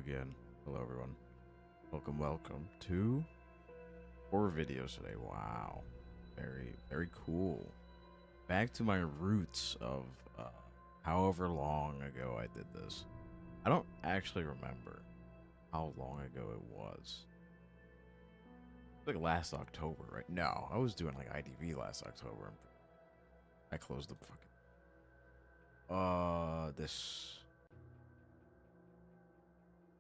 again. Hello, everyone. Welcome to horror videos today. Wow. Very cool. Back to my roots of however long ago I did this. I don't actually remember how long ago it was. Like last October, right? No, I was doing like IDV last October. I closed the fucking this.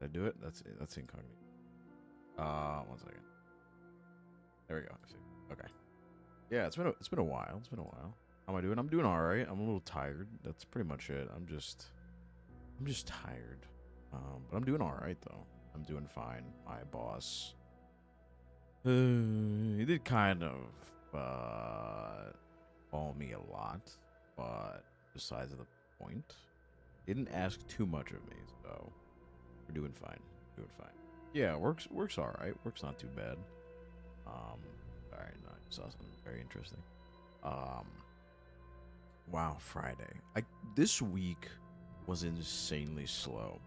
Did I do it? That's incognito. One second. There we go. Okay. Yeah, it's been a while. It's been a while. How am I doing? I'm doing all right. I'm a little tired. That's pretty much it. I'm just tired. But I'm doing all right though. I'm doing fine. My boss, he did kind of call me a lot, but besides the point, he didn't ask too much of me, so we're doing fine. Doing fine. Yeah, works all right. Works not too bad. All right, no, I saw something very interesting. Um, wow, Friday. This week was insanely slow,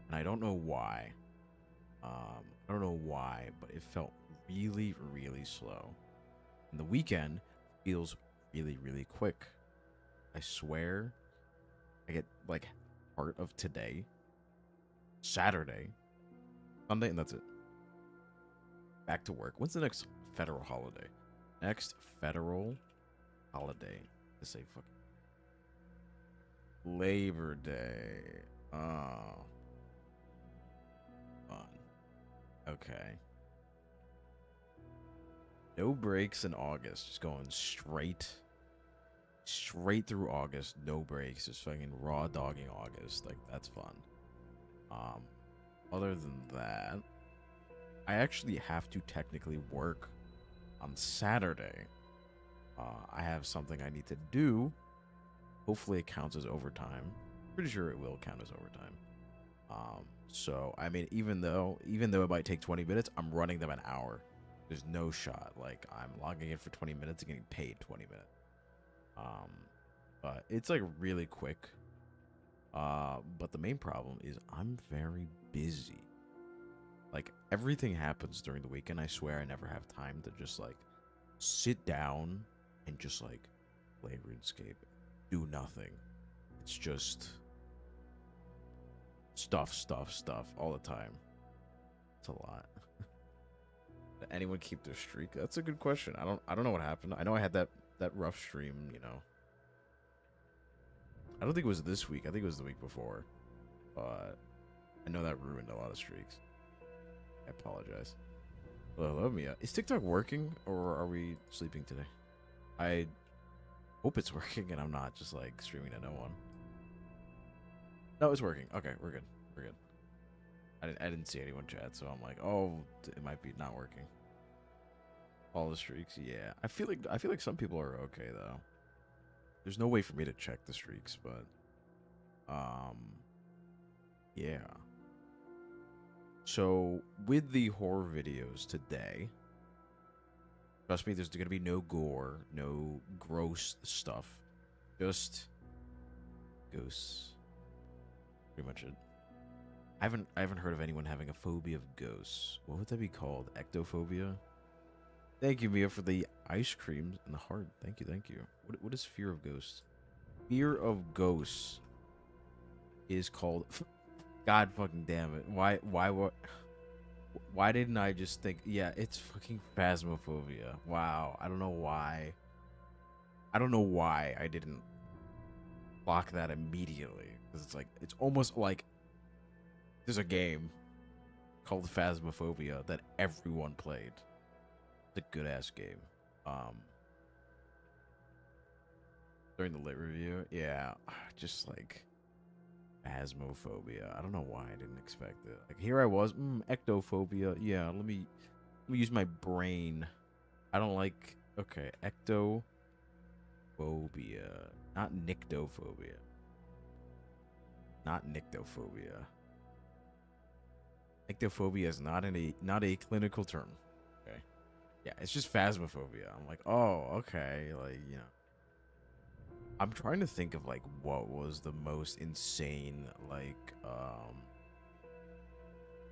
and I don't know why. I don't know why, but it felt really slow. And the weekend feels really quick. I swear, I get like part of today, Saturday, Sunday, and that's it. Back to work. When's the next federal holiday? Next federal holiday. To say fucking Labor Day. Oh, fun. Okay. No breaks in August. Just going straight through August. No breaks. Just fucking raw dogging August. Like that's fun. Um, Other than that, I actually have to technically work on Saturday. I have something I need to do. Hopefully, it counts as overtime. Pretty sure it will count as overtime. So I mean, even though it might take 20 minutes, I'm running them an hour. There's no shot. Like I'm logging in for 20 minutes and getting paid 20 minutes. But it's like really quick. But the main problem is I'm very busy. Like everything happens during the weekend. I swear I never have time to just like sit down and just like play RuneScape, do nothing. It's just stuff all the time. It's a lot. Did anyone keep their streak? That's a good question. I don't know what happened. I know I had that rough stream, you know. I don't think it was this week. I think it was the week before. But I know that ruined a lot of streaks. I apologize. Hello, Mia. Is TikTok working or are we sleeping today? I hope it's working and I'm not just like streaming to no one. No, it's working. Okay, we're good. We're good. I didn't see anyone chat, so I'm like, oh, it might be not working. All the streaks, yeah. I feel like some people are okay though. There's no way for me to check the streaks, but yeah. So with the horror videos today, trust me, there's gonna be no gore, no gross stuff, just ghosts. Pretty much it. I haven't heard of anyone having a phobia of ghosts. What would that be called? Ectophobia? Thank you, Mia, for the ice cream and the heart. Thank you. What is fear of ghosts? Fear of ghosts is called. God fucking damn it! Why didn't I just think? Yeah, it's fucking phasmophobia. Wow, I don't know why. I don't know why I didn't block that immediately. Because it's like it's almost like there's a game called Phasmophobia that everyone played. It's a good ass game. During the lit review, yeah, just like Phasmophobia. I don't know why I didn't expect it. Like here I was, ectophobia. Yeah, let me use my brain. I don't like. Okay, ectophobia, not nyctophobia. Not nyctophobia. Nyctophobia is not a clinical term. Okay. Yeah, it's just phasmophobia. I'm like, oh, okay, like you know. I'm trying to think of like what was the most insane like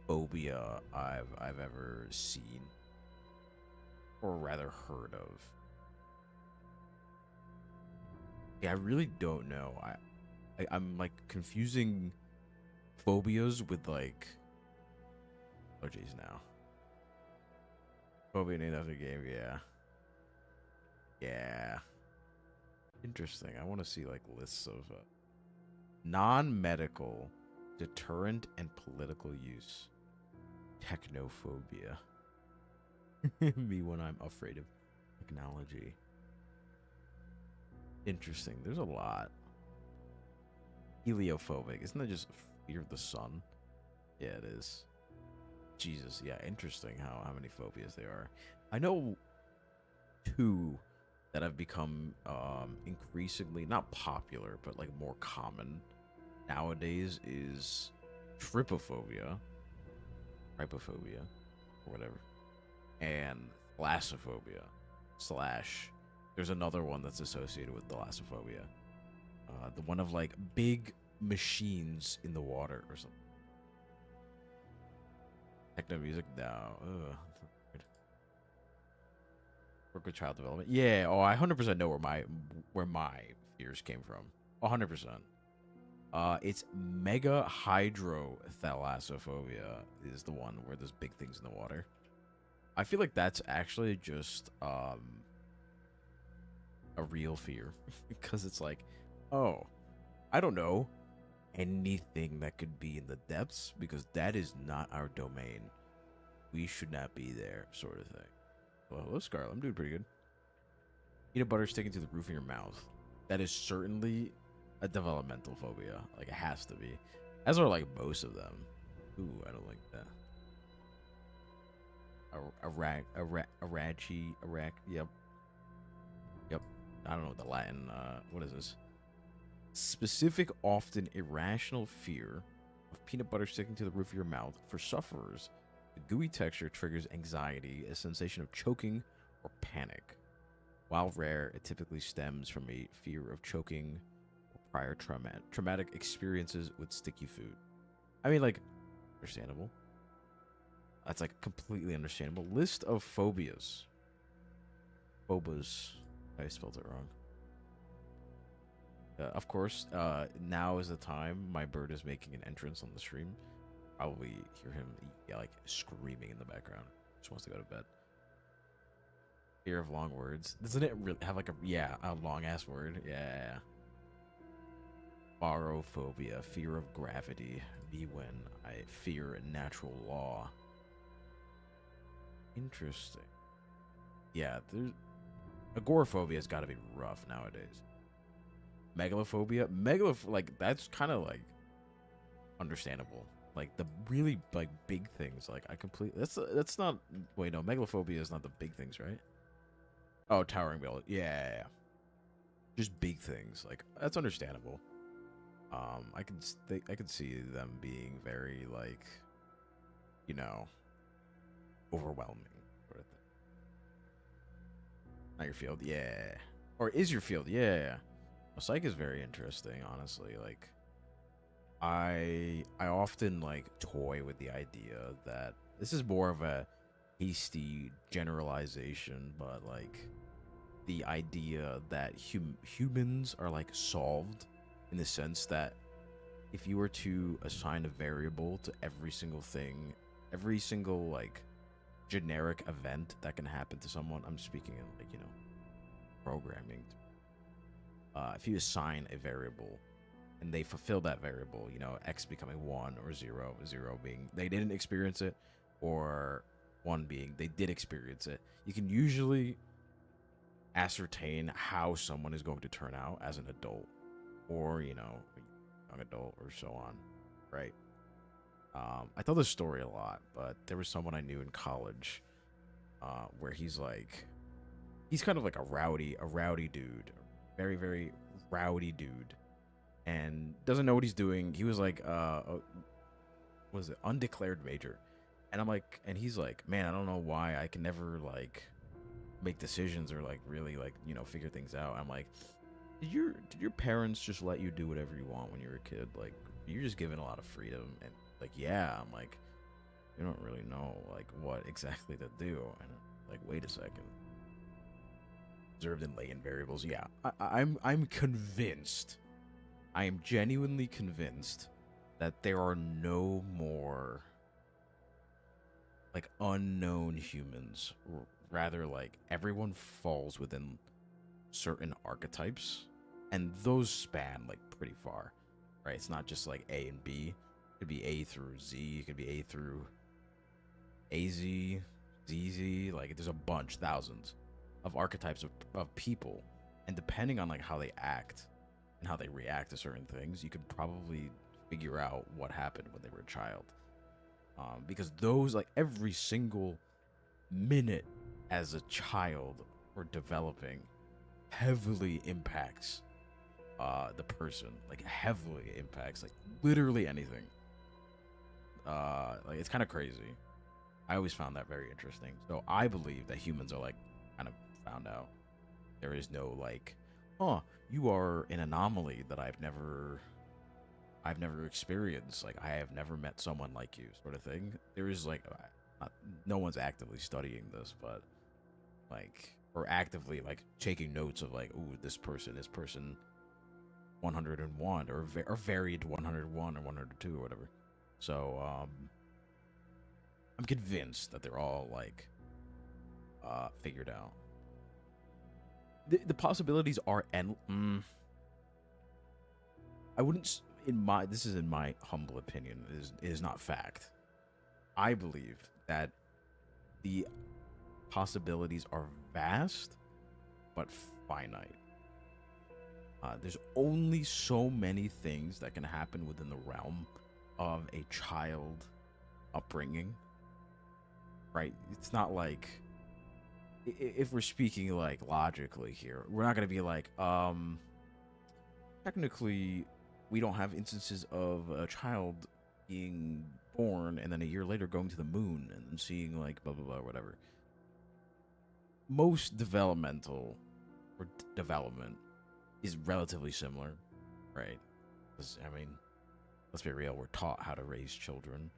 phobia I've ever seen, or rather heard of. Yeah, I really don't know. I'm like confusing phobias with like, oh jeez, now phobia named after a game. Yeah, yeah. Interesting. I want to see like lists of non-medical, deterrent, and political use. Technophobia. Me when I'm afraid of technology. Interesting. There's a lot. Heliophobic. Isn't that just fear of the sun? Yeah, it is. Jesus. Yeah, interesting how many phobias there are. I know two that have become increasingly not popular, but like more common nowadays is trypophobia, trypophobia, or whatever, and thalassophobia. Slash, there's another one that's associated with thalassophobia. The one of like big machines in the water or something. Techno music, no. Ugh. Work with child development. Yeah. Oh, I 100% know where my fears came from. 100%. It's mega hydrothalassophobia is the one where there's big things in the water. I feel like that's actually just a real fear because it's like, oh, I don't know anything that could be in the depths because that is not our domain. We should not be there, sort of thing. Well, hello, Scarlet. I'm doing pretty good. Peanut butter sticking to the roof of your mouth. That is certainly a developmental phobia. Like, it has to be. As are, like, most of them. Ooh, I don't like that. Yep. Yep. I don't know the Latin. What is this? Specific, often irrational fear of peanut butter sticking to the roof of your mouth. For sufferers, the gooey texture triggers anxiety, a sensation of choking or panic. While rare, it typically stems from a fear of choking or prior traumatic experiences with sticky food. I mean, like, understandable. That's like completely understandable. List of phobias. Phobos. I spelled it wrong. Of course, now is the time my bird is making an entrance on the stream. Probably hear him like screaming in the background. Just wants to go to bed. Fear of long words. Doesn't it really have like a long ass word? Yeah. Barophobia, fear of gravity. Me when I fear natural law. Interesting. Yeah, there's agoraphobia has got to be rough nowadays. Megalophobia, like that's kind of like understandable. Like the really like big things, like I completely that's not wait no megalophobia is not the big things, right? Oh, towering building, yeah. Just big things, like that's understandable. I could see them being very like, you know, overwhelming sort of thing. Not your field, yeah, or is your field, yeah. Well, psych is very interesting, honestly. Like, I often like toy with the idea that this is more of a hasty generalization, but like the idea that humans are like solved in the sense that if you were to assign a variable to every single thing, every single like generic event that can happen to someone, I'm speaking in like, you know, programming. If you assign a variable and they fulfill that variable, you know, X becoming 1 or 0, 0 being they didn't experience it, or 1 being they did experience it, you can usually ascertain how someone is going to turn out as an adult or, you know, a young adult or so on, right? I tell this story a lot, but there was someone I knew in college where he's kind of like a rowdy dude, very, very rowdy dude, and doesn't know what he's doing. He was like, what was it, undeclared major, and I'm like, and he's like, man, I don't know why I can never like make decisions or like really like, you know, figure things out. I'm like, did your parents just let you do whatever you want when you were a kid? Like, you're just given a lot of freedom. And like, yeah, I'm like, you don't really know like what exactly to do. And like, wait a second. Observed and latent variables. Yeah, I'm convinced. I am genuinely convinced that there are no more like unknown humans. Rather, like everyone falls within certain archetypes, and those span like pretty far, right? It's not just like A and B. It could be A through Z. It could be A through AZ, ZZ. Like there's a bunch, thousands of archetypes of people, and depending on like how they act and how they react to certain things, you could probably figure out what happened when they were a child. Because those, like every single minute as a child or developing, heavily impacts the person. Like heavily impacts, like literally anything. Like it's kind of crazy. I always found that very interesting. So I believe that humans are like kind of found out. There is no like, oh, you are an anomaly that I've never experienced. Like I have never met someone like you, sort of thing. There is like, no one's actively studying this, but like, or actively like taking notes of like, ooh, this person 101 or varied 101 or 102 or whatever. So I'm convinced that they're all like figured out. The possibilities are I wouldn't this is in my humble opinion, it is not fact. I believe that the possibilities are vast but finite. There's only so many things that can happen within the realm of a child upbringing, right? It's not like, if we're speaking like logically here, we're not going to be like, technically we don't have instances of a child being born and then a year later going to the moon and then seeing like blah blah blah, whatever. Most developmental or development is relatively similar, right? Because I mean, let's be real, we're taught how to raise children,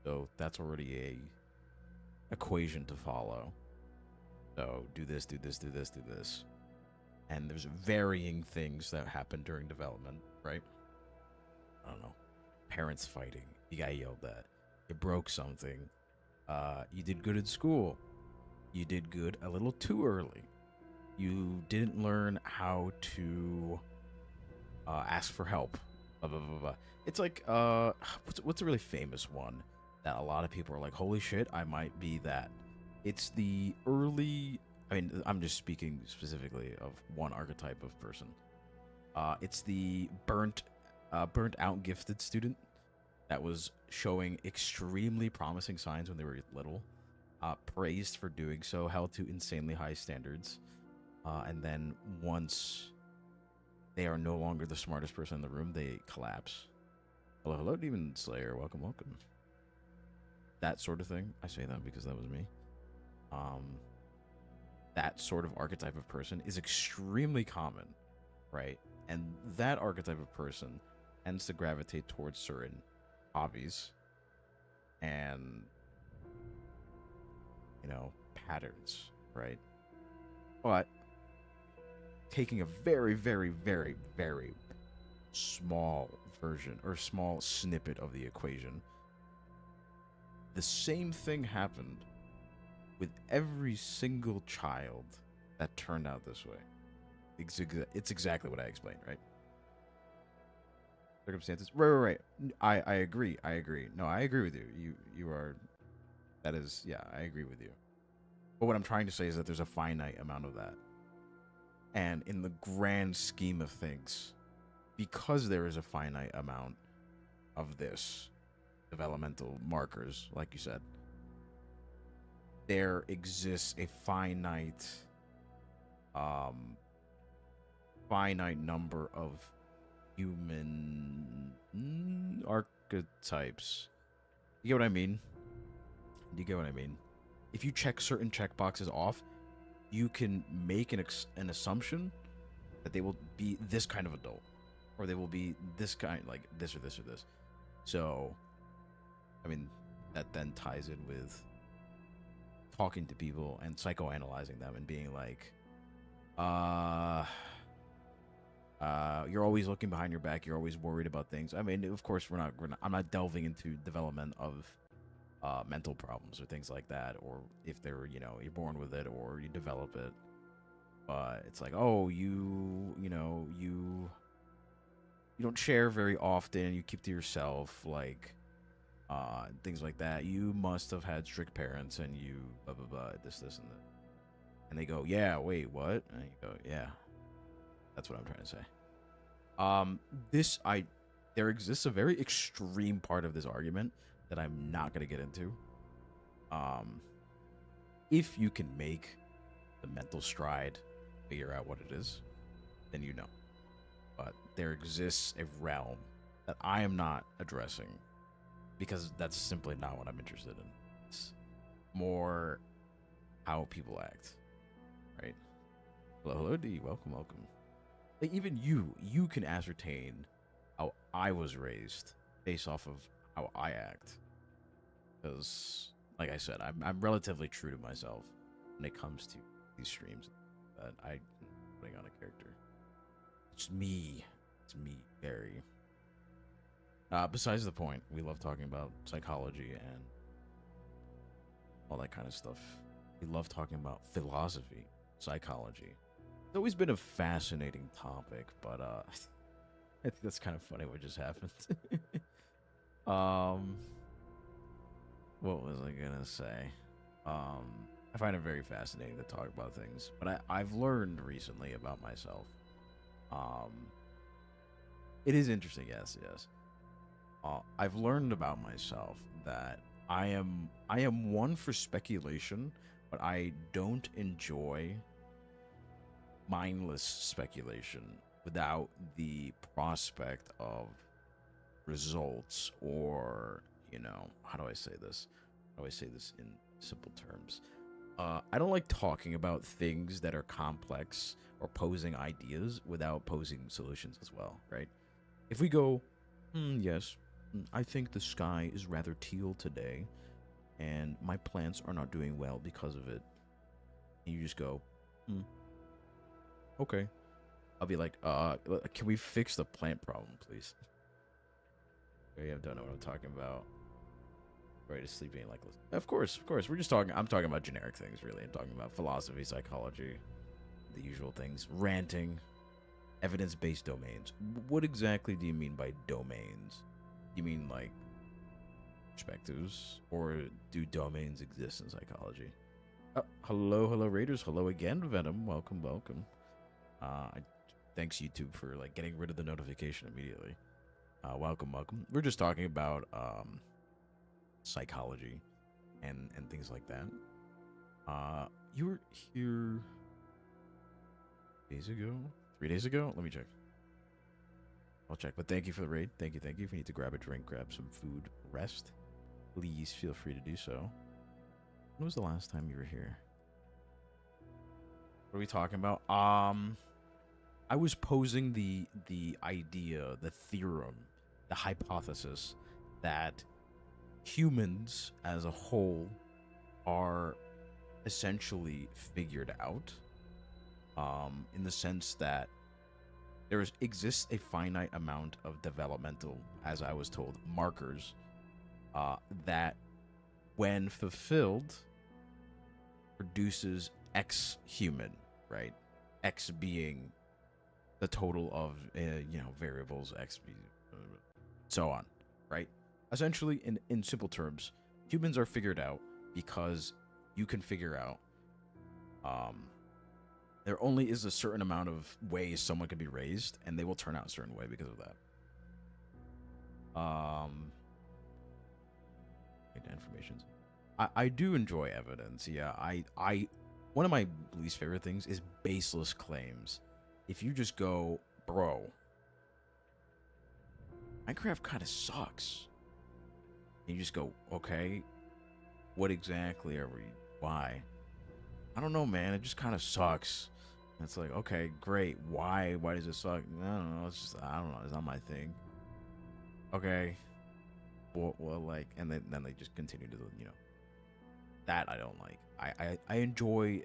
so that's already a equation to follow. So do this, do this, do this, do this. And there's varying things that happen during development, right? I don't know. Parents fighting. You got yelled at. You broke something. You did good at school. You did good a little too early. You didn't learn how to ask for help. Blah, blah, blah, blah. It's like, what's a really famous one that a lot of people are like, holy shit, I might be that. It's the early, I mean, I'm just speaking specifically of one archetype of person. It's the burnt out gifted student that was showing extremely promising signs when they were little, praised for doing so, held to insanely high standards, and then once they are no longer the smartest person in the room, they collapse. Hello, hello, Demon Slayer. Welcome, welcome. That sort of thing. I say that because that was me. That sort of archetype of person is extremely common, right? And that archetype of person tends to gravitate towards certain hobbies and, you know, patterns, right? But taking a very, very, very, very small version or small snippet of the equation, the same thing happened with every single child that turned out this way. It's exactly what I explained, right? Circumstances. Right. I agree. No, I agree with you. You are, that is, yeah, I agree with you. But what I'm trying to say is that there's a finite amount of that. And in the grand scheme of things, because there is a finite amount of this developmental markers, like you said, there exists a finite number of human archetypes. You get what I mean? If you check certain checkboxes off, you can make an assumption that they will be this kind of adult, or they will be this kind, like this or this or this. So, I mean, that then ties in with talking to people and psychoanalyzing them and being like, uh, you're always looking behind your back. You're always worried about things. I mean, of course, I'm not delving into development of mental problems or things like that, or if they're, you're born with it or you develop it. But it's like, oh, you don't share very often. You keep to yourself, like, things like that. You must have had strict parents, and you blah blah blah, this and that. And they go, yeah, wait, what? And you go, yeah, that's what I'm trying to say. There exists a very extreme part of this argument that I'm not gonna get into. If you can make the mental stride figure out what it is, then you know. But there exists a realm that I am not addressing because that's simply not what I'm interested in. It's more how people act, right? Hello, D. Welcome. Like, even you can ascertain how I was raised based off of how I act. Because, like I said, I'm relatively true to myself when it comes to these streams that I'm putting on a character. It's me, Barry. Besides the point, we love talking about psychology and all that kind of stuff. We love talking about philosophy, psychology. It's always been a fascinating topic, but I think that's kind of funny what just happened. What was I gonna say? I find it very fascinating to talk about things, but I've learned recently about myself. It is interesting, yes. I've learned about myself that I am one for speculation, but I don't enjoy mindless speculation without the prospect of results, or how do I say this? How do I say this in simple terms? I don't like talking about things that are complex or posing ideas without posing solutions as well, right? If we go, yes, I think the sky is rather teal today, and my plants are not doing well because of it. And you just go, okay. I'll be like, can we fix the plant problem, please? Okay, I don't know what I'm talking about. Right, to sleep being like, of course. We're just talking. I'm talking about generic things, really. I'm talking about philosophy, psychology, the usual things, ranting, evidence-based domains. What exactly do you mean by domains? You mean like perspectives, or do domains exist in psychology? Oh, hello, Raiders. Hello again, Venom. Welcome. Thanks YouTube for like getting rid of the notification immediately. Welcome. We're just talking about psychology and things like that. You were here 3 days ago. Let me check. I'll check. But thank you for the raid. Thank you. If you need to grab a drink, grab some food, rest, please feel free to do so. When was the last time you were here? What are we talking about? I was posing the idea, the theorem, the hypothesis that humans as a whole are essentially figured out, in the sense that there exists a finite amount of developmental, as I was told, markers that, when fulfilled, produces X human, right? X being the total of variables, X, so on, right? Essentially, in simple terms, humans are figured out because you can figure out there only is a certain amount of ways someone can be raised, and they will turn out a certain way because of that. Information. I do enjoy evidence. Yeah, I one of my least favorite things is baseless claims. If you just go, bro, Minecraft kind of sucks. And you just go, okay, what exactly are we? Why? I don't know, man. It just kind of sucks. And it's like, okay, great. Why? Why does it suck? I don't know. It's just, I don't know. It's not my thing. Okay. well, like, and then they just continue to, that I don't like. I enjoy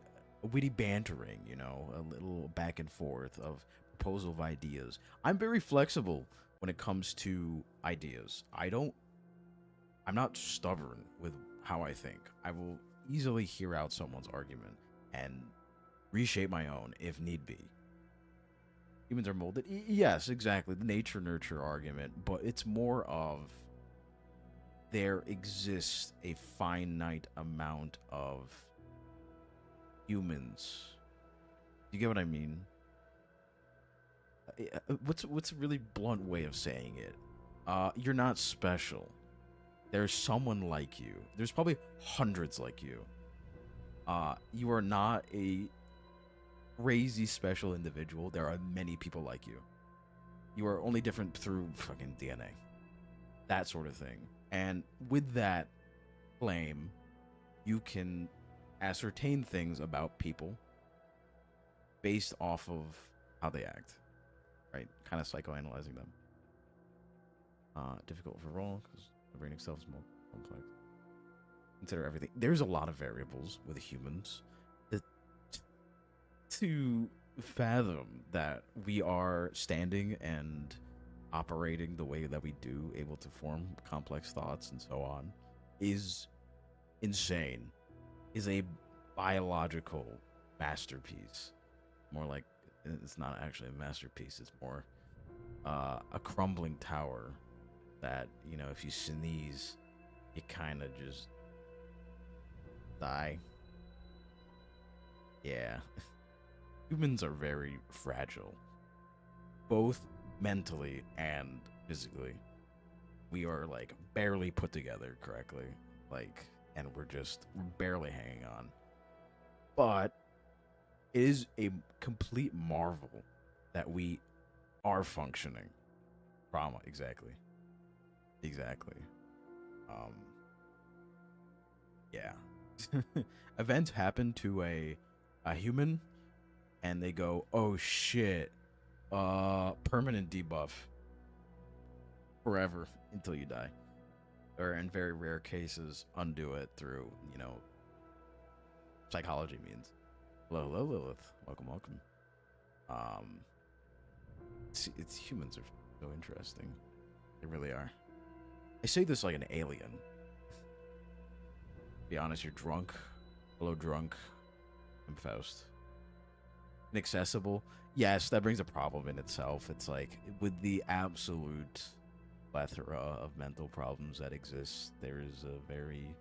witty bantering, a little back and forth of proposal of ideas. I'm very flexible when it comes to ideas. I'm not stubborn with how I think. I will easily hear out someone's argument and reshape my own if need be. Humans are molded. Yes, exactly. The nature nurture argument, but it's more of there exists a finite amount of humans. You get what I mean? What's a really blunt way of saying it? You're not special. There's someone like you. There's probably hundreds like you. You are not a crazy special individual. There are many people like you. You are only different through fucking DNA. That sort of thing. And with that claim, you can ascertain things about people based off of how they act, right? Kind of psychoanalyzing them. Difficult for all because the brain itself is more complex. Consider everything. There's a lot of variables with humans that to fathom that we are standing and operating the way that we do, able to form complex thoughts and so on, is insane. Is a biological masterpiece. More like, it's not actually a masterpiece, it's more a crumbling tower that, if you sneeze, you kind of just die. Yeah. Humans are very fragile, both mentally and physically. We are like barely put together correctly, and we're barely hanging on. But it is a complete marvel that we are functioning. Trauma, exactly. Yeah. Events happen to a human, and they go, "Oh shit, permanent debuff forever until you die," or in very rare cases, undo it through psychology means. Hello, Lilith. Welcome. It's humans are so interesting. They really are. I say this like an alien. Be honest, you're drunk. Hello, drunk. I'm Faust. Inaccessible. Yes, that brings a problem in itself. It's like, with the absolute plethora of mental problems that exist, there is a very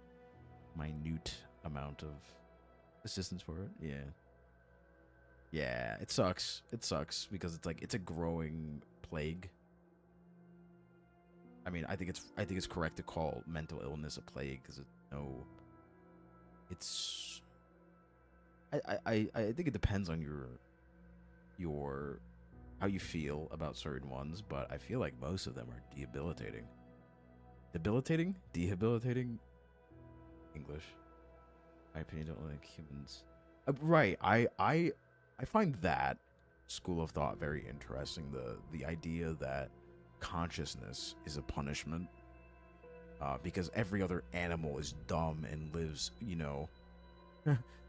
minute amount of assistance for it. Yeah, it sucks. Because it's a growing plague. I mean, I think it's correct to call mental illness a plague because I think it depends on your how you feel about certain ones, but I feel like most of them are debilitating. Debilitating? English. My opinion, don't like humans. Right. I find that school of thought very interesting. The idea that consciousness is a punishment, because every other animal is dumb and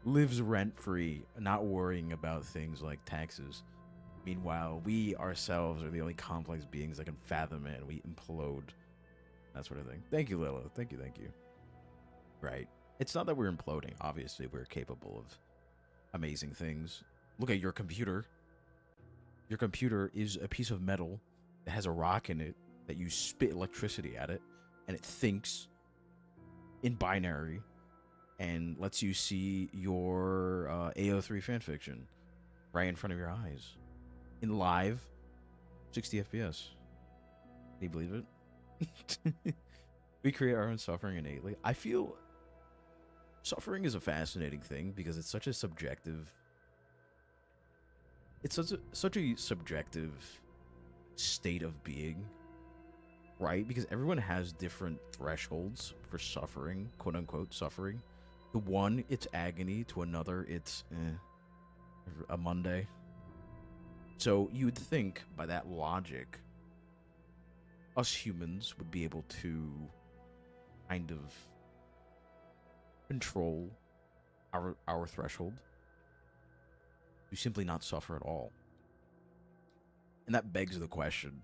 lives rent free, not worrying about things like taxes. Meanwhile, we ourselves are the only complex beings that can fathom it, and we implode. That sort of thing. Thank you, Lilith. Thank you. Right. It's not that we're imploding. Obviously, we're capable of amazing things. Look at your computer. Your computer is a piece of metal that has a rock in it that you spit electricity at it, and it thinks in binary and lets you see your AO3 fanfiction right in front of your eyes in live 60 FPS. Can you believe it? We create our own suffering innately. I feel suffering is a fascinating thing because it's such a subjective state of being, right? Because everyone has different thresholds for suffering, quote unquote suffering. To one, it's agony. To another, it's a Monday. So you'd think by that logic, us humans would be able to kind of control our threshold to simply not suffer at all. And that begs the question,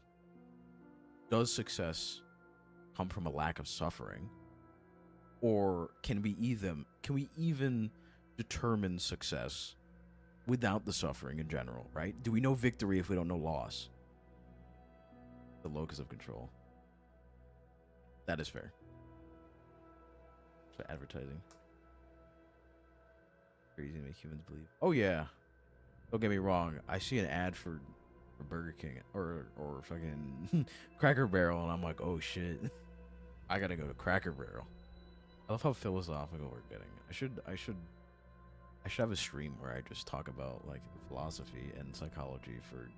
does success come from a lack of suffering? Or can we even determine success without the suffering in general, right? Do we know victory if we don't know loss? The locus of control. That is fair. For advertising. Crazy to make humans believe. Oh yeah. Don't get me wrong. I see an ad for Burger King or fucking Cracker Barrel and I'm like, oh shit. I gotta go to Cracker Barrel. I love how philosophical we're getting. I should have a stream where I just talk about like philosophy and psychology for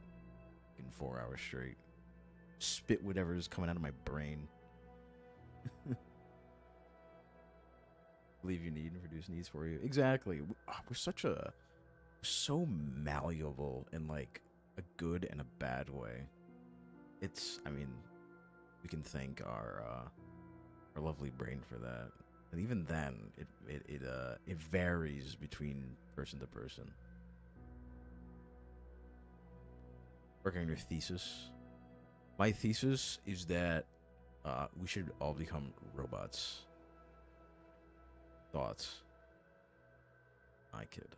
in 4 hours straight. Spit whatever's coming out of my brain. Believe you need and produce needs for you. Exactly. We're so malleable in like a good and a bad way. I mean, we can thank our lovely brain for that. And even then, it varies between person to person. Working on your thesis. My thesis is that we should all become robots. Thoughts? I kid.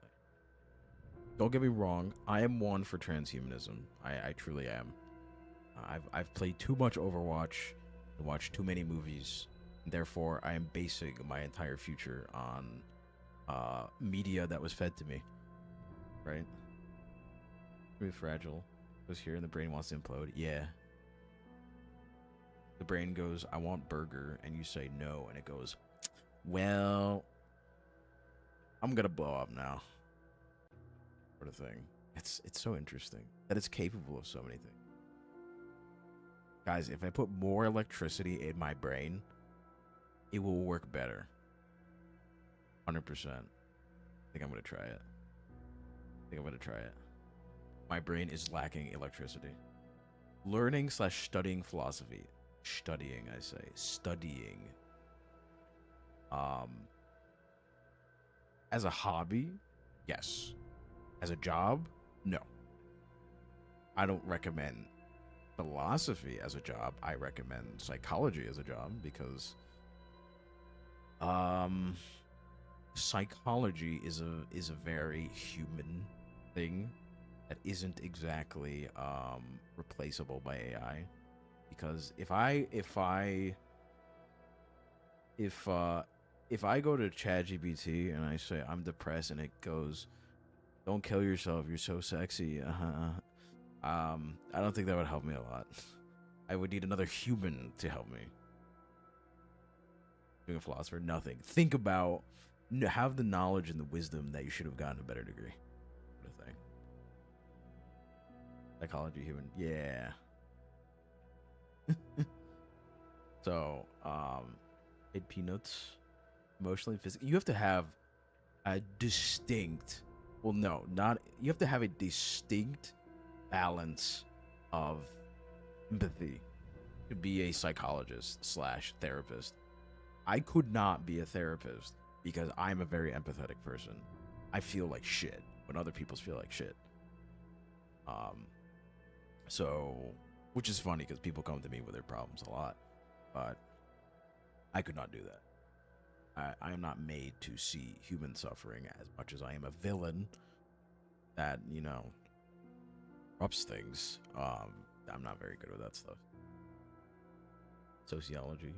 Don't get me wrong. I am one for transhumanism. I truly am. I've played too much Overwatch and watched too many movies. Therefore, I am basing my entire future on media that was fed to me. Right? Really fragile. Goes here and the brain wants to implode. Yeah. The brain goes, I want burger, and you say no, and it goes, well, I'm gonna blow up now. Sort of thing. It's so interesting that it's capable of so many things. Guys, if I put more electricity in my brain, it will work better. 100%. I think I'm gonna try it. My brain is lacking electricity. Learning / studying philosophy. Studying, I say. Studying. As a hobby, yes. As a job, no. I don't recommend philosophy as a job. I recommend psychology as a job because psychology is a very human thing that isn't exactly replaceable by AI. Because if I go to ChatGPT and I say I'm depressed and it goes, "Don't kill yourself, you're so sexy," I don't think that would help me a lot. I would need another human to help me. Being a philosopher, nothing. Think about, have the knowledge and the wisdom that you should have gotten a better degree. Sort of thing. Psychology, human, yeah. So, eat peanuts, emotionally, physically. You have to have a distinct, well, no, not, you have to have a distinct balance of empathy to be a psychologist / therapist. I could not be a therapist because I'm a very empathetic person. I feel like shit when other people feel like shit. So, which is funny because people come to me with their problems a lot, but I could not do that. I am not made to see human suffering as much as I am a villain that, corrupts things. I'm not very good with that stuff. Sociology.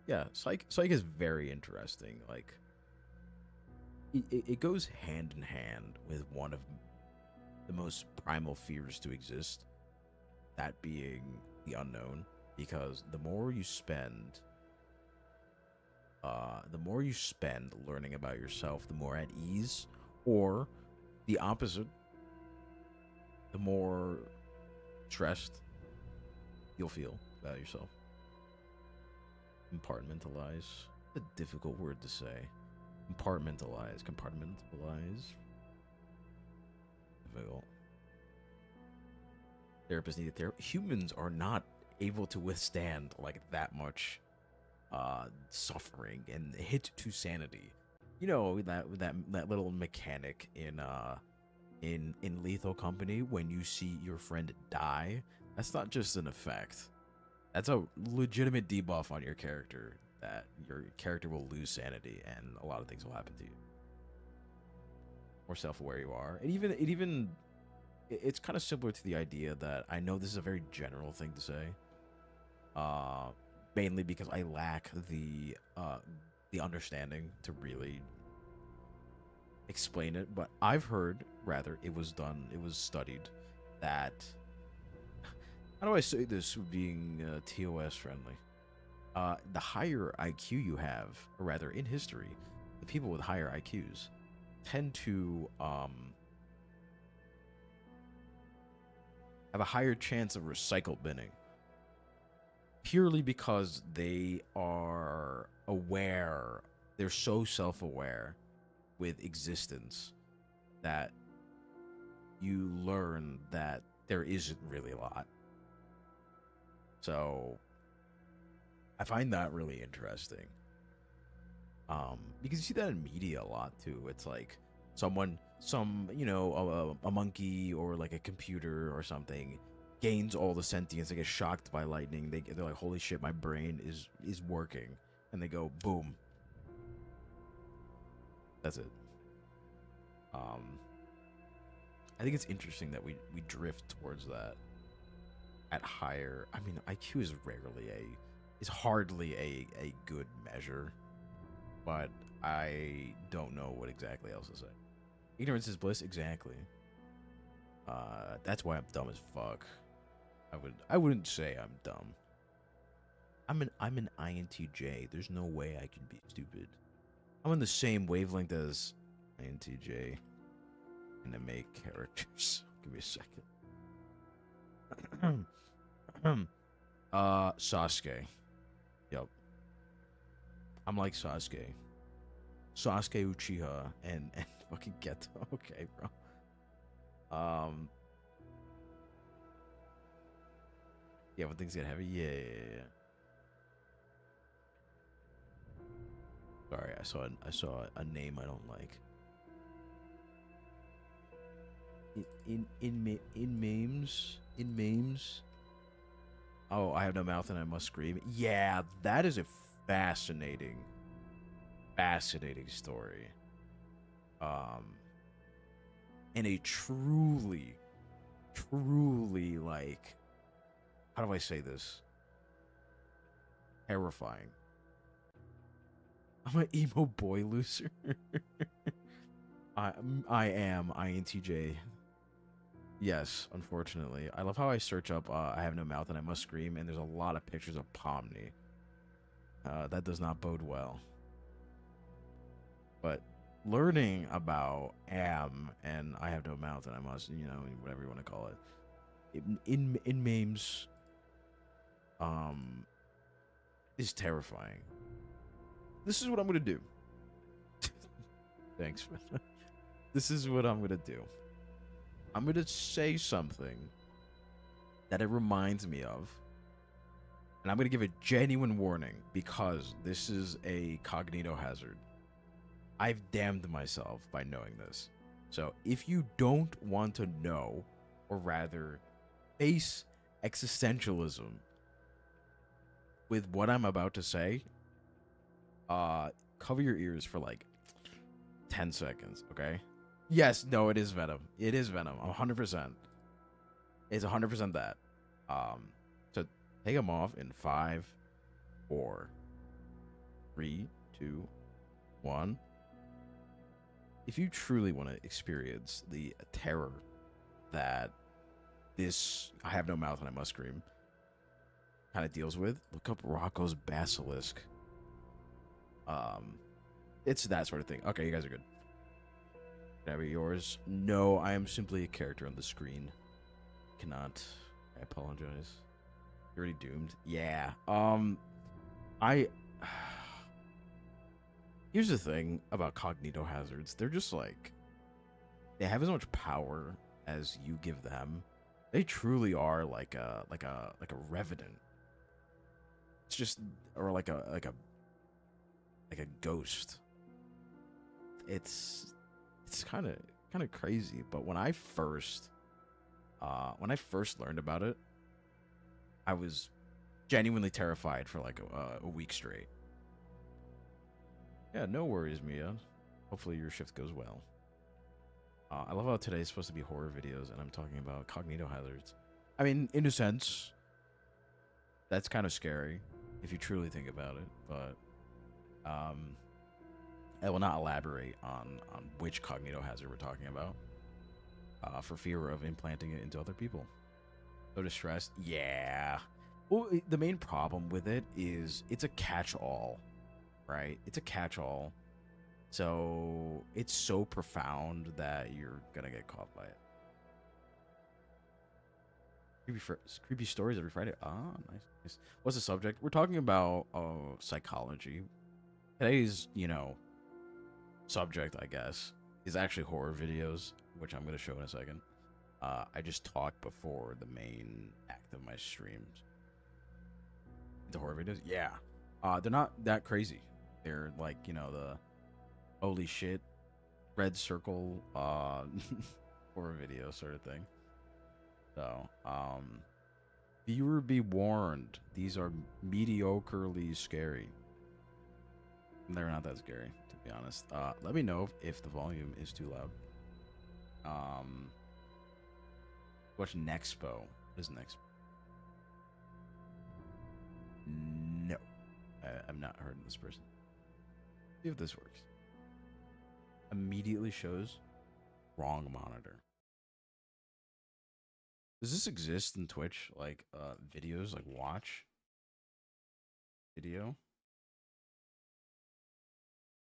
Yeah, psych is very interesting. Like, it goes hand in hand with one of the most primal fears to exist, that being the unknown. Because the more you spend learning about yourself, the more at ease, or the opposite, the more stressed you'll feel about yourself. Compartmentalize. A difficult word to say. Compartmentalize. Difficult. Therapists need therapy. Humans are not able to withstand like that much suffering and hit to sanity. You know that little mechanic in Lethal Company when you see your friend die. That's not just an effect. That's a legitimate debuff on your character. That your character will lose sanity and a lot of things will happen to you. More self-aware you are, and it's kind of similar to the idea that I know this is a very general thing to say, mainly because I lack the understanding to really explain it. But I've heard, rather, it was studied that how do I say this being TOS friendly? The higher IQ you have, or rather, in history, the people with higher IQs tend to have a higher chance of recycle binning, purely because they are aware. They're so self-aware with existence that you learn that there isn't really a lot. So I find that really interesting. Because you see that in media a lot too. It's like a monkey or like a computer or something gains all the sentience. They get shocked by lightning. They're like, holy shit, my brain is working, and they go boom. That's it. I think it's interesting that we drift towards that at higher. I mean, IQ is hardly a good measure, but I don't know what exactly else to say. Ignorance is bliss, exactly. That's why I'm dumb as fuck. I wouldn't say I'm dumb. I'm an INTJ. There's no way I can be stupid. I'm on the same wavelength as INTJ. And I make characters. Give me a second. Sasuke. Yep. I'm like Sasuke. Sasuke Uchiha and fucking Geto. Okay, bro. Yeah, when things get heavy, yeah. Sorry, I saw a name I don't like. In memes. Oh, I have no mouth and I must scream. Yeah, that is a fascinating story. And a truly like, how do I say this? Terrifying. I'm an emo boy loser. I am INTJ. Yes, unfortunately. I love how I search up I have no mouth and I must scream, and there's a lot of pictures of Pomni. That does not bode well. But learning about am and I have no mouth and I must, whatever you want to call it, in memes, is terrifying. This is what I'm gonna do. Thanks, man. This is what I'm gonna do. I'm gonna say something that it reminds me of, and I'm gonna give a genuine warning because this is a cognito hazard. I've damned myself by knowing this. So if you don't want to know, or rather face existentialism with what I'm about to say, cover your ears for like 10 seconds, okay? Yes, no, it is Venom. It is Venom. 100%. It's 100% that. So take them off in 5, 4, 3, 2, 1. If you truly want to experience the terror that this I have no mouth and I must scream kind of deals with, look up Rocco's Basilisk. It's that sort of thing. Okay, you guys are good. Can I be yours? No, I am simply a character on the screen. Cannot. I apologize. You're already doomed. Yeah. Here's the thing about cognito hazards. They're just like, they have as much power as you give them. They truly are like a revenant. it's just, or like a ghost. It's kind of crazy. But when I first learned about it, I was genuinely terrified for like a week straight. Yeah, no worries, Mia. Hopefully your shift goes well. I love how today's supposed to be horror videos, and I'm talking about cognito hazards. I mean, in a sense, that's kind of scary if you truly think about it. But I will not elaborate on which cognito hazard we're talking about, for fear of implanting it into other people. So distressed, yeah. Well, the main problem with it is it's a catch-all, right? It's a catch-all. So it's so profound that you're gonna get caught by it. Creepy stories every Friday. Ah, nice. What's the subject? We're talking about psychology. Today's, subject, I guess, is actually horror videos, which I'm gonna show in a second. I just talked before the main act of my streams. The horror videos, yeah. They're not that crazy. They're like, the holy shit, red circle, horror video sort of thing. So, viewer be warned, these are mediocrely scary. They're not that scary, to be honest. Let me know if the volume is too loud. Watch Nexpo. What is Nexpo? No. I've not heard of this person. See if this works. Immediately shows wrong monitor. Does this exist in Twitch? Like, videos, like watch video?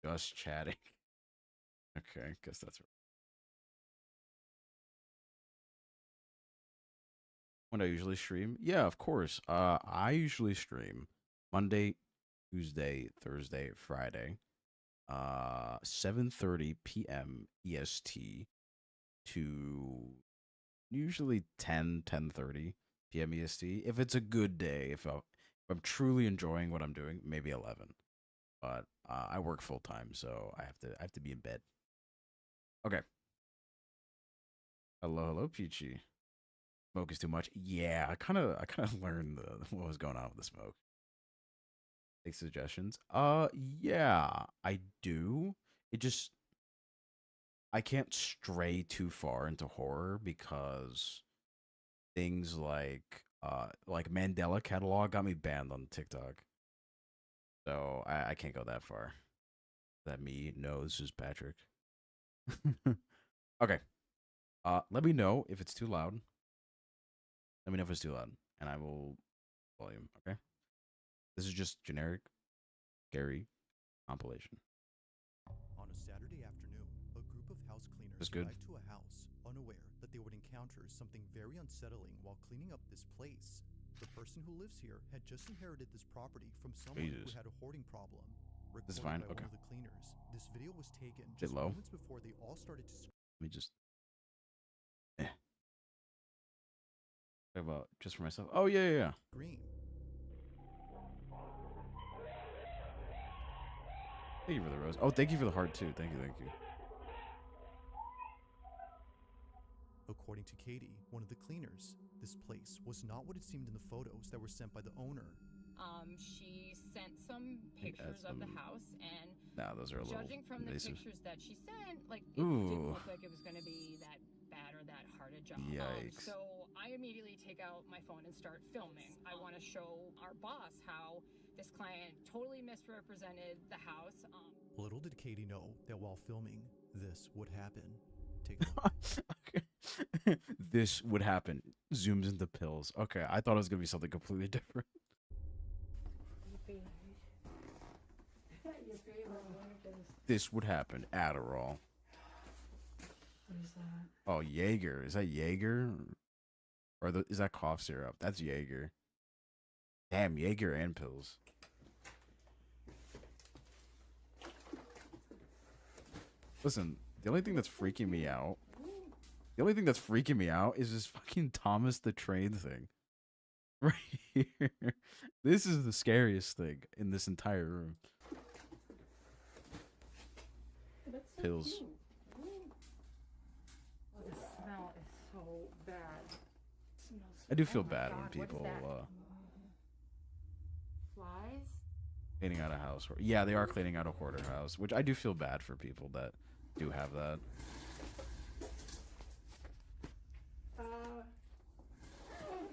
Just chatting. Okay, guess that's right. When I usually stream? Yeah, of course. I usually stream Monday, Tuesday, Thursday, Friday. 7:30 p.m. EST to usually 10:30 p.m. EST. If it's a good day, if I'm truly enjoying what I'm doing, maybe 11. But I work full time, so I have to be in bed. Okay. Hello, Peachy. Smoke is too much. Yeah, I kind of learned what was going on with the smoke. Take suggestions. Yeah, I do. It just I can't stray too far into horror because things like Mandela Catalog got me banned on TikTok. So I can't go that far. That me? No, this is Patrick. Okay. Let me know if it's too loud. Let me know if it's too loud, and I will volume. Okay. This is just generic, scary compilation. On a Saturday afternoon, a group of house cleaners Good? arrived to a house, unaware that they would encounter something very unsettling while cleaning up this place. The person who lives here had just inherited this property from someone Jesus. who had a hoarding problem. This is Recorded fine. by Okay. one of the cleaners, this video was taken Bit just low. moments before they all started to Let me just. What about just for myself? Oh yeah. scream. Thank you for the rose. Oh, thank you for the heart too. Thank you. According to Katie, one of the cleaners, this place was not what it seemed in the photos that were sent by the owner. She sent some pictures of the house, and nah, those are a little judging from invasive. the pictures that she sent, like it didn't look like it was going to be that bad or that hard a job. Yikes. So I immediately take out my phone and start filming. I want to show our boss how this client totally misrepresented the house. Little did Katie know that while filming, this would happen. Take a look. Okay. This would happen. Zooms into pills. Okay, I thought it was gonna be something completely different. This would happen. Adderall. What is that? Oh, Jaeger. Is that Jaeger? Or is that cough syrup? That's Jaeger. Damn, Jaeger and pills. Listen, the only thing that's freaking me out. The only thing that's freaking me out is this fucking Thomas the Train thing. Right here. This is the scariest thing in this entire room. That's so Pills. cute. Ooh. Oh, the smell is so bad. Smells I do so feel my bad God, when what is people that? Flies? cleaning out a house. Yeah, they are cleaning out a hoarder house, which I do feel bad for people that do have that.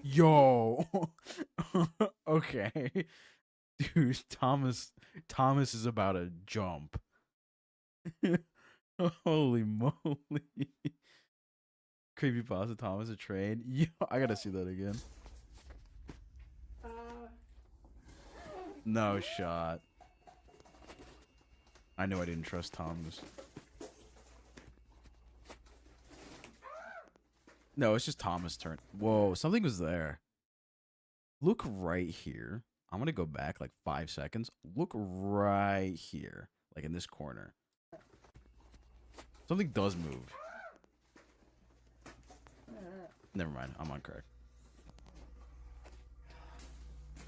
Yo. Okay. Dude, Thomas is about to jump. Holy moly. Creepypasta Thomas a train. Yo, I gotta see that again. No shot. I knew I didn't trust Thomas. No, it's just Thomas' turn. Whoa, something was there. Look right here. I'm gonna go back like 5 seconds. Look right here, like in this corner. Something does move. Never mind. I'm on correct.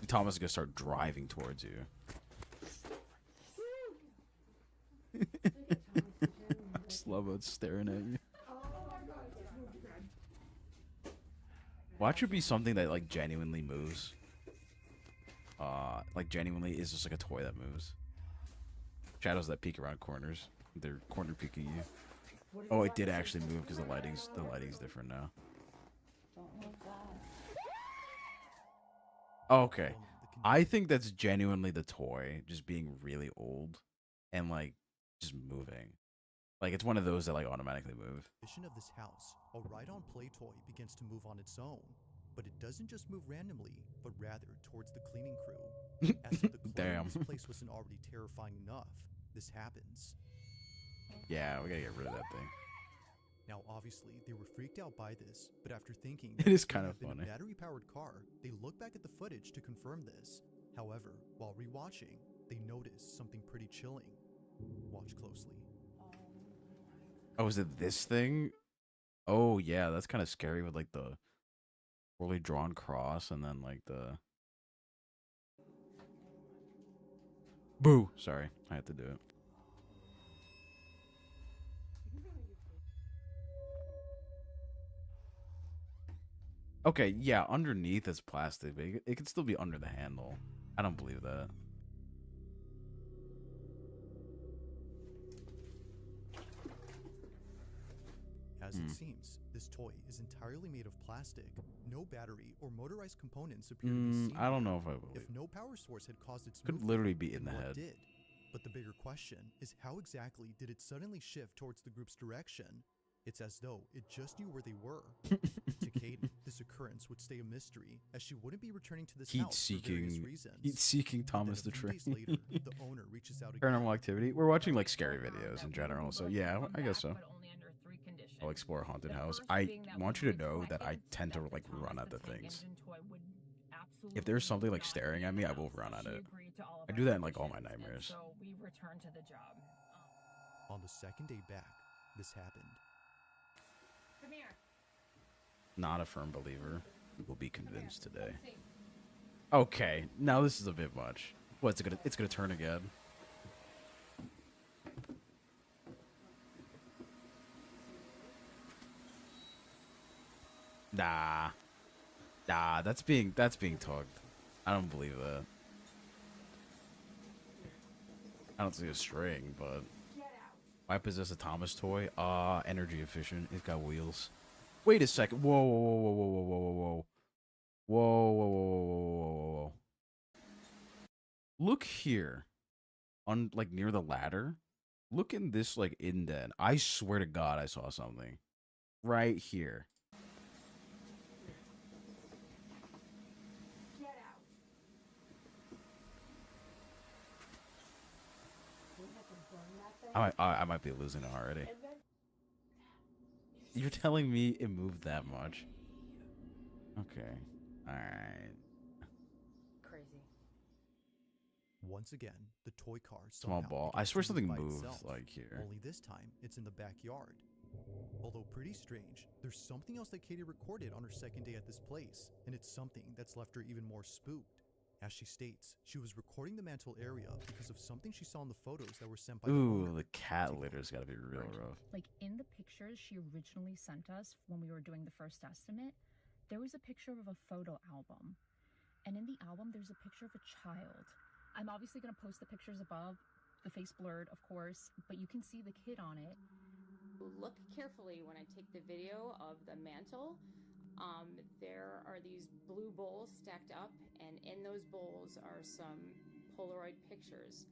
Thomas is gonna start driving towards you. Just love it staring at you. Watch it be something that like genuinely moves. Like genuinely is just like a toy that moves. Shadows that peek around corners. They're corner peeking you. Oh, it did actually move because the lighting's different now. Oh, okay. I think that's genuinely the toy just being really old and like just moving. Like it's one of those that like automatically move. Of this house, a ride-on play toy begins to move on its own, but it doesn't just move randomly, but rather towards the cleaning crew. As if the clutter in this place wasn't already terrifying enough, this happens. Yeah, we gotta get rid of that thing. Now, obviously, they were freaked out by this, but after thinking It that is this kind may of have been funny. a battery-powered car, they look back at the footage to confirm this. However, while rewatching, they notice something pretty chilling. Watch closely. Oh, is it this thing? Oh yeah, that's kind of scary with like the poorly drawn cross and then like the boo. Sorry, I had to do it. Okay, yeah, underneath is plastic, but it could still be under the handle. I don't believe that. As it seems, this toy is entirely made of plastic. No battery or motorized components appear to be seen. I don't know if I believe. If no power source had caused its Could movement, literally be in then the what head. did? But the bigger question is how exactly did it suddenly shift towards the group's direction? It's as though it just knew where they were. To Kaden, this occurrence would stay a mystery, as she wouldn't be returning to this house for various reasons. Heat seeking But Thomas then the a few Train. days later, the owner reaches out again. Paranormal activity. We're watching like scary videos in general, so yeah, I guess so. I'll explore a haunted house. I want you to know that I tend to like run at the things. If there's something like staring at me, I will run at it. I do that in like all my nightmares. So we returned to the job. On the second day back, this happened. Come here. Not a firm believer. We will be convinced today. Okay, now this is a bit much. What? It's gonna turn again. Nah, that's being tugged. I don't believe that. I don't see a string, but why possess a Thomas toy? Energy efficient. It's got wheels. Wait a second. Whoa, whoa, whoa, whoa, whoa, whoa, whoa, whoa, whoa, whoa, whoa, whoa, whoa, whoa. Look here, on like near the ladder. Look in this like indent. I swear to God, I saw something right here. I might be losing it already. You're telling me it moved that much? Okay. Alright. Crazy. Once again, the toy car Small somehow ball. begins I swear to something move by moved itself, like here. Only this time, it's in the backyard. Although pretty strange, there's something else that Katie recorded on her second day at this place, and it's something that's left her even more spooked. As she states, she was recording the mantle area because of something she saw in the photos that were sent by the Ooh, owner. the cat litter's gotta be real rough. Like in the pictures she originally sent us when we were doing the first estimate, there was a picture of a photo album. And in the album, there's a picture of a child. I'm obviously going to post the pictures above, the face blurred, of course, but you can see the kid on it. Look carefully when I take the video of the mantle. There are these blue bowls stacked up, and in those bowls are some Polaroid pictures.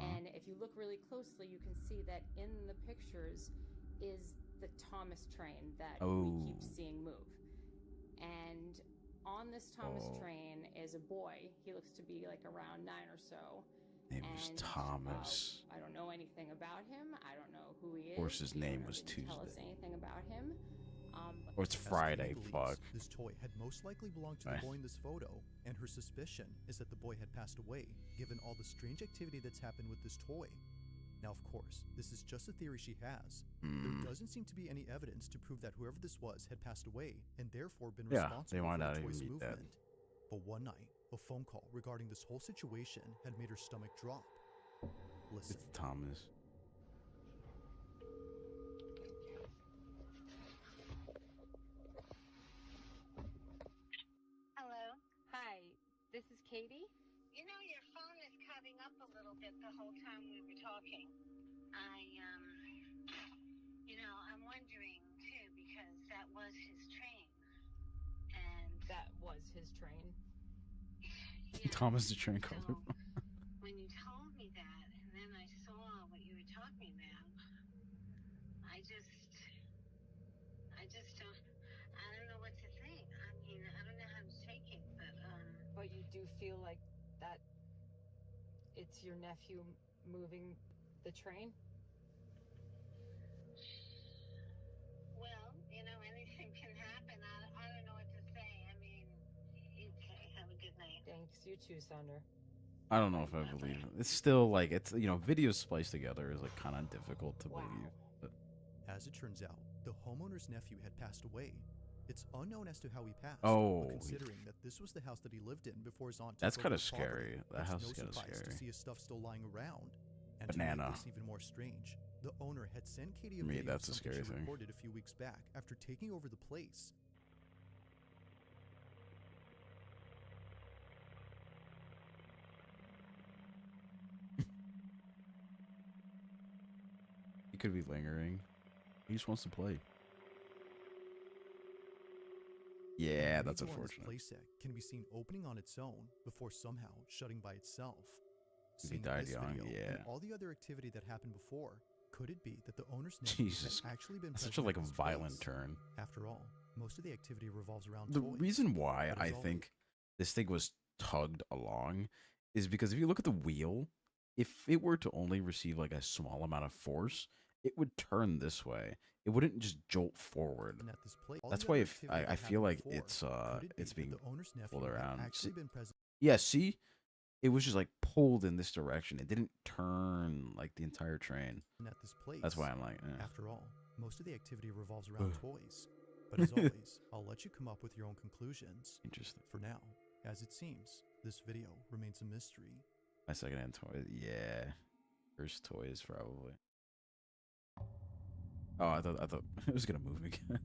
And if you look really closely, you can see that in the pictures is the Thomas train that we keep seeing move. And on this Thomas train is a boy. He looks to be like around 9 or so. Name was Thomas. I don't know anything about him. I don't know who he is. Of course, his name was Didn't tell us Tuesday. anything about him. Or it's As Friday, Katie believes, fuck. This toy had most likely belonged to the boy in this photo, and her suspicion is that the boy had passed away, given all the strange activity that's happened with this toy. Now, of course, this is just a theory she has. There doesn't seem to be any evidence to prove that whoever this was had passed away and therefore been responsible they might for not the even toy's be dead. movement. But one night, a phone call regarding this whole situation had made her stomach drop. Listen. It's Thomas. Hello? Hi, this is Katie. You know, your phone is cutting up a little bit the whole time we were talking. I'm wondering, too, because that was his train. And That was his train. yeah, Thomas the train so color. when you told me that, and then I saw what you were talking about, I don't know what to think. I mean, I don't know how to take it, But you do feel like that it's your nephew moving the train? well, anything can happen. I don't know what to say. I mean, okay, have a good night. Thanks, you too, Sander. I don't know if I believe it. It's still like, it's, videos spliced together is like kind of difficult to Wow. believe. But As it turns out, the homeowner's nephew had passed away. It's unknown as to how he passed. Oh, but considering that this was the house that he lived in before his aunt took That's over kinda the property, scary. That it's house no is kinda surprise scary. to see his stuff still lying around. And Banana. to make this even more strange, the owner had sent Katie a For me, video that's of a something scary she thing. recorded a few weeks back after taking over the place. he could be lingering. He just wants to play. Yeah, The that's door on this unfortunate. playset can be seen opening on its own before somehow shutting by itself. He Seeing died this young, video yeah. and all the other activity that happened before, could it be that the owner's nephew Jesus, had actually been That's such present a at this violent place? turn. After all, most of the activity revolves around The toys. reason why But I as always- think this thing was tugged along is because if you look at the wheel, if it were to only receive like a small amount of force, it would turn this way. It wouldn't just jolt forward. And at this place, all That's the why other if activity that I feel happened like before, could it it's be that being the owner's nephew pulled had around. actually been present. Yeah, see, it was just like pulled in this direction. It didn't turn like the entire train. At this place. That's why I'm like, eh. After all, most of the activity revolves around toys. But as always, I'll let you come up with your own conclusions. Interesting. For now, as it seems, this video remains a mystery. My secondhand toy, yeah. First toys probably. Oh, I thought it was gonna move again.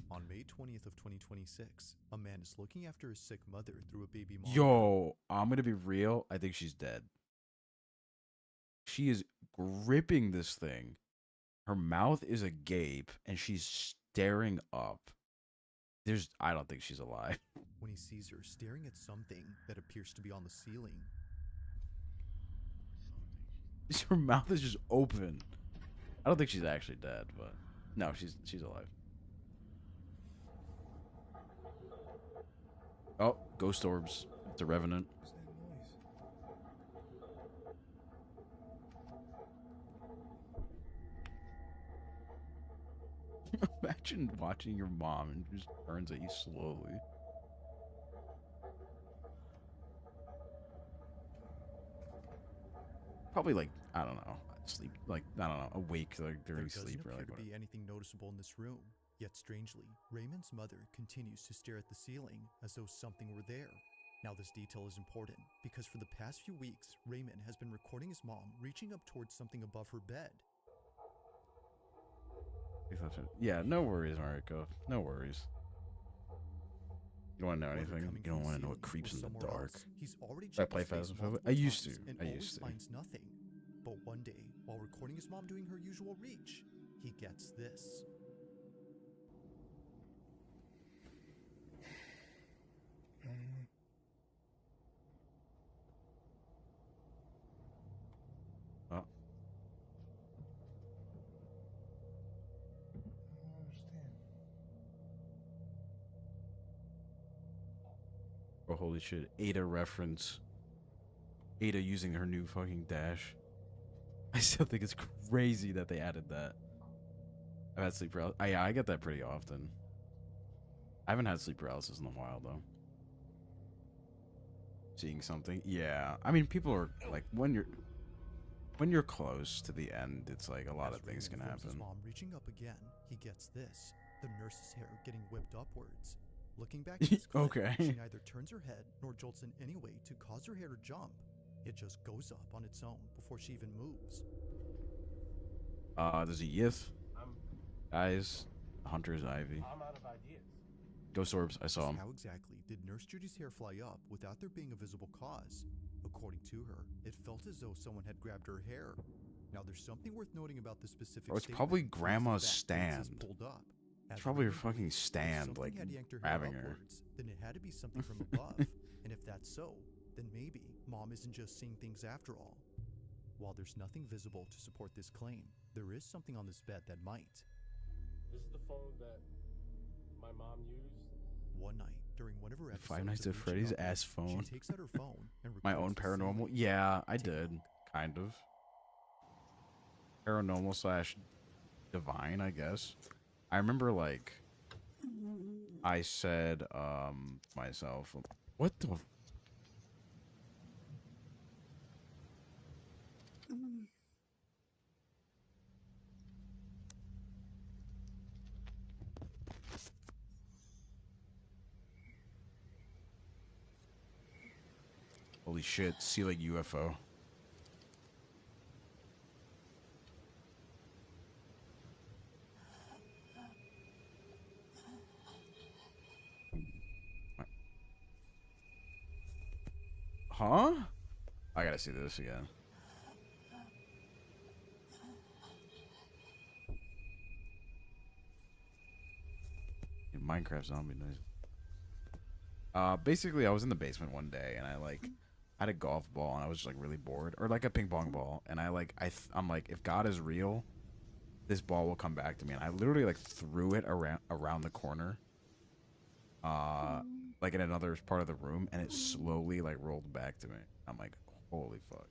On May 20th of 2026, a man is looking after his sick mother through a baby monitor. Yo, I'm gonna be real. I think she's dead. She is gripping this thing. Her mouth is agape, and she's staring up. I don't think she's alive. When he sees her staring at something that appears to be on the ceiling. Her mouth is just open. I don't think she's actually dead, but no, she's alive. Oh, ghost orbs. It's a revenant. Imagine watching your mom and just turns at you slowly. Probably like, I don't know. sleep, like I don't know, awake like There during doesn't sleep or appear like to whatever. be anything noticeable in this room. Yet strangely, Raymond's mother continues to stare at the ceiling as though something were there. Now this detail is important because for the past few weeks, Raymond has been recording his mom reaching up towards something above her bed. Yeah, no worries, Mariko. No worries. You don't want to know Whether anything. coming You from don't the want to know what ceiling creeps or in the somewhere dark. else, he's already I checked play his face Phasmophobia? multiple I used to. times and I always used to. finds nothing. But one day, while recording his mom doing her usual reach, he gets this. Oh, oh, holy shit. Ada reference. Ada using her new fucking dash. I still think it's crazy that they added that. I've had sleep paralysis. Yeah, I get that pretty often. I haven't had sleep paralysis in a while, though. Seeing something. Yeah. I mean, people are, like, when you're close to the end, it's like a lot As of things can Raymond films his happen. mom reaching up again, he gets this. The nurse's hair getting whipped upwards. Looking back at his clip, Okay. she neither turns her head nor jolts in any way to cause her hair to jump. It just goes up on its own before she even moves. There's a Yith. Guys, Hunter's Ivy. I'm out of ideas. Ghost orbs, I saw Just him. how exactly did Nurse Judy's hair fly up without there being a visible cause? According to her, it felt as though someone had grabbed her hair. Now there's something worth noting about this specific Bro, it's statement, probably which is the Grandma's fact that it says stand. pulled up. It's As probably her Raymond fucking believes, if stand, something like, had yanked her grabbing hair her. upwards, then it had to be something from above. And if that's so, then maybe Mom isn't just seeing things after all. While there's nothing visible to support this claim, there is something on this bed that might. This is the phone that my mom used. One night, during one of her episodes Five Nights of at Freddy's Reaching Upward, ass phone. she takes out her phone and My records own the paranormal. ceiling. Yeah, I Take a did. look. Kind of. Paranormal slash divine, I guess. I remember, like, I said, myself, what the? Holy shit, ceiling UFO. Huh? I gotta see this again. Minecraft zombie noise. Basically, I was in the basement one day, and I had a golf ball, and I was just like really bored, or like a ping pong ball, and I'm like, if God is real, this ball will come back to me, and I literally like threw it around the corner, like in another part of the room, and it slowly like rolled back to me. I'm like, holy fuck.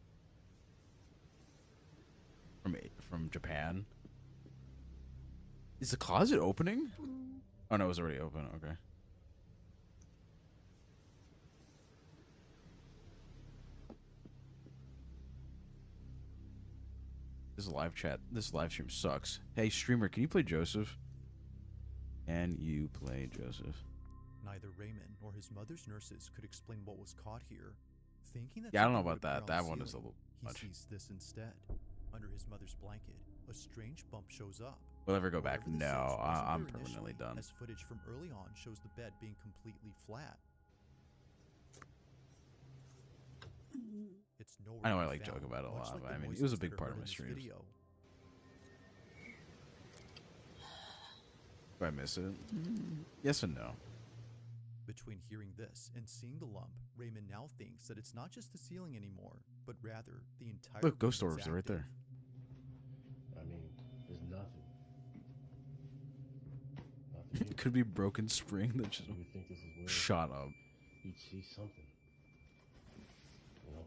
From Japan. Is the closet opening? Oh no, it was already open. Okay. This live chat, this live stream sucks. Hey streamer, can you play Joseph? Can you play Joseph? Neither Raymond nor his mother's nurses could explain what was caught here. Thinking that Yeah, I don't know something about would appear that. on That the one is a ceiling, little he much. sees this instead. Under his mother's blanket, a strange bump shows up. Will I ever go back? Whatever this No, is wasn't I'm there permanently initially, done. As footage from early on shows the bed being completely flat. It's nowhere I know to I be like found, joke about it a much lot, like but the I mean, it voices was a that big are part heard of my in this streams. video. Do I miss it? Yes and no. Between hearing this and seeing the lump, Raymond now thinks that it's not just the ceiling anymore, but rather the entire Look, ghost room is orbs are right active. there. I mean, there's nothing. Nothing here. Could be broken spring that just You would think this is where shot up. you'd see something. You know?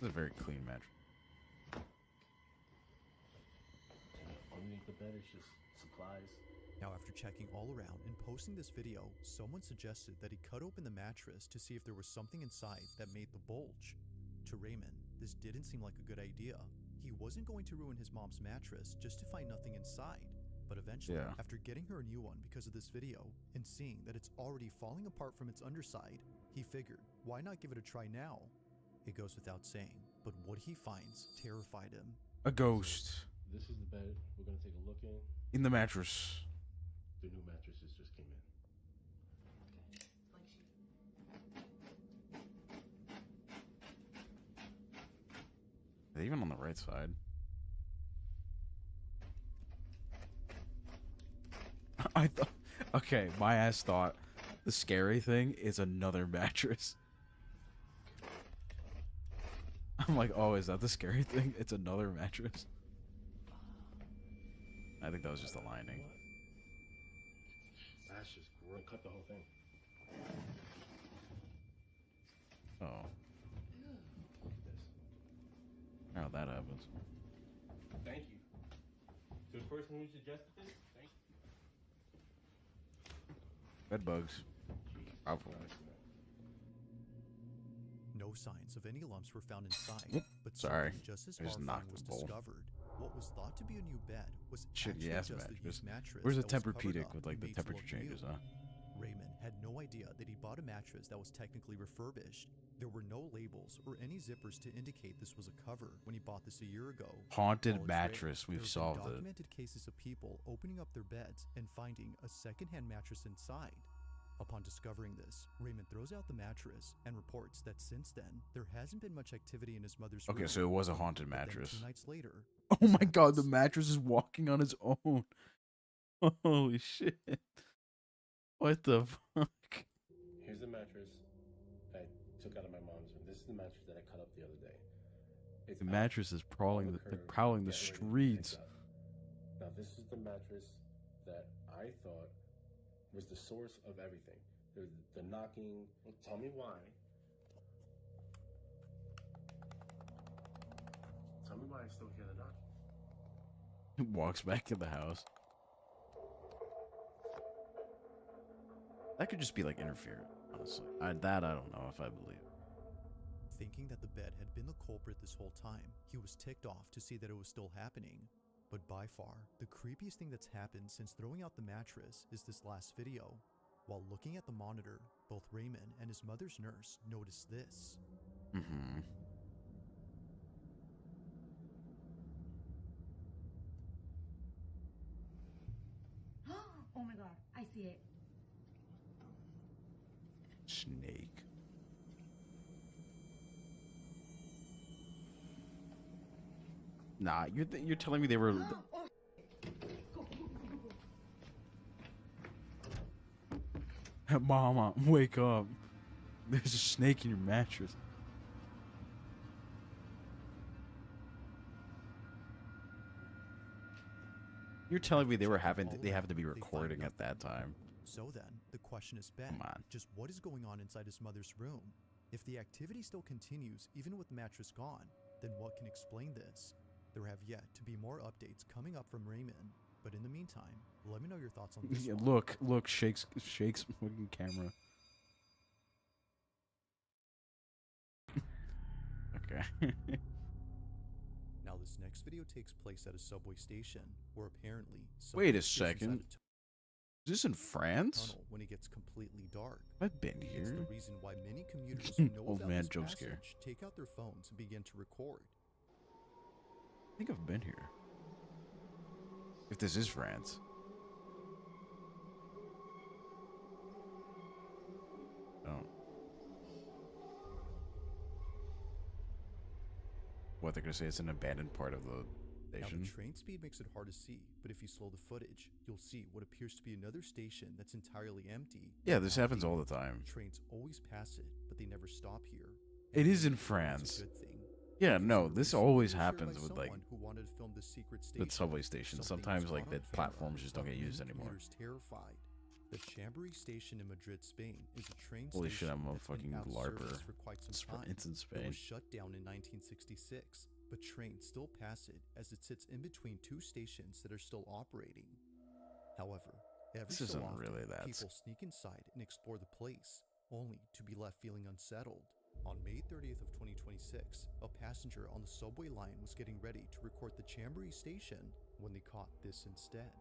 This is a very clean match. Underneath the bed is just supplies. Now, after checking all around and posting this video, someone suggested that he cut open the mattress to see if there was something inside that made the bulge. To Raymond, this didn't seem like a good idea. he wasn't going to ruin his mom's mattress just to find nothing inside. But eventually, Yeah. after getting her a new one because of this video, and seeing that it's already falling apart from its underside, he figured, why not give it a try now? It goes without saying, but what he finds terrified him. A ghost This is the bed we're gonna take a look in the mattress. The new mattresses just came in. Are they even on the right side? I thought. Okay, my ass thought the scary thing is another mattress. I'm like, oh, is that the scary thing? It's another mattress. I think that was just the lining. That's just gross. Cut the whole thing. Oh. Look at this. How that happens. Thank you. To the person who suggested this, thank you. Bed bugs. Jesus Probably. Christ, man. No signs of any lumps were found inside, but Sorry. something just as I just horrifying knocked was the bowl. discovered. What was thought to be a new bed was Shitty actually ass just mattress. a used mattress. Where's the that was covered Tempur-Pedic up with like and the made to temperature look changes, new. huh? Raymond had no idea that he bought a mattress that was technically refurbished. There were no labels or any zippers to indicate this was a cover when he bought this a year ago. Haunted While it's mattress. rare, We've there have solved been it. documented cases of people opening up their beds and finding a secondhand mattress inside. Upon discovering this, Raymond throws out the mattress and reports that since then, there hasn't been much activity in his mother's room. Okay, so it was a haunted But then mattress. 2 nights later, Oh this my god, the happens. mattress is walking on its own. Holy shit. What the fuck? Here's the mattress I took out of my mom's room. This is the mattress that I cut up the other day. It's The out mattress is on prowling the the curb, prowling the getting ready to be picked streets. up. Now this is the mattress that I thought was the source of everything. The knocking. Well, tell me why. Tell me why I still hear the knocking. Walks back in the house. That could just be like interference, honestly. I don't know if I believe. Thinking that the bed had been the culprit this whole time, he was ticked off to see that it was still happening. But by far, the creepiest thing that's happened since throwing out the mattress is this last video. While looking at the monitor, both Raymond and his mother's nurse noticed this. Mm-hmm. Oh my god, I see it. Snake. Nah, you're telling me they were. Mama, wake up. There's a snake in your mattress. You're telling me they were having they have to be recording at that time. So then, the question is been, Come on. just what is going on inside his mother's room? If the activity still continues, even with the mattress gone, then what can explain this? There have yet to be more updates coming up from Raymond, but in the meantime, let me know your thoughts on this Yeah, one. look, shakes fucking camera. Okay. Now this next video takes place at a subway station, where apparently Wait a someone appears inside second. Is this in the France? tunnel when it gets completely dark. I've been It's here. the reason why many commuters who know Old about man this jump scare. passage take out their phones and begin to record. I think I've been here. If this is France. Oh. What, they're gonna say it's an abandoned part of the Now station? the train speed makes it hard to see, but if you slow the footage, you'll see what appears to be another station that's entirely empty. Yeah, this and happens empty. all the time. Trains always pass it, but they never stop here. It And is in maybe it's a France. good thing. Yeah, no, Consider this recently always shared by happens with like someone who wanted to film the secret with station. subway stations. Something Sometimes was like caught the on camera platforms just don't that get used many anymore. commuters terrified. The Chambéry station in Madrid, Spain, is a train Holy shit, station I'm a that's been fucking out of LARPer. service for quite some time. It's in It Spain. was shut down in 1966, but trains still pass it as it sits in between two stations that are still operating. However, every This so isn't often, really that people sneak inside and explore the place, only to be left feeling unsettled. On May 30th of 2026, a passenger on the subway line was getting ready to record the Chambéry station when they caught this instead.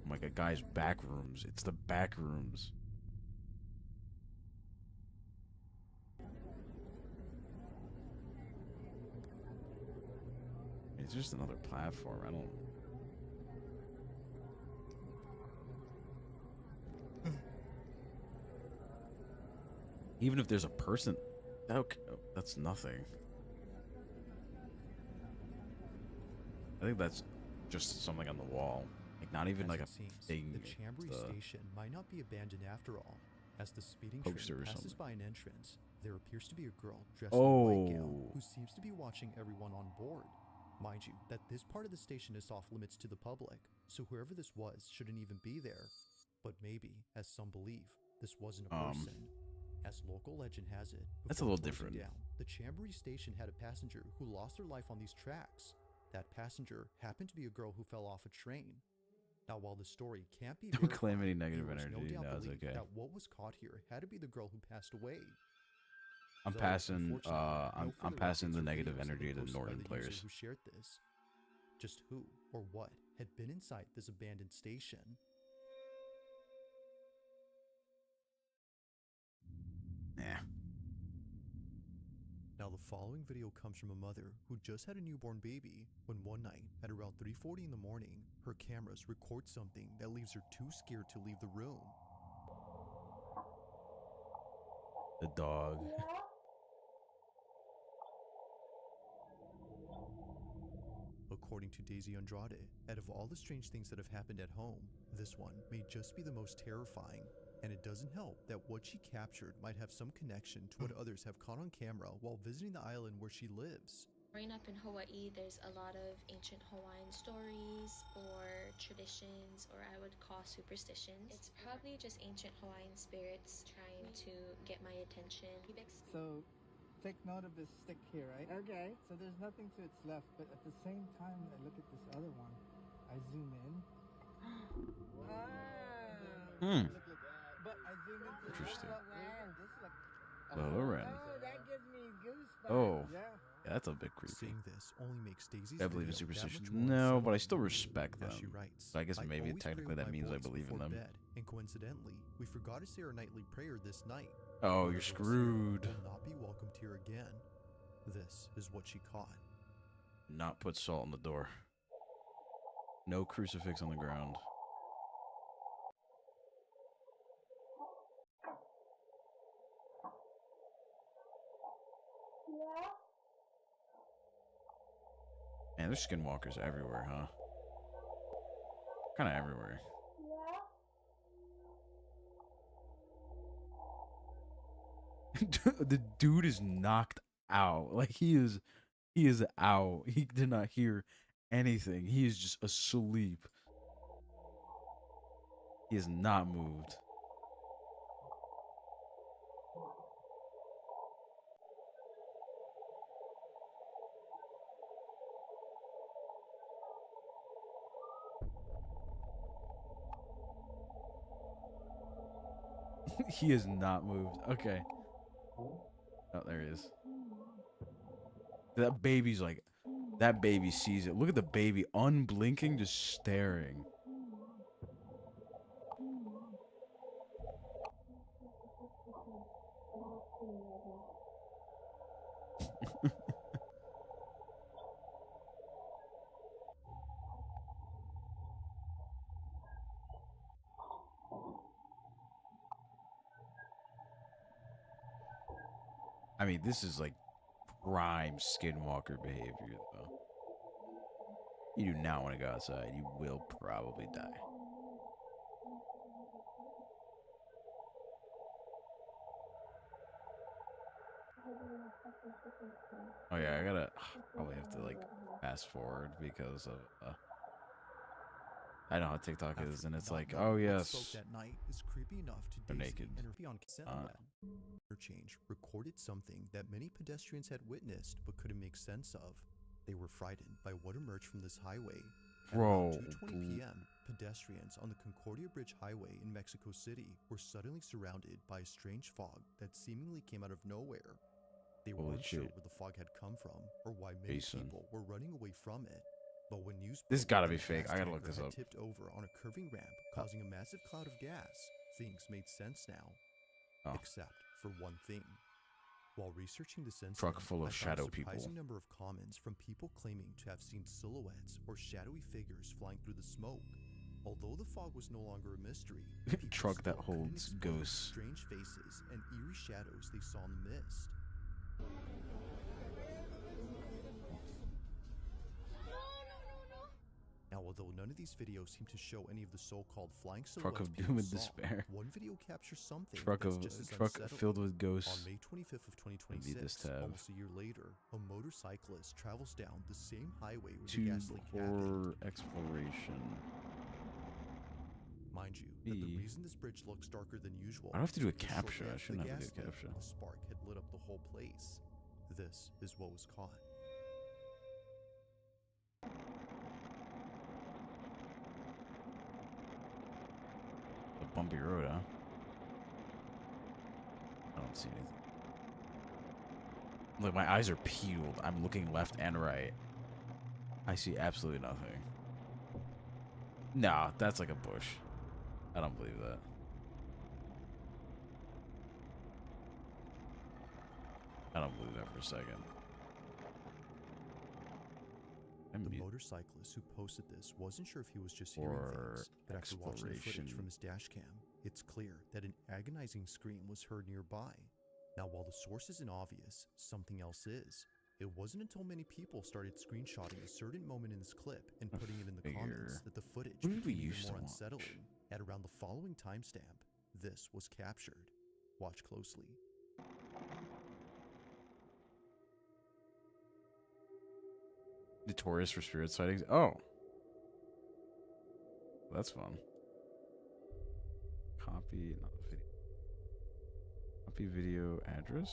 Like a guy's back rooms. It's the back rooms. It's just another platform. I don't. Even if there's a person, okay, that's nothing. I think that's just something on the wall. Like not even As like it a seems, thing. the Chambéry station might not be abandoned after all. As the speeding Poster train or passes something. by an entrance, there appears to be a girl dressed in a white gown Oh. who seems to be watching everyone on board. Mind you, that this part of the station is off limits to the public, so whoever this was shouldn't even be there. But maybe, as some believe, this wasn't a person. As local legend has it, That's a before little closing different. down, the Chambéry station had a passenger who lost their life on these tracks. That passenger happened to be a girl who fell off a train. Now, while the story can't be Don't claim any verified, negative viewers energy. no doubt No, it's believe okay. that what was caught here had to be the girl who passed away. I'm Though, passing. unfortunately, I'm further passing updates the or negative videos have energy been to the posted by northern the user players. who shared this. Just who or what had been inside this abandoned station? Yeah. Now, the following video comes from a mother who just had a newborn baby when one night at around 3:40 in the morning, her cameras record something that leaves her too scared to leave the room. The dog. According to Daisy Andrade, out of all the strange things that have happened at home, this one may just be the most terrifying. And it doesn't help that what she captured might have some connection to what others have caught on camera while visiting the island where she lives. Growing up in Hawaii, there's a lot of ancient Hawaiian stories or traditions, or I would call superstitions. It's probably just ancient Hawaiian spirits trying to get my attention. So, take note of this stick here, right? Okay. So there's nothing to its left, but at the same time, I look at this other one. I zoom in. Hmm. Look at that. But I zoom into Interesting. this is like. Loren. Oh, that gives me goosebumps. Oh. Yeah. Yeah, that's a bit creepy. Seeing this only makes Daisy's I believe in video that superstitions. much more No, but I unsettling. still respect them. As she writes, So I guess maybe always technically pray that with means my I boys believe in before them. bed, and coincidentally, we forgot to say our nightly prayer this night. Oh, Whoever you're was here screwed. Will not be welcomed here again. This is what she caught. Not put salt on the door. No crucifix on the ground. Man, there's skinwalkers everywhere, huh? Kind of everywhere. The dude is knocked out. Like he is out. He did not hear anything. He is just asleep. He is not moved. He is not moved. Okay. Oh, there he is. That baby's like, that baby sees it. Look at the baby unblinking, just staring. I mean, this is like prime skinwalker behavior, though. You do not want to go outside. You will probably die. Oh yeah, I gotta probably have to like fast forward because of I know how TikTok is, and it's like, oh yes, That night is creepy enough to they're Daisy naked. and her fiancé interchange recorded something that many pedestrians had witnessed but couldn't make sense of. They were frightened by what emerged from this highway. At Bro, around 2:20 p.m., pedestrians on the Concordia Bridge Highway in Mexico City were suddenly surrounded by a strange fog that seemingly came out of nowhere. They Holy weren't sure shit. where the fog had come from or why many Jason. people were running away from it. But when news This broke gotta that be a fake. gas I gotta look tanker this had up. tipped over on a curving ramp, causing a massive cloud of gas, things made sense now. Oh. Except for one thing. While researching this incident, Truck full of I found shadow a surprising people. number of comments from people claiming to have seen silhouettes or shadowy figures flying through the smoke. Although the fog was no longer a mystery, people Truck that still couldn't holds explain the ghosts. strange faces and eerie shadows they saw in the mist. Now, although none of these videos seem to show any of the so-called flying silhouettes Truck of people doom and saw, despair. one video captures something Truck that's of just as truck unsettling. filled with ghosts. On May 25th of Beat this 2026, tab. almost a year later, a motorcyclist travels down the same highway where the Tube gas leak happened. horror exploration. Mind you, that the B. reason this bridge looks darker than usual I don't have to do a is because shortly capture. I after shouldn't the have to gas do a leak, capture. The spark had lit up the whole place. This is what was caught. A bumpy road, huh? I don't see anything. Look, my eyes are peeled. I'm looking left and right. I see absolutely nothing. Nah, that's like a bush. I don't believe that. I don't believe that for a second. The motorcyclist who posted this wasn't sure if he was just hearing things, but after watching the footage from his dash cam, it's clear that an agonizing scream was heard nearby. Now, while the source isn't obvious, something else is. It wasn't until many people started screenshotting a certain moment in this clip and putting it in the comments that the footage became even more unsettling. At around the following timestamp, this was captured. Watch closely. Notorious for spirit sightings. Oh. That's fun. Copy, not the video. Copy video address.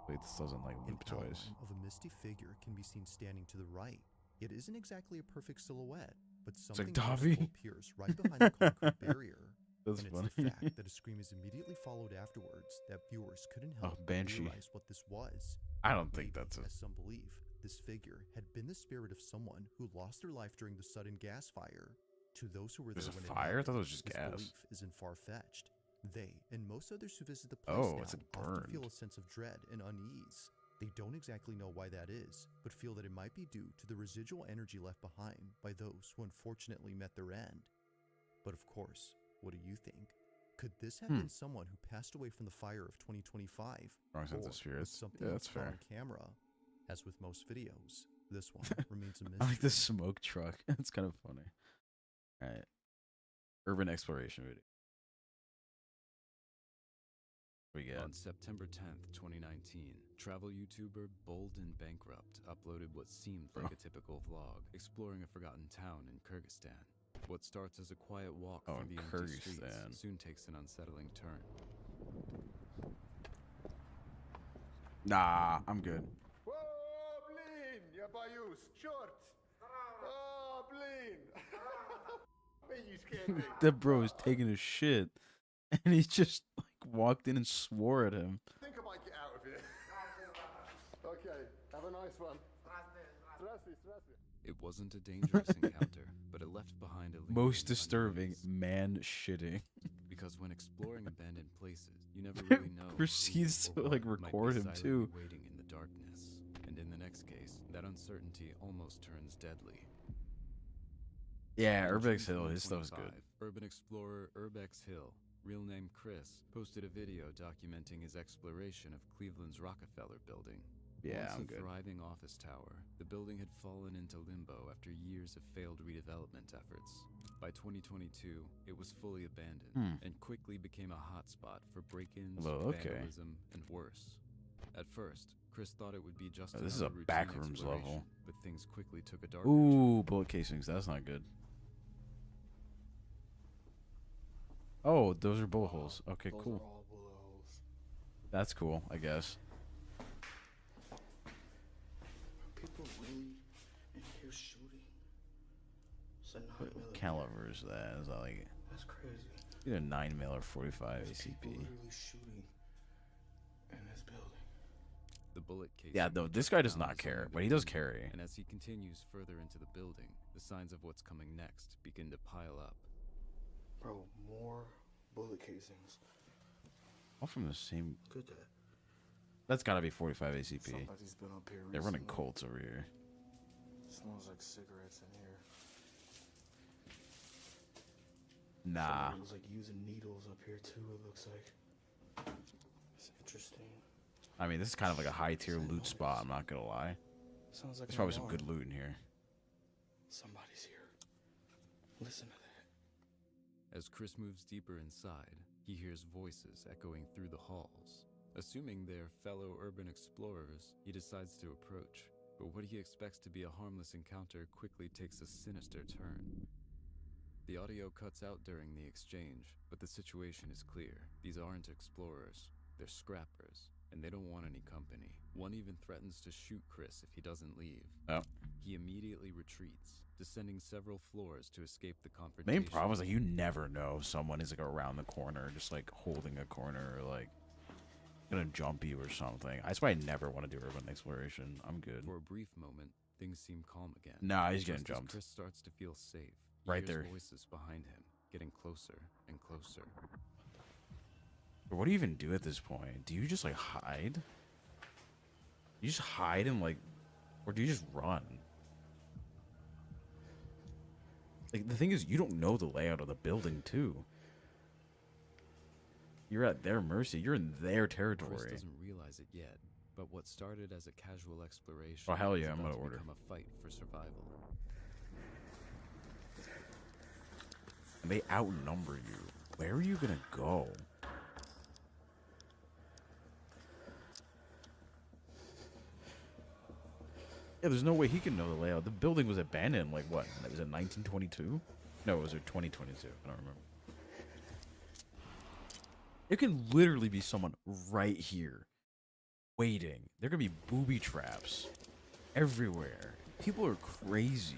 Wait, this doesn't like loop An toys. outline of a misty figure can be seen standing to the right. It isn't exactly a perfect silhouette, but something Davi. noticeable appears right behind the concrete barrier. That's and funny. it's the fact that a scream is immediately followed afterwards that viewers couldn't help but Banshee. realize what this was. I don't think Maybe, that's a... as some believe, this figure had been the spirit of someone who lost their life during the sudden gas fire. To those who were there There's a when fire? I it thought it happened, was just this gas. belief isn't far-fetched. They and most others who visit the place Oh, now it's often burned. feel a sense of dread and unease. They don't exactly know why that is, but feel that it might be due to the residual energy left behind by those who unfortunately met their end. But of course, what do you think? Could this have been someone who passed away from the fire of 2025? Wrong sense of Or spirits. was something Yeah, else that's caught fair. on camera? As with most videos, this one remains a mystery. I like the smoke truck. It's kind of funny. Alright. Urban exploration video. We got On September 10th, 2019, travel YouTuber Bold and Bankrupt uploaded what seemed like a typical vlog, exploring a forgotten town in Kyrgyzstan. What starts as a quiet walk Oh, through in the empty Kyrgyzstan. streets soon takes an unsettling turn. Nah, I'm good. Whoa, blin! Я боюсь. Черт! Oh, blin! You scared me. That bro is taking a shit. And he just like walked in and swore at him. I think I might get out of here. Okay, have a nice one. It wasn't a dangerous encounter, but it left behind a Most disturbing, man shitting. Because when exploring abandoned places, you never really know. Proceeds who to or like what might be record him silently too. Waiting in the darkness, and in the next case, that uncertainty almost turns deadly. Yeah, On Urbex June Hill, his stuff's 2025, good. Urban explorer Urbex Hill, real name Chris, posted a video documenting his exploration of Cleveland's Rockefeller building. Yeah, Once I'm a good. thriving office tower, the building had fallen into limbo after years of failed redevelopment efforts. By 2022, it was fully abandoned and quickly became a hotspot for break-ins, vandalism, and worse. At first, Chris thought it would be just this is a another routine backrooms level. exploration, but things quickly took a darker Ooh, bullet casings. That's not good. Oh, those are bullet holes. Okay, Those cool. are all bullet holes. That's cool, I guess. People really in here shooting. What caliber is that? Is that like? That's crazy. Either 9mm or 45 ACP. Literally shooting in this building. The bullet case. Yeah, though this guy does not care, but he does carry. And as he continues further into the building, the signs of what's coming next begin to pile up. Bro, more bullet casings. All from the same. Look at that. That's gotta be 45 ACP. Somebody's been up here recently. They're running Colts over here. Smells like cigarettes in here. Nah. Somebody was like using needles up here too, it looks like. It's interesting. I mean, this is kind of like a high tier loot spot, I'm not gonna lie. Sounds like There's probably some good loot in here. Somebody's here. Listen to that. As Chris moves deeper inside, he hears voices echoing through the halls. Assuming they're fellow urban explorers, he decides to approach. But what he expects to be a harmless encounter quickly takes a sinister turn. The audio cuts out during the exchange, but the situation is clear. These aren't explorers, they're scrappers, and they don't want any company. One even threatens to shoot Chris if he doesn't leave. Oh. He immediately retreats, descending several floors to escape the confrontation. The main problem is like you never know if someone is like around the corner, just like holding a corner or like gonna jump you or something. That's why I never want to do urban exploration. I'm good. For a brief moment, things seem calm again. Nah, he's getting Just as jumped. Chris starts to feel safe. He Right hears there. voices behind him, getting closer and closer. But what do you even do at this point? Do you just like hide? You just hide and like, or do you just run? Like the thing is, you don't know the layout of the building too. You're at their mercy. You're in their territory. Chris doesn't realize it yet, but what started as a casual exploration Oh hell yeah, is I'm about gonna to order. become a fight for survival. And they outnumber you. Where are you gonna go? Yeah, there's no way he can know the layout. The building was abandoned, like what? Was it 1922? No, it was 2022. I don't remember. There can literally be someone right here, waiting. There could be booby traps everywhere. People are crazy.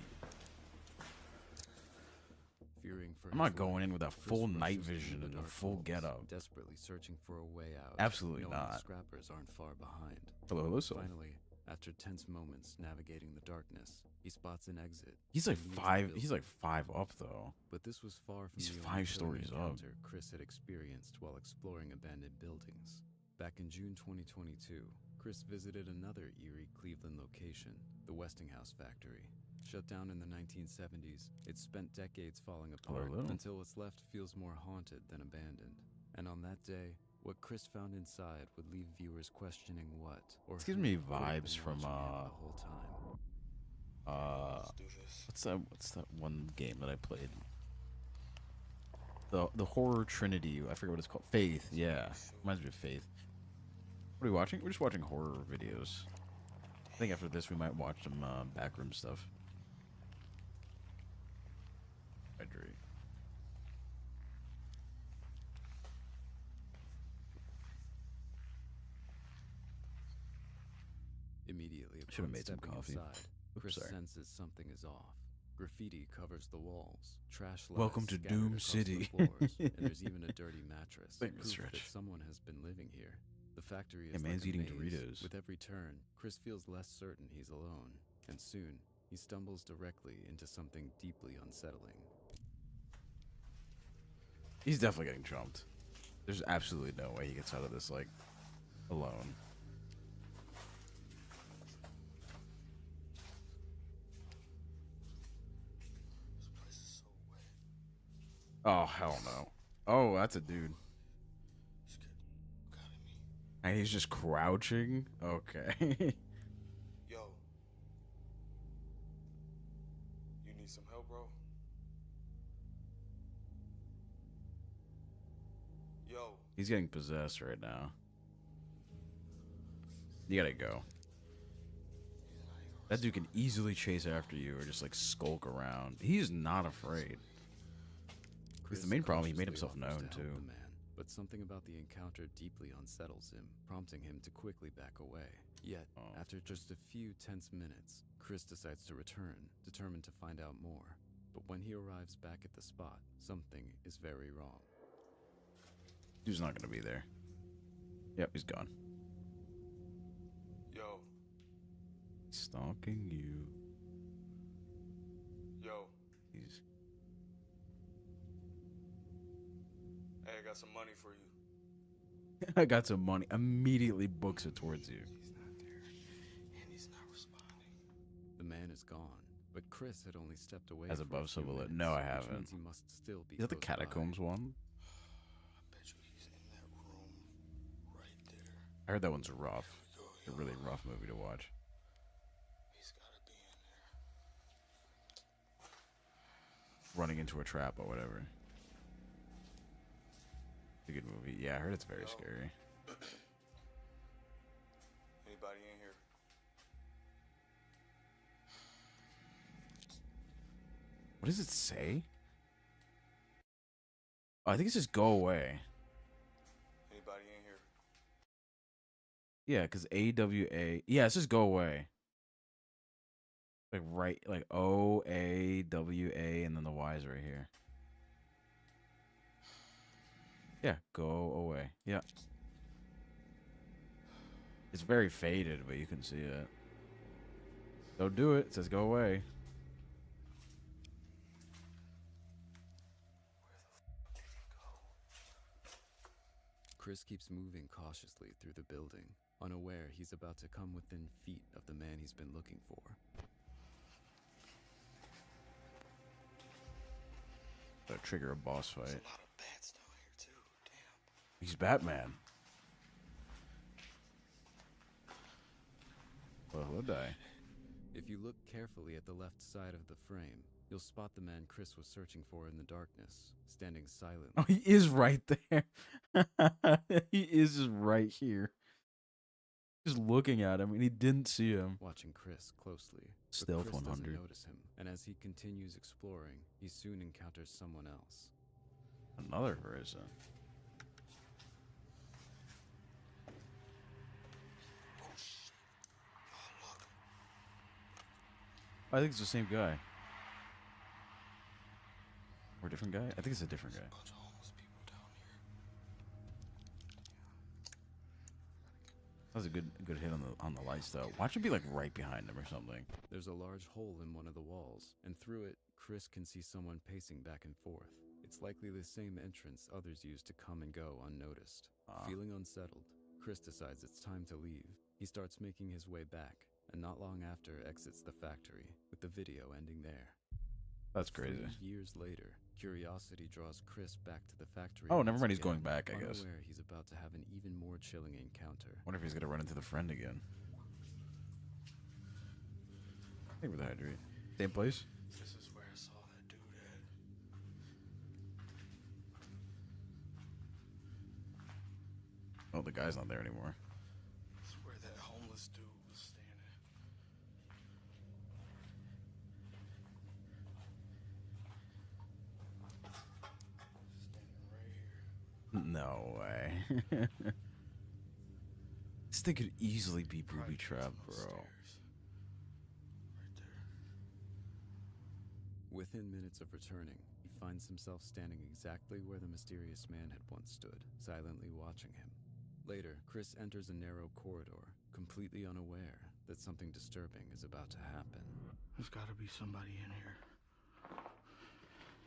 Fearing for I'm his not going life, in with a Chris full rushes night through vision the and a dark full halls, getup. desperately searching for a way out. Absolutely knowing the not. scrappers aren't far behind. Hello, hello, sir. Finally, after tense moments navigating the darkness, he spots an exit. He's like and leaves the five. He's building. like 5 up though. But this was far from He's the 5 only stories thrilling up. encounter Chris had experienced while exploring abandoned buildings. Back in June 2022, Chris visited another eerie Cleveland location, the Westinghouse factory. Shut down in the 1970s, it's spent decades falling apart Hello. until what's left feels more haunted than abandoned. And on that day, what Chris found inside would leave viewers questioning what or This gives who me could have been vibes from watching him the whole time. what's that one game that I played? The horror trinity. I forget what it's called. Faith. Yeah, reminds me of Faith. What are we watching? We're just watching horror videos. I think after this we might watch some backroom stuff. Hydrate. Immediately Should've upon made some stepping coffee. inside, Oops, Chris sorry. senses something is off. Graffiti covers the walls, trash lies Welcome to scattered Doom across City. the floors, and there's even a dirty mattress, Thank you, proof Stretch. that someone has been living here. The factory Yeah, is man's like a eating maze. Doritos. With every turn, Chris feels less certain he's alone, and soon he stumbles directly into something deeply unsettling. He's definitely getting jumped. There's absolutely no way he gets out of this like alone. Oh hell no! Oh, that's a dude. And he's just crouching. Okay. Yo. You need some help, bro? Yo. He's getting possessed right now. You gotta go. That dude can easily chase after you or just like skulk around. He is not afraid. Because the main problem, he made himself cautiously offers known to help too. the man, but something about the encounter deeply unsettles him, prompting him to quickly back away. Yet, after just a few tense minutes, Chris decides to return, determined to find out more. But when he arrives back at the spot, something is very wrong. Dude's not gonna be there. Yep, he's gone. Yo. Stalking you. Yo. He's... Hey, I got some money for you. I got some money. Immediately books it towards you. He's not there, and he's not responding. The man is gone, but Chris had only stepped away. As for above, a so few below. minutes, No, I which haven't. means he must still be Is that the close by. Catacombs one? I bet you he's in that room right there. I heard that one's rough. It's a really rough movie to watch. He's gotta be in there. Running into a trap or whatever. It's a good movie. Yeah, I heard it's very scary. Anybody in here? What does it say? Oh, I think it says go away. Anybody in here? Yeah, because AWA. Yeah, it says go away. Like right, like OAWA, and then the Y's right here. Yeah, go away. Yeah. It's very faded, but you can see it. Don't do it. It says go away. Chris keeps moving cautiously through the building, unaware he's about to come within feet of the man he's been looking for. That'll trigger a boss fight. There's a lot of bats down here too. Damn. He's Batman. Well, he'll die. If you look carefully at the left side of the frame, you'll spot the man Chris was searching for in the darkness, standing silently. Oh, he is right there. He is just right here. Just looking at him, and he didn't see him. Watching Chris closely. But Stealth Chris 100. doesn't notice him, and as he continues exploring, he soon encounters someone else. Another person. Oh shit. Oh look. I think it's the same guy. Or a different guy? I think it's a different guy. There's a bunch of homeless people down here. That was a good hit on the lights though. Watch it be like right behind him or something. There's a large hole in one of the walls, and through it, Chris can see someone pacing back and forth. It's likely the same entrance others use to come and go unnoticed. Feeling unsettled, Chris decides it's time to leave. He starts making his way back, and not long after exits the factory, with the video ending there. That's crazy. 3 years later, curiosity draws Chris back to the factory. Oh, never once mind, he's again, going back, I guess. unaware he's about to have an even more chilling encounter. Wonder if he's gonna run into the friend again. I think we're the hydrate. Same place? This is where I saw that dude at. Oh, the guy's not there anymore. This is where that homeless dude was standing. Standing right here. No way. This thing could easily be booby trapped, bro. Stairs. Right there. Within minutes of returning, he finds himself standing exactly where the mysterious man had once stood, silently watching him. Later, Chris enters a narrow corridor, completely unaware that something disturbing is about to happen. There's gotta be somebody in here.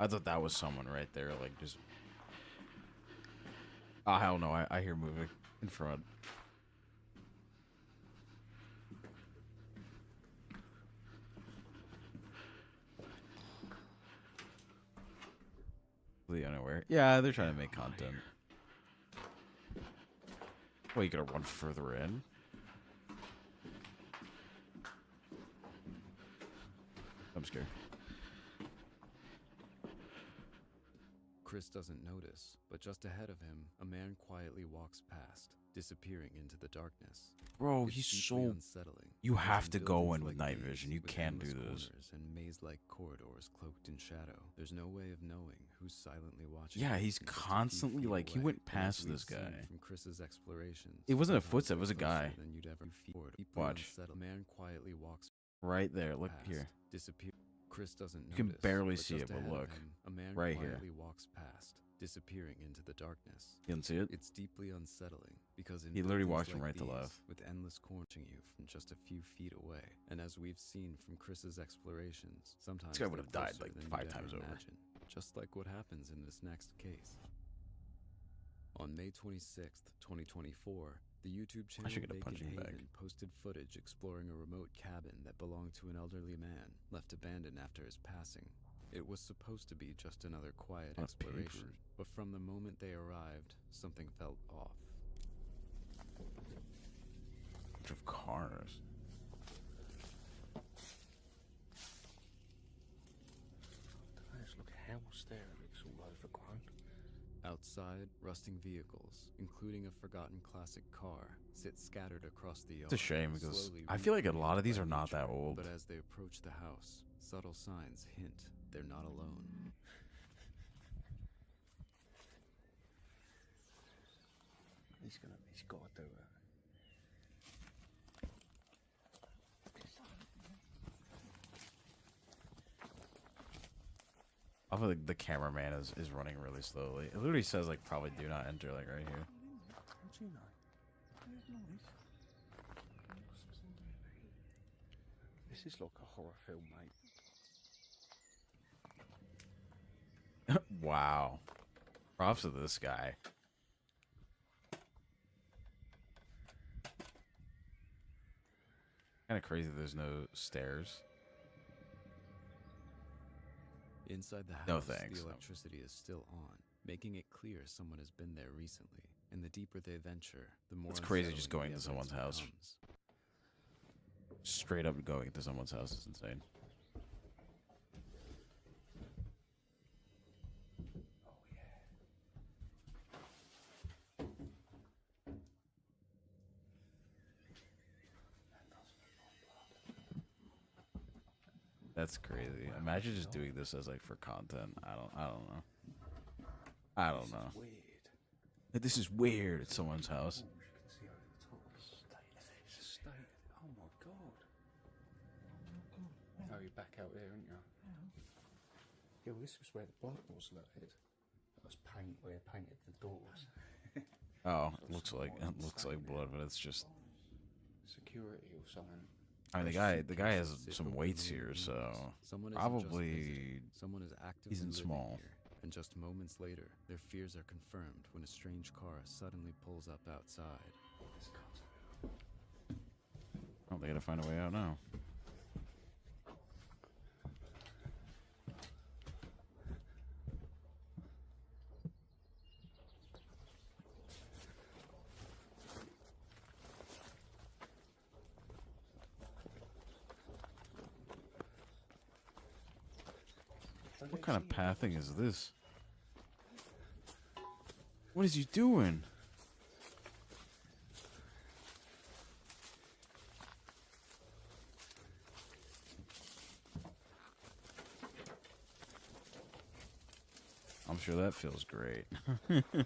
I thought that was someone right there, like just. Oh hell no! I hear moving in front. Completely unaware. Yeah, they're trying to make content. Well, you gotta run further in. I'm scared. Chris doesn't notice, but just ahead of him, a man quietly walks past, disappearing into the darkness. Bro, It's he's deeply so. unsettling. You Imagine have to go buildings in with like night these, vision. You with can't do endless this. corners and maze-like corridors cloaked in shadow. There's no way of knowing who's silently watching. Yeah, him he's from just a few constantly feet like he away. went And as past we've this seen guy. From Chris's explorations, It wasn't a sometimes footstep, it was a closer guy. than you'd ever feel. Deeply Watch. unsettled, man quietly walks Right there. Look past, here. disappear. Chris doesn't notice. You can barely but see just it, but ahead of look. him, a man Right here. quietly walks past, disappearing into the darkness. You can see it? It's deeply unsettling because in He literally buildings walks from like right to these, left. with endless corners you from just a few feet away. And as we've seen from Chris's explorations, sometimes This guy would they're have died closer like than 5 you'd times ever over. imagine, just like what happens in this next case. On May 26th, 2024, the YouTube channel should get a Vacant punching bag. Haven posted footage exploring a remote cabin that belonged to an elderly man left abandoned after his passing. It was supposed to be just another quiet What exploration, papers? but from the moment they arrived, something felt off. Bunch of cars. There's like a house there, it's all overgrown. Outside, rusting vehicles, including a forgotten classic car, sit scattered across the yard. It's a shame because slowly I feel like a recreated lot of these by are not that nature. old. But as they approach the house, subtle signs hint they're not alone. He's got to do it. I feel like the cameraman is running really slowly. It literally says like probably do not enter like right here. How do you know? This is like a horror film, mate. Wow. Props to this guy. Kind of crazy there's no stairs. Inside the house, No thanks. the electricity is still on, making it clear someone has been there recently. And the deeper they venture, the more It's crazy unsettling just going the to someone's evidence house. becomes. Straight up going to someone's house is insane. That's crazy. Imagine just doing this as like for content. I don't know. I don't know. Weird. This is weird at someone's house. You can see over the top. State. Oh my god. Oh, you're back out there, aren't you? Yeah, well, this was where the blood was loaded. That was paint where they painted the doors. Oh, it looks like blood, but it's just. Security or something. I mean, the guy has some weights here, so Someone isn't just probably visiting, someone is actively isn't living small. here. And just moments later, their fears are confirmed when a strange car suddenly pulls up outside. Oh, they gotta find a way out now. What kind of pathing is this? What is he doing? I'm sure that feels great. Get the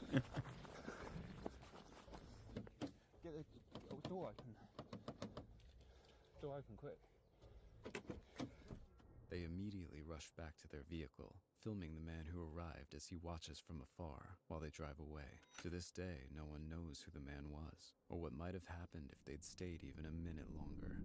door open. Door open quick. They immediately rush back to their vehicle, filming the man who arrived as he watches from afar while they drive away. To this day, no one knows who the man was, or what might have happened if they'd stayed even a minute longer.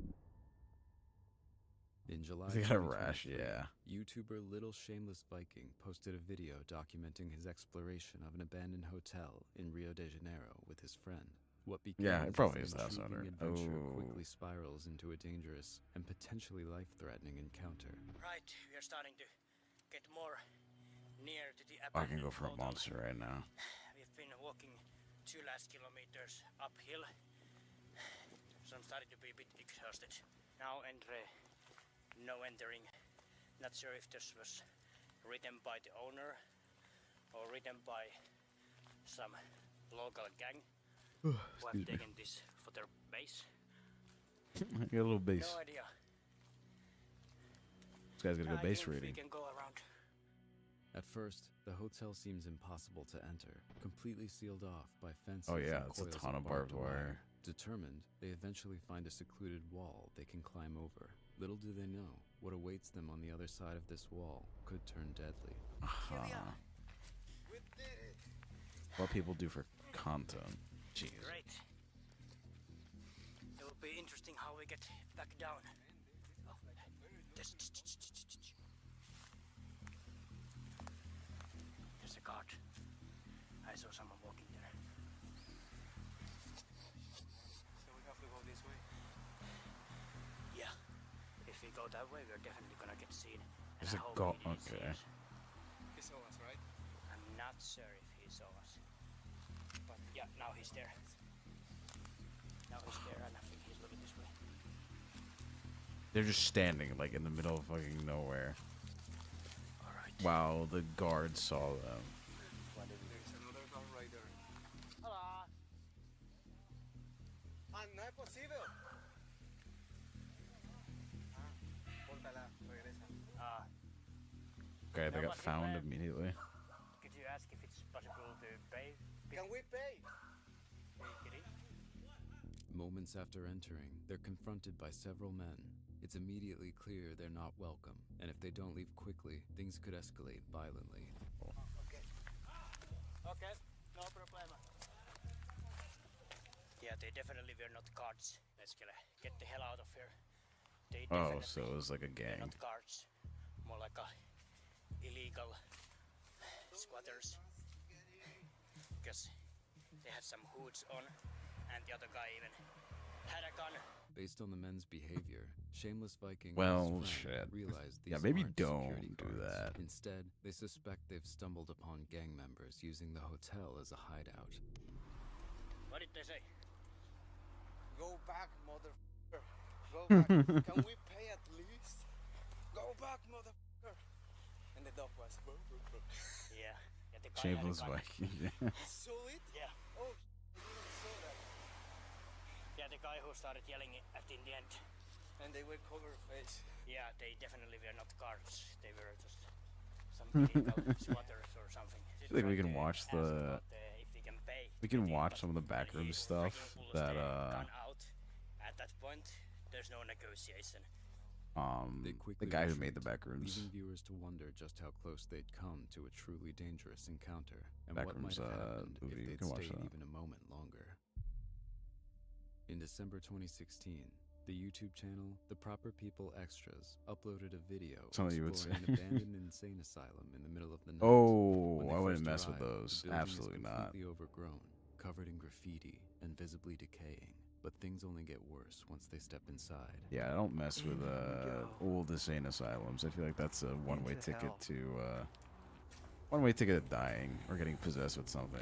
In July They got a rash, 2023, yeah. YouTuber Little Shameless Viking posted a video documenting his exploration of an abandoned hotel in Rio de Janeiro with his friend. What begins Yeah, it probably is as an the house owner. intriguing adventure Oh. quickly spirals into a dangerous and potentially life-threatening encounter. Right, we are starting to get more near to the I can go for a hotel. monster right now. We've been walking 2 last kilometers uphill, so I'm starting to be a bit exhausted. Now no entering. Not sure if this was written by the owner or written by some local gang who have Excuse me. taken this for their base. I got a little base. No idea. This guy's gonna go I base think rating. we can go around. At first, the hotel seems impossible to enter, completely sealed off by fences Oh, yeah, and it's a coils ton of barbed wire. Determined, they eventually find a secluded wall they can climb over. Little do they know, what awaits them on the other side of this wall could turn deadly. What people do for content. Jeez. Great. It will be interesting how we get back down. Oh, there's a guard. I saw someone walking there. So we have to go this way? Yeah. If we go that way, we're definitely gonna get seen. And There's I a hope guard. he didn't see Okay. us. He saw us, right? I'm not sure if he saw us. But yeah, now he's there. Now he's there, and I think he's looking this way. They're just standing like in the middle of fucking nowhere. Alright. Wow, the guard saw them. There's another guard right there. Hola. Ah, no es posible. Ah, córtala, regresa. Okay, they No, got but found if, immediately. Could you ask if it's possible to pay? Can we pay? Kitty? Moments after entering, they're confronted by several men. It's immediately clear they're not welcome, and if they don't leave quickly, things could escalate violently. Okay. Okay, no problema. Yeah, they definitely were not guards. Let's get the hell out of here. They Oh, definitely so it was like a were gang. not guards. More like a illegal squatters. Because they had some hoods on, and the other guy even had a gun. Based on the men's behavior, Shameless Viking Well, and his shit. friend realize these Yeah, maybe aren't don't security do guards. that. Instead, they suspect they've stumbled upon gang members using the hotel as a hideout. What did they say? Go back, motherfucker. Go back. Can we pay at least? Go back, motherfucker. And the dog was. Yeah. Yeah, the guy Shameless had a gun. Viking. Saw it? Yeah. Oh, I didn't saw that. Yeah, the guy who started yelling at in the end. And they were covered face. Yeah, they definitely were not guards. They were just some illegal squatters or something. I feel like we can watch the. If we can pay. We can watch some of the backroom stuff that Gun out. At that point, there's no negotiation. They the quickly guy who retreat, made the backrooms. leaving viewers to wonder just how close they'd come to a truly dangerous encounter, and what might Backrooms have happened movie. if You they'd can watch stayed that. even a moment longer. In December 2016, the YouTube channel The Proper People Extras uploaded a video Something you would exploring say. an abandoned insane asylum in the middle of the night. Oh, When they I wouldn't first mess with arrived, those. the building Absolutely is not. completely overgrown, covered in graffiti, and visibly decaying. But things only get worse once they step inside. Yeah, I don't mess with old insane asylums. I feel like that's a one-way Into ticket hell. to one-way ticket to dying or getting possessed with something.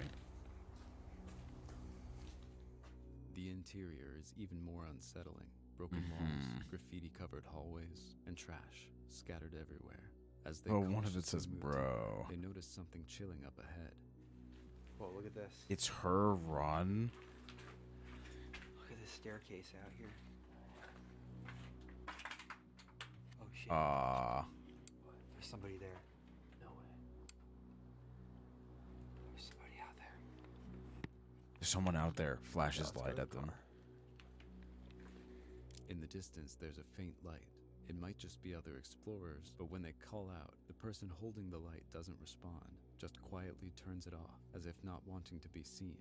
The interior is even more unsettling. Broken walls, graffiti-covered hallways, and trash scattered everywhere. As they Oh, one of it cautiously says, move "Bro." deeper, they notice something chilling up ahead. Whoa, look at this. It's her run. Look at this staircase out here. Oh shit. There's somebody there. No way. There's somebody out there. There's someone out there. Flashes light at them. In the distance, there's a faint light. It might just be other explorers, but when they call out, the person holding the light doesn't respond, just quietly turns it off, as if not wanting to be seen.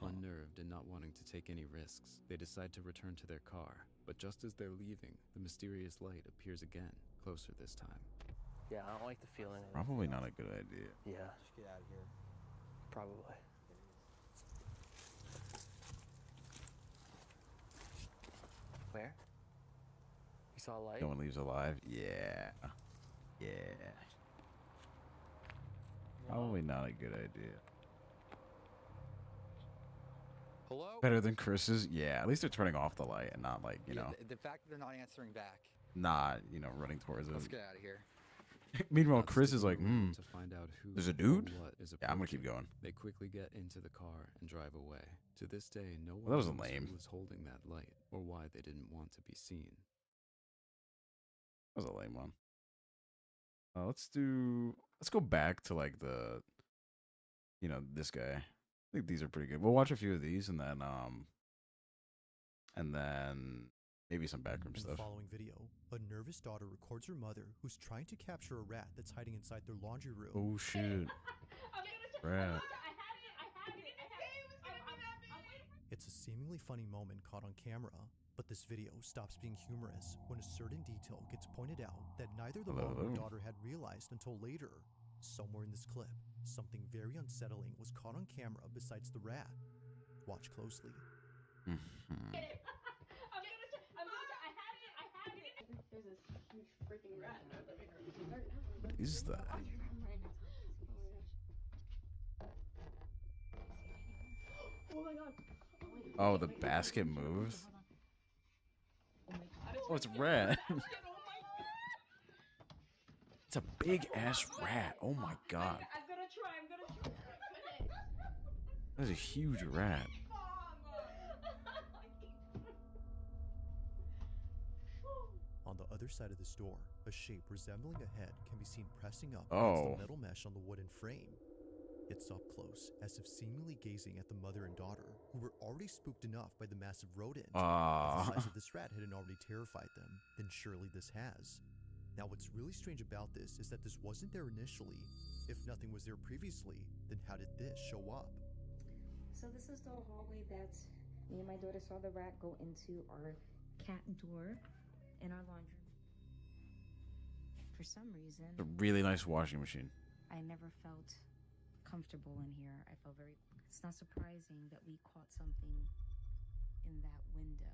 Unnerved and not wanting to take any risks, they decide to return to their car. But just as they're leaving, the mysterious light appears again, closer this time. Yeah, I don't like the feeling. Probably not a good idea. Yeah. Just get out of here. Probably. Where? You saw a light? No one leaves alive. Yeah. Yeah. Probably not a good idea. Hello? Better than Chris's? Yeah, at least they're turning off the light and not like, you know, The fact that they're not answering back. not, you know, running towards it. Let's get out of here. Meanwhile, Chris is like, To find out who there's a or dude? what is Yeah, I'm gonna keep approaching. going. They quickly get into the car and drive away. To this day, no one Well, that was knows lame. who was holding that light or why they didn't want to be seen. That was a lame one. Let's go back to like the, you know, this guy. I think these are pretty good. We'll watch a few of these and then Maybe some backroom In stuff. the following video, a nervous daughter records her mother who's trying to capture a rat that's hiding inside their laundry room. Oh shoot. Rat. It's a seemingly funny moment caught on camera, but this video stops being humorous when a certain detail gets pointed out that neither the mom or daughter had realized until later. Somewhere in this clip, something very unsettling was caught on camera besides the rat. Watch closely. There's this huge freaking rat in our living room. Is that? Oh my god. Oh, the basket moves. Oh, it's a rat. It's a big ass rat. Oh my god. I'm gonna try. That's a huge rat. On the other side of this door, a shape resembling a head can be seen pressing up Oh. against the metal mesh on the wooden frame. It's up close, as if seemingly gazing at the mother and daughter, who were already spooked enough by the massive rodent. If the size of this rat hadn't already terrified them, then surely this has. Now what's really strange about this is that this wasn't there initially. If nothing was there previously, then how did this show up? So this is the hallway that me and my daughter saw the rat go into our cat door in our laundry room. For some reason, It's a really nice washing machine. I never felt comfortable in here. I felt very... It's not surprising that we caught something in that window.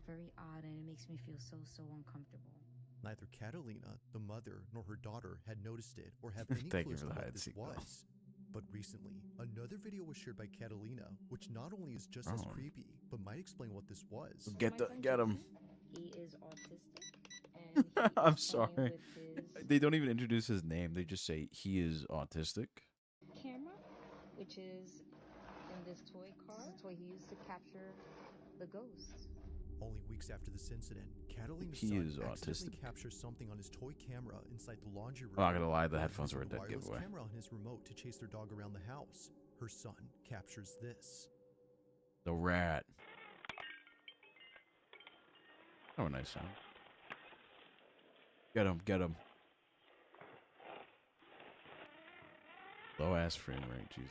Very odd, and it makes me feel so uncomfortable. Neither Catalina, the mother, nor her daughter had noticed it or have any Thank you clues for the on what hide this sequel. was. But recently, another video was shared by Catalina, which not only is just as creepy, but might explain what this was. Get him. He is autistic. And he I'm is playing sorry. with his They don't even introduce his name. They just say he is autistic. camera, which is in this toy car. It's what he used to capture the ghosts. Only weeks after this incident, Catalina's He son is accidentally autistic. captures something on his toy camera inside the laundry room. I'm not gonna lie, the While headphones were a using the dead wireless giveaway. camera on his remote to chase their dog around the house. Her son captures this. The rat. Oh, a nice sound. Get him. Low ass frame rate, jeez.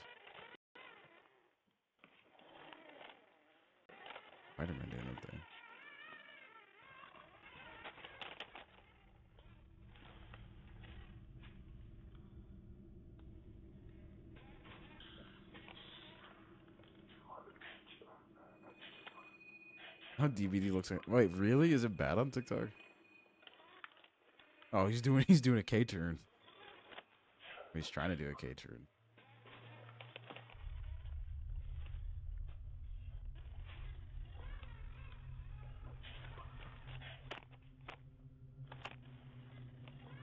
Spider-Man doing up there. How DVD looks like. Wait, really? Is it bad on TikTok? Oh, he's doing a K turn. He's trying to do a K turn.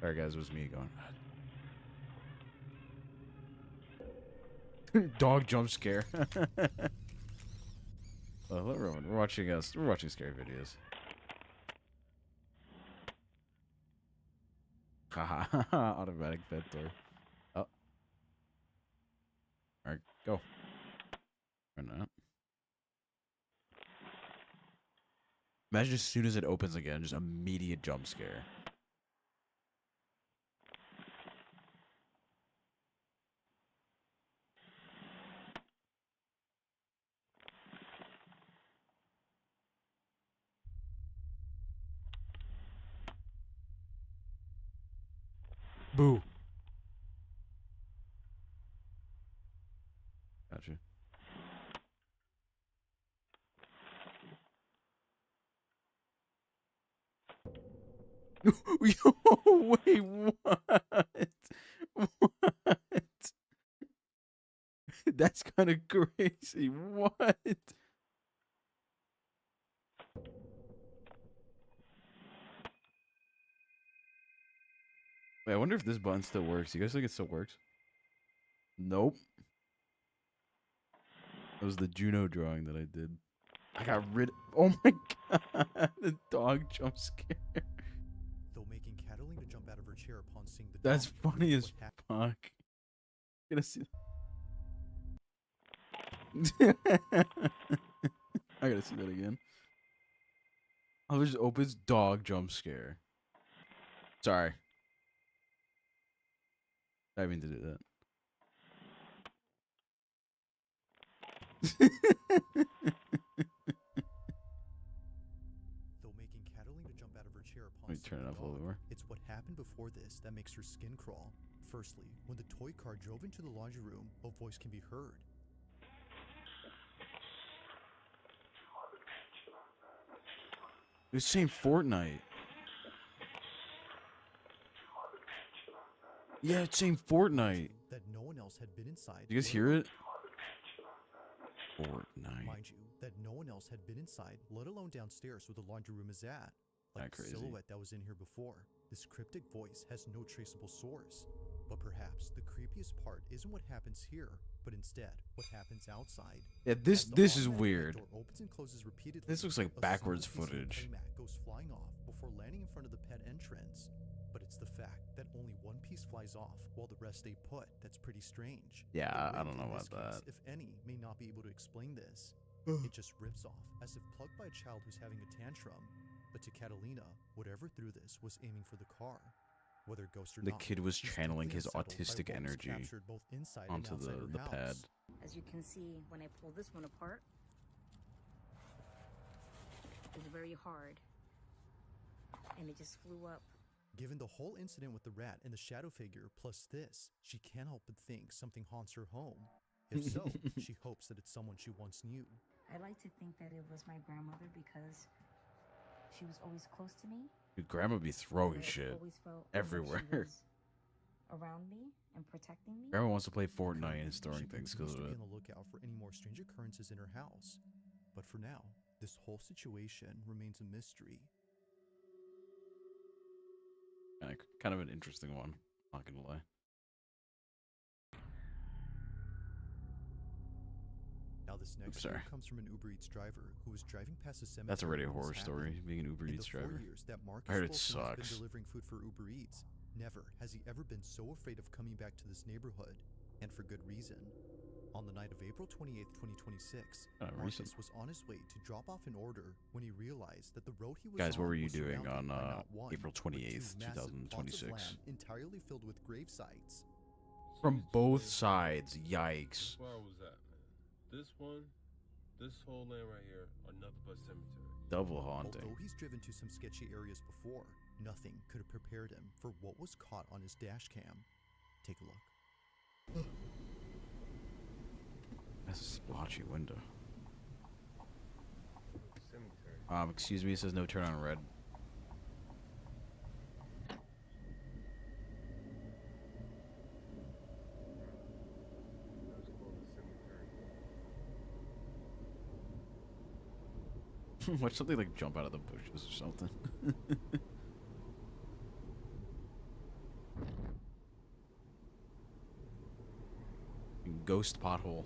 Alright guys, it was me going. Dog jump scare. Well, everyone, we're watching scary videos. Haha, automatic bed door. Oh. Alright, go. Or not. Imagine as soon as it opens again, just immediate jump scare. Boo. Gotcha. Yo, wait, what? What? That's kind of crazy. What? Wait, I wonder if this button still works. You guys think it still works? Nope. That was the Juno drawing that I did. I got rid. Oh my god! The dog jump scare. Though making Catalina jump out of her chair upon seeing the That's dog, funny what as happened. fuck. Gonna see. I gotta see that again. I was opens dog jump scare. Sorry. I didn't mean to do that. Though making Catalina jump out of her chair upon Let me turn it up a little more. it's what happened before this that makes her skin crawl. Firstly, when the toy car drove into the laundry room, a voice can be heard. It was saying Fortnite. Yeah, it's saying Fortnite. That no one else had been inside. You guys hear it? Fortnite. Mind you, that no one else had been inside, let alone downstairs where the laundry room is at. Like the silhouette that was in here before. This cryptic voice has no traceable source. But perhaps the creepiest part isn't what happens here, but instead what happens outside. Yeah, this is weird. Door opens and closes repeatedly. This looks like A backwards single piece of footage. playmat goes flying off before landing in front of the pet entrance. But it's the fact that only one piece flies off while the rest stay put that's pretty strange. Yeah, The I wind don't know in about this case, that. if any, may not be able to explain this. It just rips off as if plugged by a child who's having a tantrum. But to Catalina, whatever threw this was aiming for the car. Whether ghost or The not, kid was she's channeling deeply his unsettled by autistic what was energy captured both inside and onto outside her the house. pad. As you can see, when I pull this one apart, it's very hard. And it just flew up. Given the whole incident with the rat and the shadow figure, plus this, she can't help but think something haunts her home. If so, she hopes that it's someone she once knew. I like to think that it was my grandmother because she was always close to me. Your grandma be throwing I shit always felt as though she everywhere. was around me and protecting me. Grandma wants to play Fortnite and storing She things continues because to of be it. on the lookout for any more strange occurrences in her house. But for now, this whole situation remains a mystery. Kind of an interesting one. Not gonna lie. Now this next sorry. story comes from an Uber Eats driver who was driving past a cemetery. That's already a when this horror story, happened. being an Uber In Eats the 4 driver. years that Marcus I heard it Wilson has sucks. been delivering food for Uber Eats, never has he ever been so afraid of coming back to this neighborhood, and for good reason. On the night of April 28th, 2026, Marcus recent. was on his way to drop off an order when he realized that the road he was Guys, what on were you was doing surrounded on by not one, April but two 28th, massive plots of 2026? land entirely filled with grave sites. From both sides, yikes. Where was that, man? This whole land right here are nothing but cemetery. Double haunting. Although he's driven to some sketchy areas before, nothing could have prepared him for what was caught on his dash cam. Take a look. That's a splotchy window. Cemetery. Excuse me, it says no turn on red. Watch something like jump out of the bushes or something. Ghost pothole.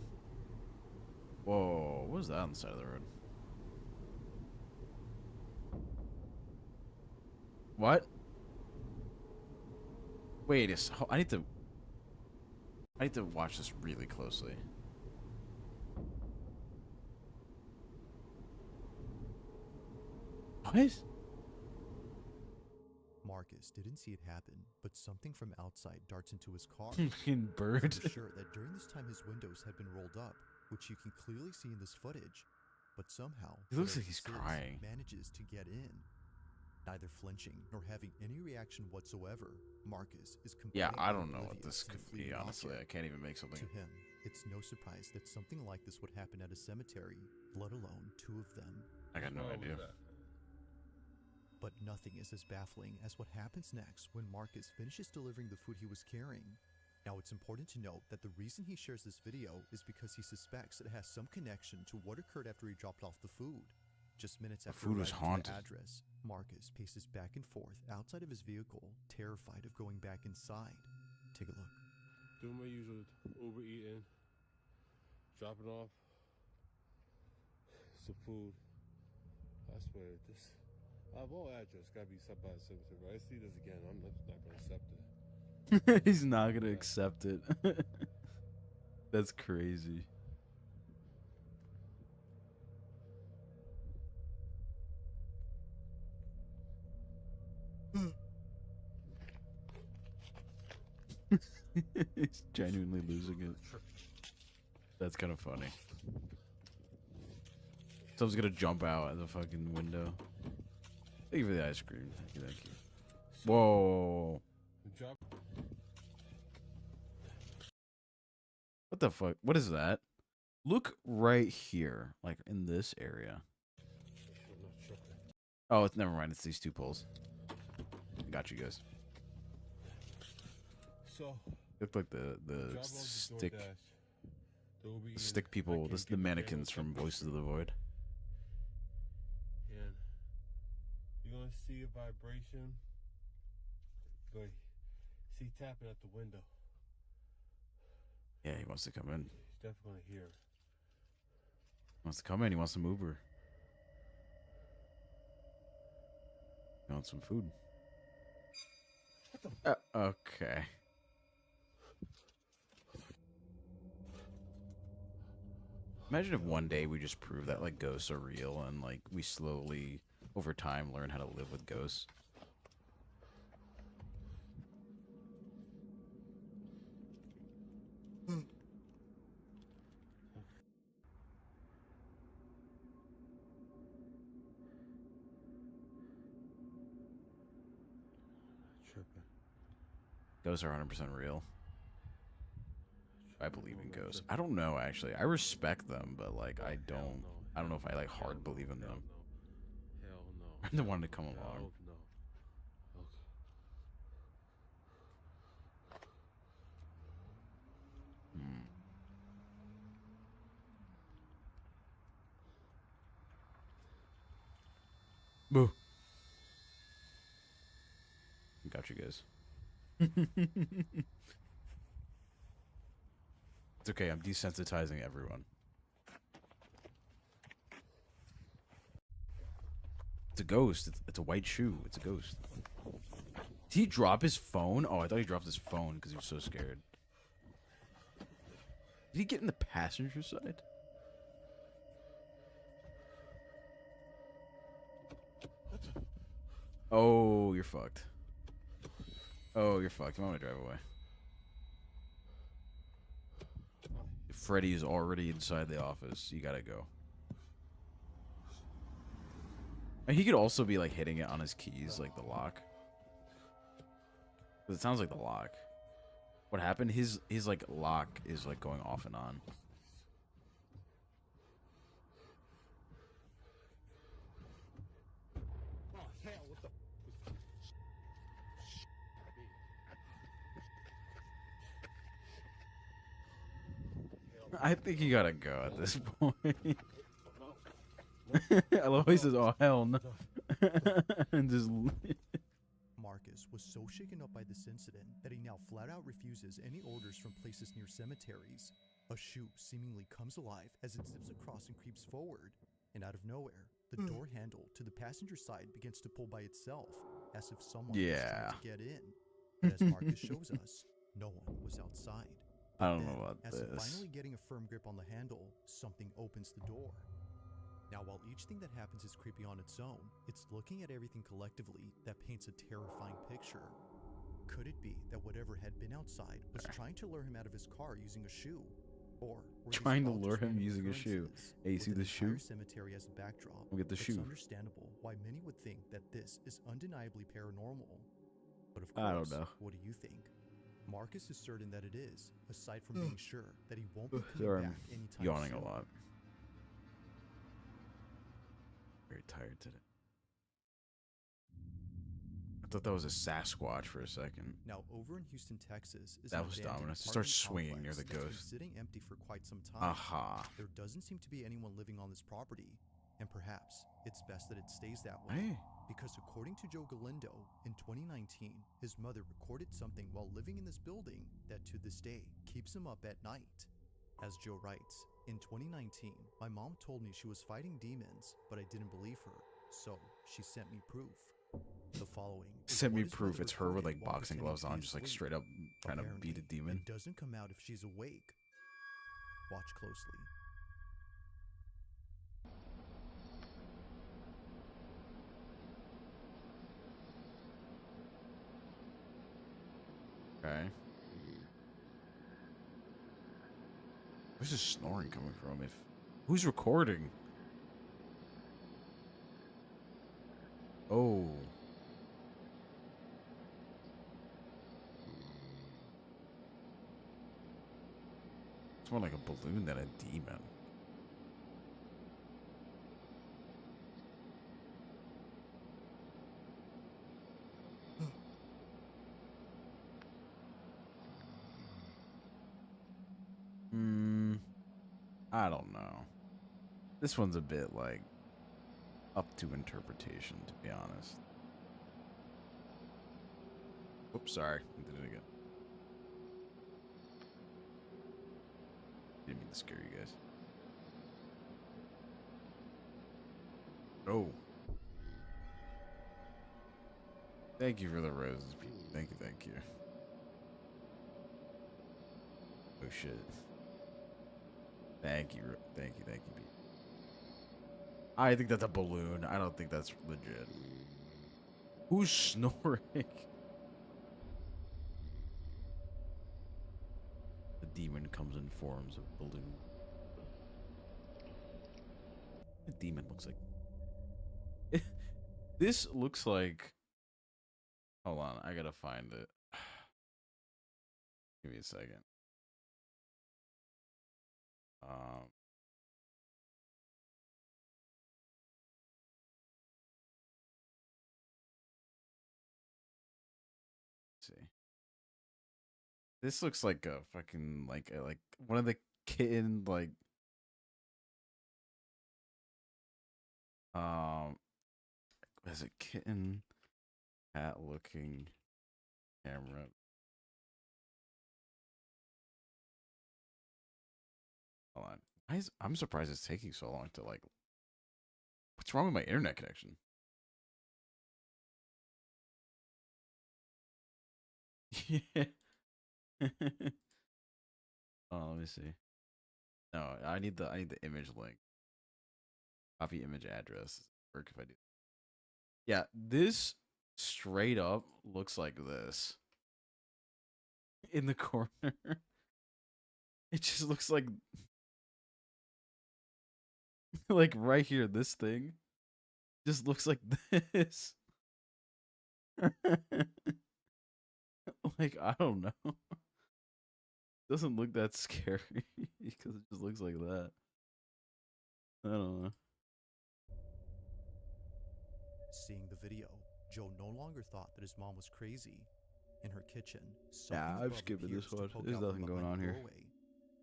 Whoa, what is that on the side of the road? What? Wait, I need to watch this really closely. What? Marcus didn't see it happen, but something from outside darts into his car. Fucking bird. I'm sure that during this time his windows had been rolled up, which you can clearly see in this footage. But somehow, He looks whoever like he's this is crying. manages to get in. Neither flinching nor having any reaction whatsoever, Marcus is completely Yeah, I don't know what oblivious this to the could be, fleeting honestly. I object. can't even make something. To him, it's no surprise that something like this would happen at a cemetery, let alone two of them. I got no idea. But nothing is as baffling as what happens next when Marcus finishes delivering the food he was carrying. Now, it's important to note that the reason he shares this video is because he suspects it has some connection to what occurred after he dropped off the food. Just minutes after food was arriving to the haunted. address, Marcus paces back and forth outside of his vehicle, terrified of going back inside. Take a look. Doing my usual Uber eating, dropping off some food. I swear, this of all address gotta be something by the cemetery. I see this again, I'm just not gonna accept it. He's not gonna accept it. That's crazy. He's genuinely losing it. That's kind of funny. Someone's gonna jump out at the fucking window. Thank you for the ice cream. Thank you, thank you. Whoa. What the fuck? What is that? Look right here, like in this area. Oh, it's never mind. It's these two poles. Got you guys. So look like the stick people, the mannequins from Voices of the Void. And you're gonna see a vibration. You're gonna see tapping at the window. Yeah, he wants to come in. He's definitely gonna hear. He wants to come in. He wants some Uber. He wants some food. Okay. Imagine if one day we just prove that like ghosts are real and like we slowly over time learn how to live with ghosts. Ghosts are 100% real. I believe in ghosts. I don't know actually. I respect them, but like I don't know if I like hard believe in them. Hell no. I'm the one to come along. No. Boo. Got you guys. It's okay. I'm desensitizing everyone. It's a ghost. It's a white shoe. It's a ghost. Did he drop his phone? Oh, I thought he dropped his phone because he was so scared. Did he get in the passenger side? Oh, you're fucked. Oh, you're fucked. You want me to drive away? Freddy is already inside the office. You gotta go. And he could also be like hitting it on his keys, like the lock. But it sounds like the lock. What happened? His like lock is like going off and on. I think you gotta go at this point. I love how he says, "Oh hell no," and just. Marcus was so shaken up by this incident that he now flat out refuses any orders from places near cemeteries. A shoe seemingly comes alive as it zips across and creeps forward, and out of nowhere, the door handle to the passenger side begins to pull by itself, as if someone was trying to get in. But as Marcus shows us, no one was outside. I don't know about as this. if finally getting a firm grip on the handle, something opens the door. Now, while each thing that happens is creepy on its own, it's looking at everything collectively that paints a terrifying picture. Could it be that whatever had been outside was trying to lure him out of his car using a shoe? Or were these Trying to all lure just him random using a shoe. occurrences Hey, you with see an the shoe? entire cemetery as a backdrop? We'll get the shoe. It's understandable why many would think that this is undeniably paranormal. But of I don't course, know. what do you think? Marcus is certain that it is, aside from being sure that he won't be Sorry, coming I'm back anytime yawning soon. a lot. Very tired today. I thought that was a Sasquatch for a second. Now, over in Houston, Texas, is That an was abandoned Dominus. It starts apartment swinging near the complex that's been ghost. sitting empty for quite some time. Aha. There doesn't seem to be anyone living on this property, and perhaps it's best that it stays that way. Hey. Because according to Joe Galindo, in 2019, his mother recorded something while living in this building that to this day keeps him up at night. As Joe writes, in 2019, my mom told me she was fighting demons, but I didn't believe her, so she sent me proof. The following is Send me what his proof. mother It's her with recorded like while boxing pretending gloves to be on, just like asleep. straight up trying to beat a demon. It doesn't come out if she's awake. Watch closely. Okay. Where's this snoring coming from? Who's recording? Oh. It's more like a balloon than a demon. I don't know. This one's a bit like up to interpretation, to be honest. Oops, sorry. I did it again. Didn't mean to scare you guys. Oh. Thank you for the roses, people. Thank you, thank you. Oh shit. Thank you, Pete. I think that's a balloon. I don't think that's legit. Who's snoring? The demon comes in forms of balloon. The demon looks like... This looks like... Hold on, I gotta find it. Give me a second. Let's see. This looks like a fucking like one of the kitten as a kitten cat looking camera. Hold on. I'm surprised it's taking so long to like. What's wrong with my internet connection? Yeah. Oh, let me see. No, I need the image link. Copy image address. Work if I do. Yeah, this straight up looks like this. In the corner. It just looks like like right here, this thing just looks like this. Like, I don't know. Doesn't look that scary because it just looks like that. I don't know. Seeing the video, Joe no longer thought that his mom was crazy. In her kitchen, Yeah, I'm skipping this one. There's nothing going on here.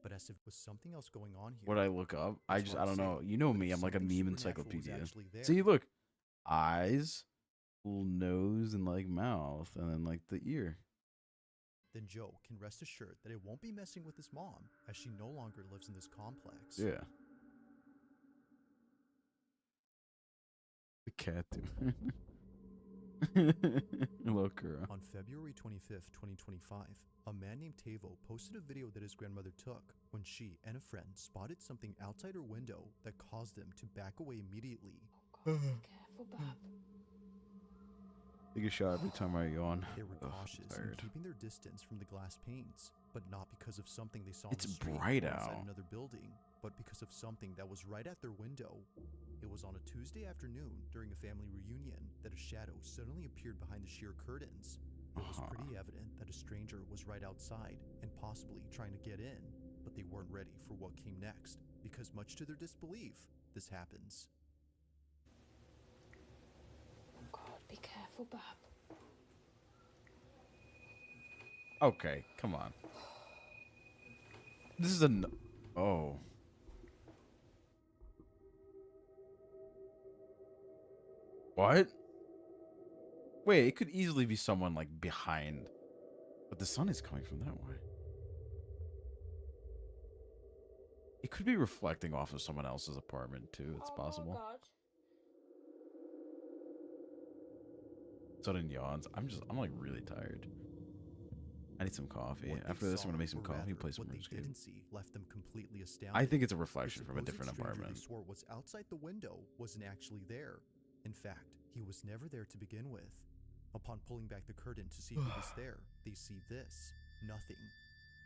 But as if there was something else going on here. What I look up? I don't know. You know me. I'm like a meme encyclopedia. See, look. Eyes, little nose, and like mouth, and then like the ear. Then Joe can rest assured that it won't be messing with his mom, as she no longer lives in this complex. Yeah. The cat, dude. Look her. On February 25th, 2025, a man named Tavo posted a video that his grandmother took when she and a friend spotted something outside her window that caused them to back away immediately. Oh God, be careful, Bob. Take a shot every time I yawn. They were cautious in keeping their distance from the glass panes, but not because of something they saw on the street bright or outside out. another building, but because of something that was right at their window. It was on a Tuesday afternoon during a family reunion that a shadow suddenly appeared behind the sheer curtains. It was pretty evident that a stranger was right outside and possibly trying to get in, but they weren't ready for what came next, because much to their disbelief, this happens. Oh God, be careful, Bob. Okay, come on. This is oh. What? Wait, it could easily be someone like behind. But the sun is coming from that way. It could be reflecting off of someone else's apartment too. It's possible. God. Sudden yawns. I'm like really tired. I need some coffee. After this, I'm gonna make some coffee and play some RuneScape. Didn't see left them completely astounded. I think it's a reflection from a different apartment. They swore was outside the window wasn't actually there. In fact, he was never there to begin with. Upon pulling back the curtain to see who was there, they see this. Nothing.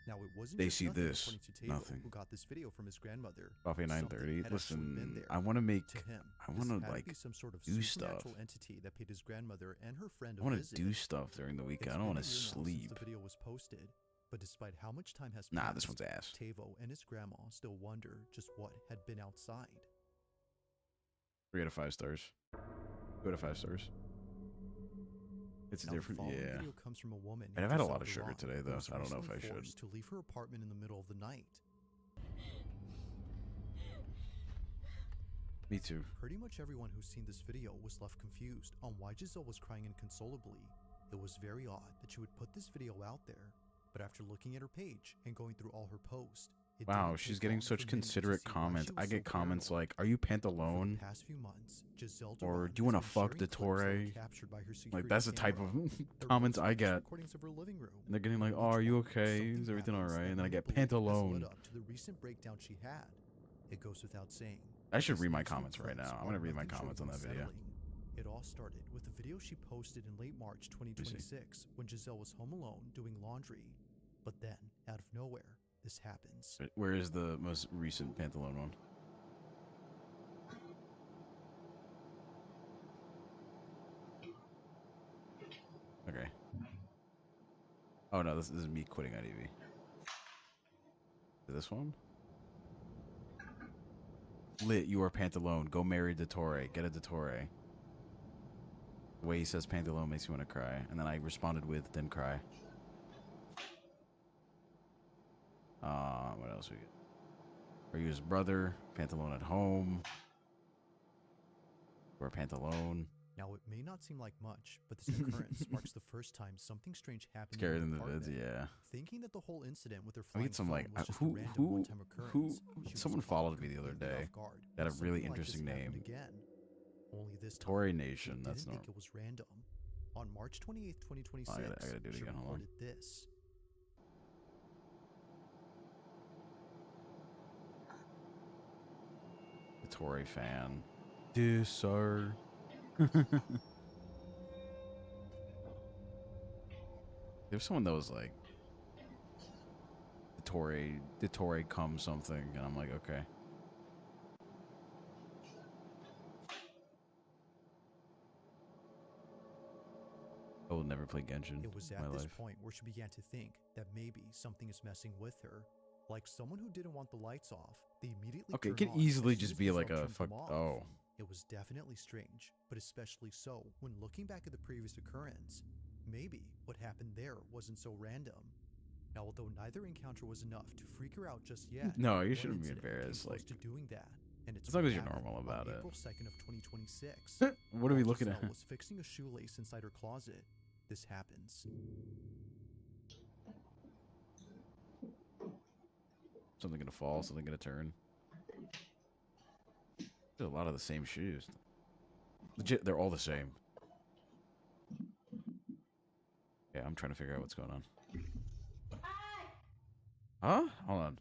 Now, it wasn't They just see nothing, this. according to Tavo, Nothing. who got this video from his grandmother. Coffee at Something 9:30. had actually been Listen, there. I want to make. To him, I this want had to to like be some sort of do stuff. supernatural entity that paid his grandmother and her friend I a want to visit. do stuff during the weekend. I don't want to sleep. The video was posted, but despite how much time has Nah, passed, this one's ass. Tavo and his grandma still wonder just what had been outside. 3 out of 5 stars. 2 out of 5 stars. It's Now, different, the following yeah. video comes from a woman And I've named had a lot of Giselle sugar Delon, today, who though, was so I don't know if I recently should. forced to leave her apartment in the middle of the night. Me too. Pretty much everyone who's seen this video was left confused on why Giselle was crying inconsolably. It was very odd that she would put this video out there, but after looking at her page and going through all her posts, it Wow, didn't she's take getting long such for many to considerate see why comments. she I was get so comments paranoid. like, "Are you For the Pantalone?" past few months, Giselle Or Delon "Do you want to has been fuck sharing the clips that were Torre?" captured by her Like security that's the type camera. of They're comments I voice get. recordings of her living room. And they're getting like, In "Oh, are each you one, okay? something Is everything all happens right?" that And then I many get believe has Pantalone. led up to the recent breakdown she had. It goes without saying. I should These read my next few comments right clips now. I'm are gonna read my nothing short comments of on that video. unsettling. It all started with a video she posted in late March 2026 when Giselle was home alone doing laundry. But then, out of nowhere, this happens. Where is the most recent Pantalone one? Okay. Oh no, this is me quitting IDV. This one? Lit, you are Pantalone. Go marry Dottore. Get a Dottore. The way he says Pantalone makes me want to cry. And then I responded with, then cry. What else we get? Are you his brother? Pantalone at home. Or Pantalone. Now, it may not seem like much, but this occurrence marks the first time something strange happened Scarier in than her the vids, apartment. yeah. Thinking that the whole incident with her I flying get some phone like was just a who random one-time occurrence, she was someone caught followed me the other completely day. off guard That had a when really something like this interesting happened name. Again. Only this time, Tory she Nation. That's didn't think normal. it was random. On March 28th, 2026, I gotta do it she again. Hold on. recorded this. The Tory fan. Dear sir. There's someone that was like, the Tory come something, and I'm like, okay. I will never play Genshin It was in at my this life. point where she began to think that maybe something is messing with her. Like someone who didn't want the lights off, they immediately Okay, it turn could on easily as soon just as be Giselle like a turns them fuck. off. Oh. It was definitely strange, but especially so when looking back at the previous occurrence. Maybe what happened there wasn't so random. Now, although neither encounter was enough to freak her out just yet, No, you one shouldn't be incident came embarrassed, close like- to doing that, and it's as long what as you're happened normal about on it. April 2nd of 2026. What are we While looking at? Giselle was fixing a shoelace inside her closet. This happens. Something gonna fall, something gonna turn. There's a lot of the same shoes. Legit, they're all the same. Yeah, I'm trying to figure out what's going on. Huh? Hold on.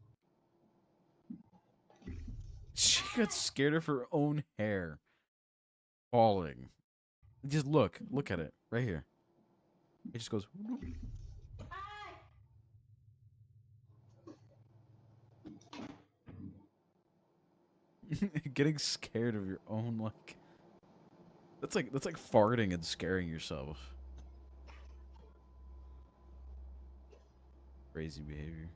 She got scared of her own hair falling. Just look at it right here. It just goes. Getting scared of your own, like, that's like farting and scaring yourself. Crazy behavior.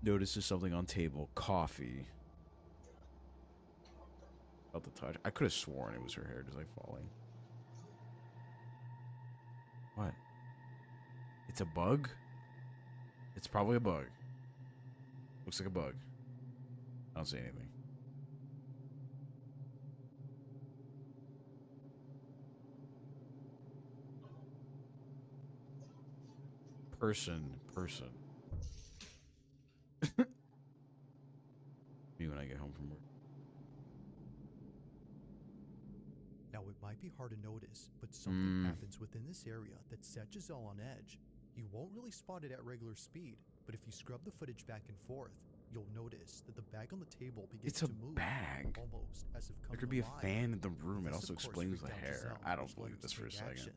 Notices something on table. Coffee. Felt the touch. I could have sworn it was her hair just like falling. What? It's a bug? It's probably a bug. Looks like a bug. I don't see anything. Person. Me when I get home from work. Now, it might be hard to notice, but something happens within this area that set Giselle on edge. You won't really spot it at regular speed, but if you scrub the footage back and forth, you'll notice that the bag on the table begins It's a to move bag. almost as if There coming could be a alive. fan in the room. It This, also of course, explains the freaked out hair. Giselle, I don't which led believe her this to for a take second. action.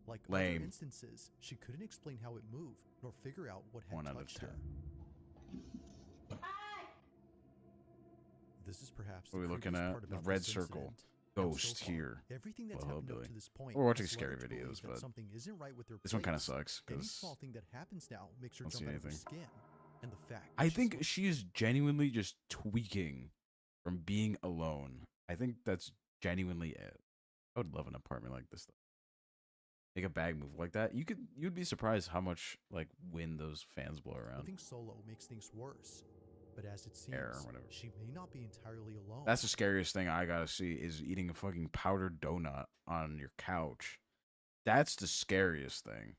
Like Lame. other instances, she couldn't explain how it moved nor figure out what had 1 out of touched 10. her. This is perhaps What are the we looking creepiest at? part The about red this circle. incident. And Ghost so far, here. Everything that's Well, happened up hillbilly. to this point We're watching has led scary her to believe videos, that but something isn't right with their this one kind of place. sucks Any because small thing that happens now makes her I don't jump see out of her anything. skin. And the fact I that she's think she is genuinely just tweaking from being alone. I think that's genuinely it. I would love an apartment like this. Make a bag move like that. You'd be surprised how much like wind those fans blow around. living solo makes things worse. But as it seems, Air or whatever. she may not be entirely alone. That's the scariest thing I gotta see is eating a fucking powdered donut on your couch. That's the scariest thing.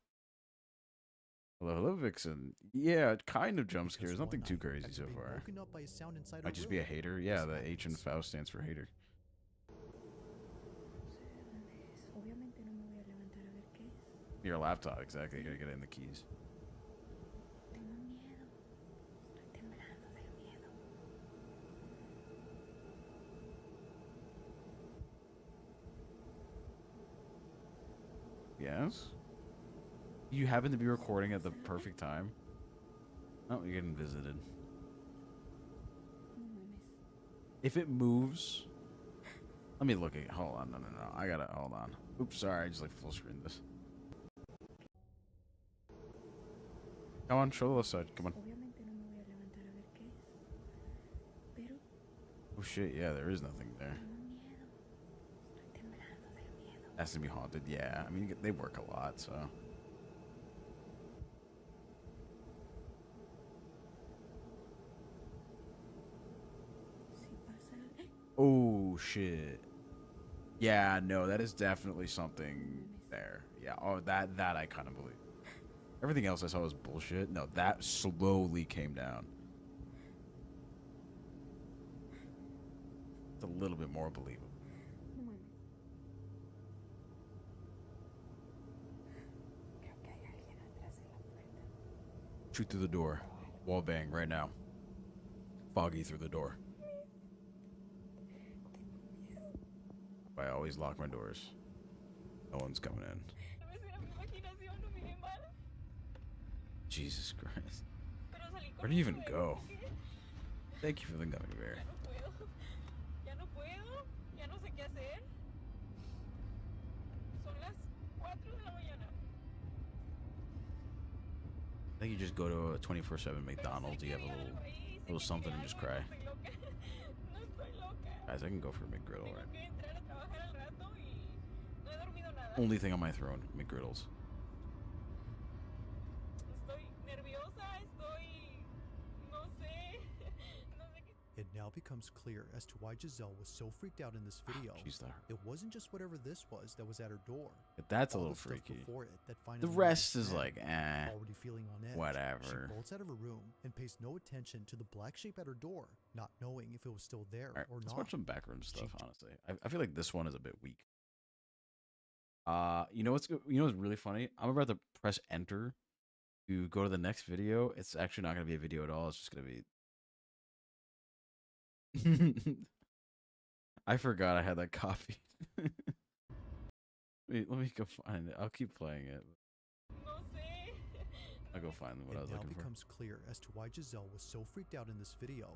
Hello, Vixen. Yeah, kind of jump scares. Nothing too crazy so far. Woken up by a sound inside Might her just be a room. hater. Yeah, the H in Faust stands for hater. Your laptop, exactly. You gotta get it in the keys. Yes? You happen to be recording at the perfect time? Oh, you're getting visited. If it moves... Let me look at it. Hold on. No. I gotta... Hold on. Oops, sorry. I just like full screen this. Come on, show the left side. Come on. Oh shit, yeah, there is nothing there. Has to be haunted, yeah. I mean, they work a lot, so... Oh shit. Yeah, no, that is definitely something there. Yeah, oh, that I kind of believe. Everything else I saw was bullshit. No, that slowly came down. It's a little bit more believable. Shoot through the door. Wall bang right now. Foggy through the door. I always lock my doors. No one's coming in. Jesus Christ. Where do you even go? Thank you for the gummy bear. I think you just go to a 24/7 McDonald's, you have a little something and just cry. Guys, I can go for a McGriddle, right? Only thing on my throne, McGriddles. It now becomes clear as to why Giselle was so freaked out in this video. It wasn't just whatever this was that was at her door. But that's a All little the stuff freaky. before it that The finally rest made is sense. like, Already feeling on edge, whatever. She bolts out of her room and pays no attention to the black shape at her door, not knowing if it was still there All right, or let's not. watch some backroom stuff, honestly. I feel like this one is a bit weak. You know what's really funny? I'm about to press enter to go to the next video. It's actually not going to be a video at all. It's just going to be... I forgot I had that copied. Wait, let me go find it. I'll keep playing it. I'll go find what I was It now looking for. becomes clear as to why Giselle was so freaked out in this video.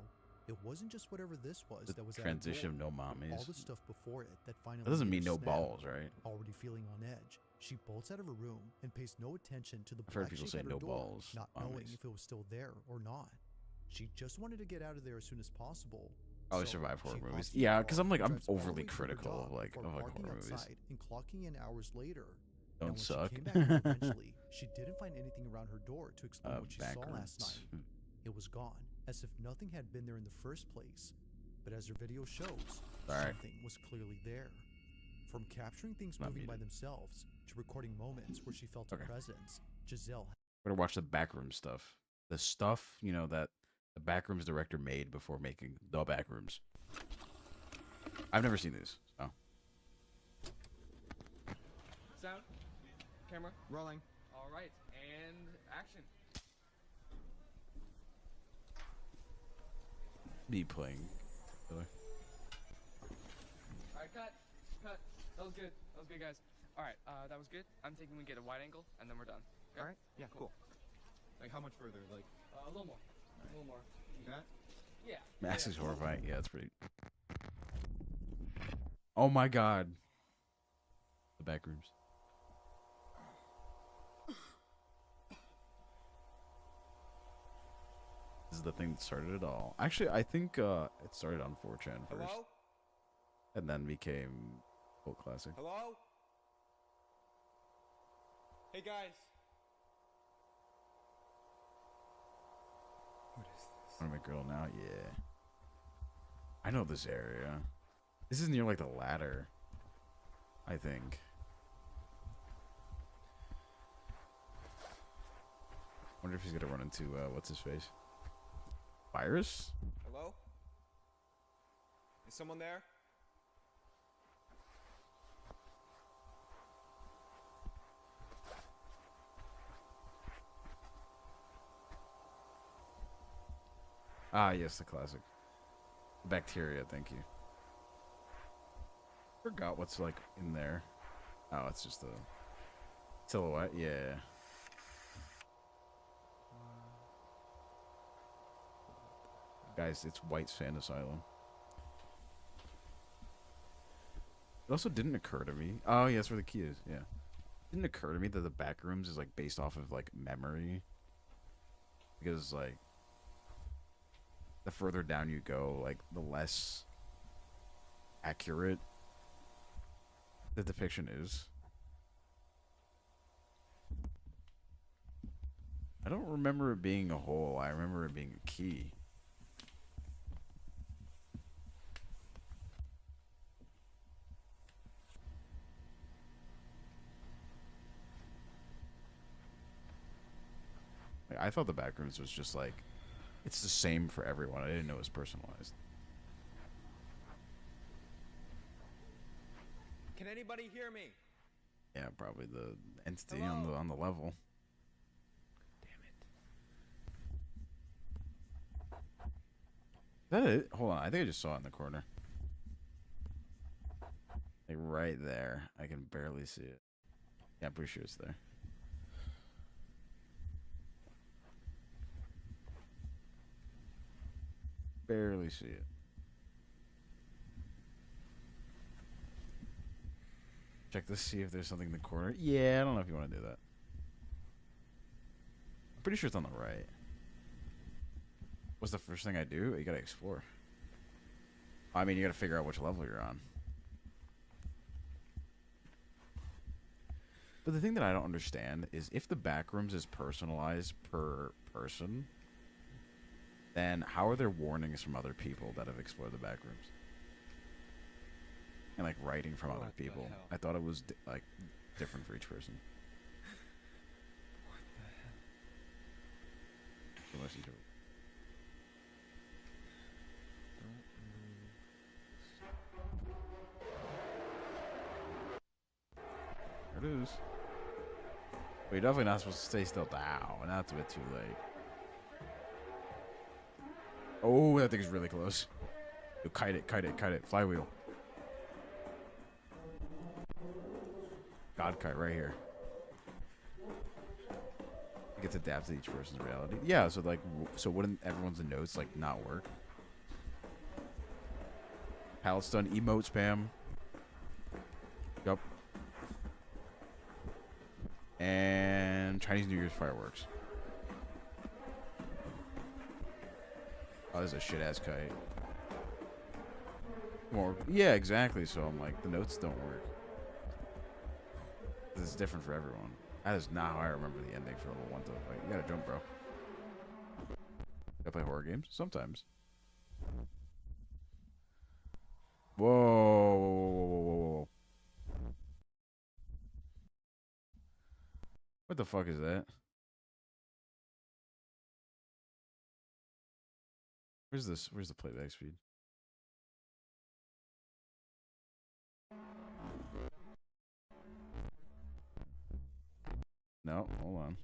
It wasn't just whatever this was The that was transition at of her no door, but all mommies. the stuff before it that finally That doesn't made mean her no snap. balls, right? Already feeling on edge, she bolts out of her room and pays no attention to the I've heard black people shape say at her no door, balls, not knowing mommies. if it was still there or not. She just wanted to get out of there as soon as possible. Probably So survive horror she movies. hops in the Yeah, car because I'm like, and I'm drives all the overly way to her critical job of like before parking horror movies. outside and clocking in hours later. Don't Now, when suck. She came back home eventually, she didn't find anything around her door to explain what she saw last Backwards. night. It was gone, as if nothing had been there in the first place. But as her video shows, Alright. something was clearly there. From capturing things Not moving by muted. themselves to recording moments where she felt a presence, Giselle Better watch the backroom stuff. The stuff, you know, that the backrooms director made before making the backrooms. I've never seen these. So. Sound. Camera. Rolling. All right. And action. Me playing. was good. That was good, guys. All right, that was good. I'm thinking we get a wide angle, and then we're done. Okay? All right. Yeah. Cool. Like how much further? Like A little more. A little more. that? Yeah. Max is horrifying. Yeah, it's pretty. Oh my god. The back rooms. This is the thing that started it all. Actually, I think it started on 4chan first. Hello? And then became cult classic. Hello? Hey guys. What is this? I'm a girl now? Yeah. I know this area. This is near like the ladder, I think. Wonder if he's gonna run into what's his face? Virus? Hello? Is someone there? Ah, yes, the classic. Bacteria, thank you. Forgot what's like in there. Oh, it's just a silhouette. Yeah. Guys, it's White Sand Asylum. It also didn't occur to me. Oh, yeah, that's where the key is. Yeah. It didn't occur to me that the back rooms is like based off of like memory. Because like the further down you go, like the less accurate the depiction is. I don't remember it being a hole. I remember it being a key. Like, I thought the backrooms was just like, it's the same for everyone. I didn't know it was personalized. Can anybody hear me? Yeah, probably the entity Hello? on the level. Is that it? Hold on, I think I just saw it in the corner. Like right there. I can barely see it. Yeah, I'm pretty sure it's there. Barely see it. Check this, see if there's something in the corner. Yeah, I don't know if you want to do that. I'm pretty sure it's on the right. What's the first thing I do? You gotta explore. I mean, you gotta figure out which level you're on. But the thing that I don't understand is if the backrooms is personalized per person, then how are there warnings from other people that have explored the backrooms? And like writing from other people. I thought it was like different for each person. Unless you do. There it is. But you're definitely not supposed to stay still. Ow, and that's a bit too late. Oh, that thing's really close. Yo, kite it. Flywheel. God kite right here. It gets adapted to each person's reality. Yeah, so like, so wouldn't everyone's notes like not work? Palette stun, emote spam. Yup. And Chinese New Year's fireworks. Oh, this is a shit ass kite. More, yeah, exactly. So I'm like, the notes don't work. This is different for everyone. That is not how I remember the ending for level 1 though. Like, you gotta jump, bro. Gotta play horror games sometimes. Whoa. What the fuck is that? Where's this? Where's the playback speed? No, hold on.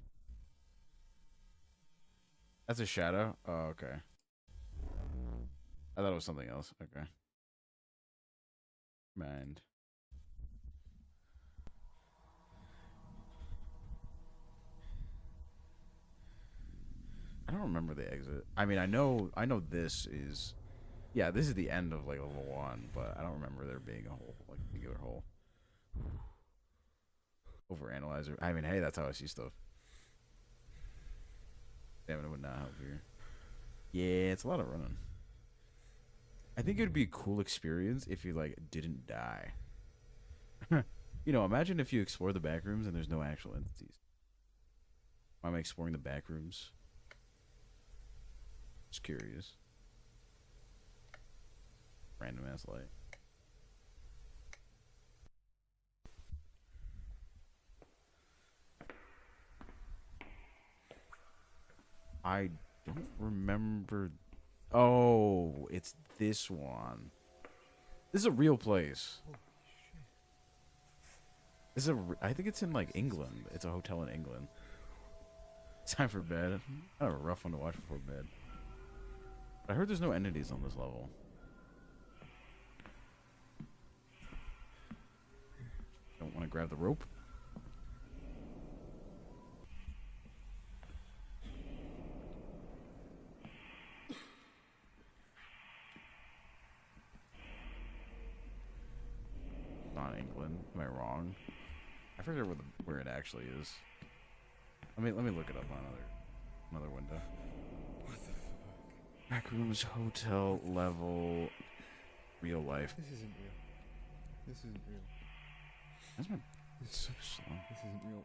That's a shadow? Oh, okay. I thought it was something else. Okay. Mind. I don't remember the exit. I mean, I know this is, yeah, this is the end of like level 1, but I don't remember there being a whole like singular hole. Overanalyzer. I mean, hey, that's how I see stuff. Damn it, would not help here. Yeah, it's a lot of running. I think it would be a cool experience if you like didn't die. You know, imagine if you explore the back rooms and there's no actual entities. Why am I exploring the back rooms? Just curious. Random ass light. I don't remember. Oh, it's this one. This is a real place. This is I think it's in like England. It's a hotel in England. It's time for bed. Kind of a rough one to watch before bed. But I heard there's no entities on this level. Don't want to grab the rope. Not England. Am I wrong? I forget where it actually is. Let me look it up on another window. What the fuck? Backrooms, hotel level, real life. This isn't real. This isn't real. That's my. It's so slow. This isn't real.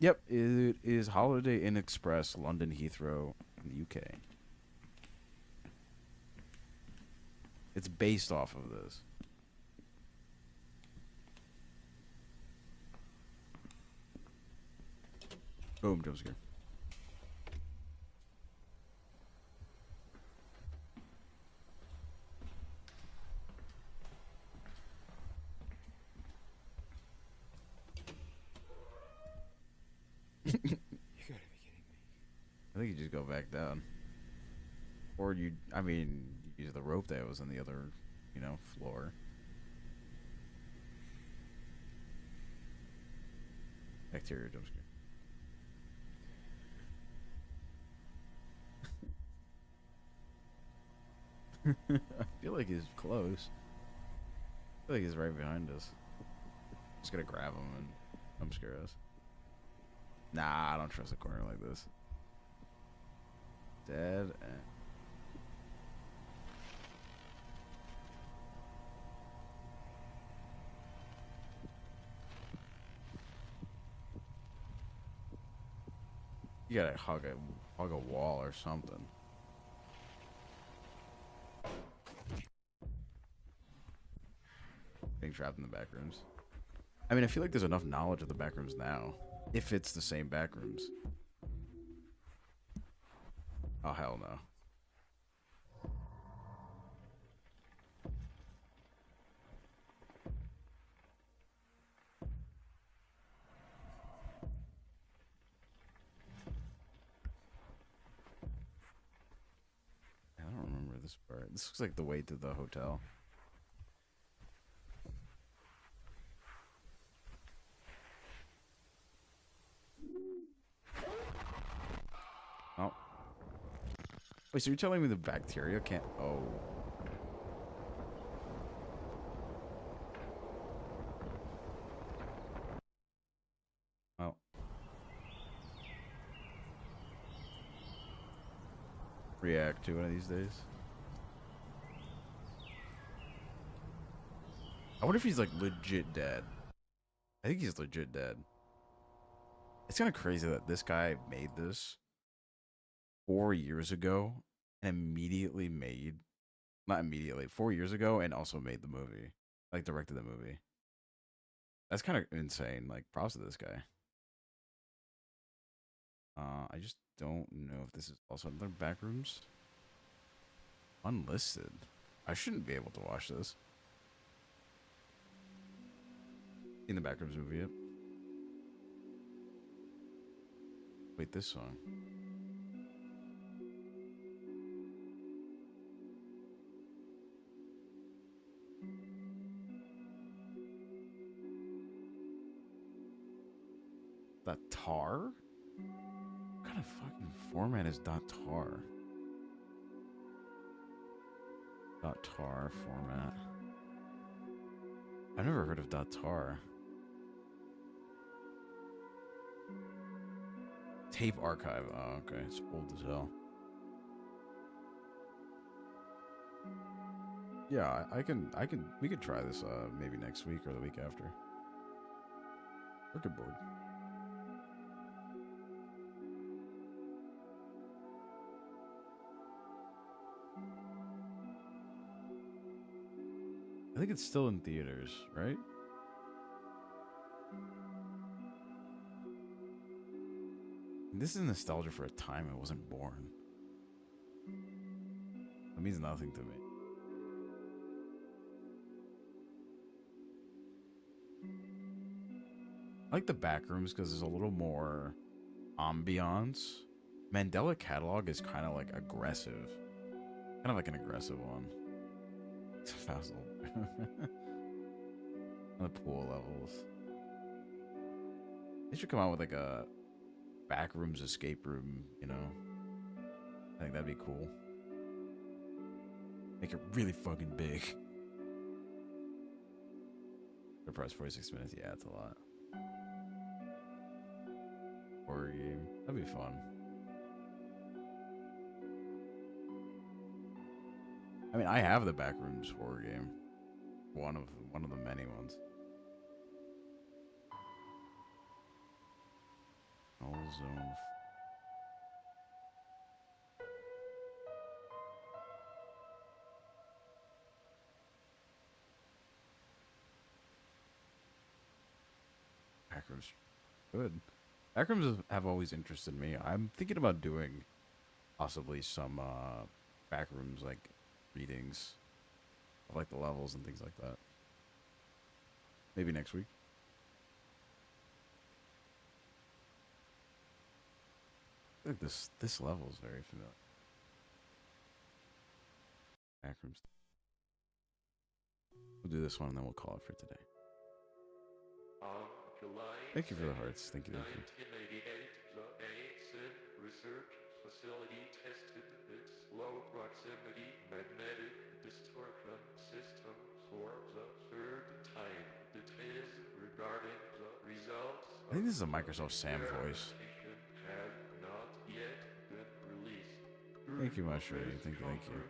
Yep, it is Holiday Inn Express, London Heathrow, in the UK. It's based off of this. Boom, jump scare. You gotta be kidding me. I think you just go back down. Or I mean, you use the rope that was on the other, floor. Bacteria jump scare. I feel like he's close. I feel like he's right behind us. Just gotta grab him and jump scare us. Nah, I don't trust a corner like this. Dead end. You gotta hug a wall or something. Being trapped in the back rooms. I mean, I feel like there's enough knowledge of the back rooms now. If it's the same back rooms. Oh, hell no. I don't remember this part. This looks like the way to the hotel. Oh. Wait, so you're telling me the bacteria can't... Oh. Oh. React to one of these days. I wonder if he's like legit dead. I think he's legit dead. It's kind of crazy that this guy made this 4 years ago and immediately made, not immediately, 4 years ago and also made the movie, like directed the movie. That's kind of insane. Like, props to this guy. I just don't know if this is also in their back rooms. Unlisted. I shouldn't be able to watch this. In the Backrooms movie, yep. Wait, this song. The Tar? kind of fucking format is .tar? .tar format. I've never heard of .tar. Tape archive. Oh, okay. It's old as hell. Yeah, we could try this maybe next week or the week after. We're good board. I think it's still in theaters, right? This is nostalgia for a time I wasn't born. That means nothing to me. I like the back rooms because there's a little more ambiance. Mandela Catalog is kind of like aggressive. Kind of like an aggressive one. It's a Faust. The pool levels. They should come out with like a backrooms escape room, you know? I think that'd be cool. Make it really fucking big. The price 46 minutes, yeah, it's a lot. Horror game. That'd be fun. I mean, I have the Backrooms horror game. One of the many ones. All zone. Backrooms. Good. Backrooms have always interested me. I'm thinking about doing possibly some backrooms like readings of like the levels and things like that. Maybe next week. I think this level is very familiar. Backrooms. We'll do this one and then we'll call it for today. Thank you for the hearts. Thank you. Thank you. 1988, the ASIN research facility tested its low proximity magnetic distortion system for the third time. Details regarding the results I think this is a Microsoft Sam voice. have not yet been released. Thank you, Mushroom. Thank you. Thank you.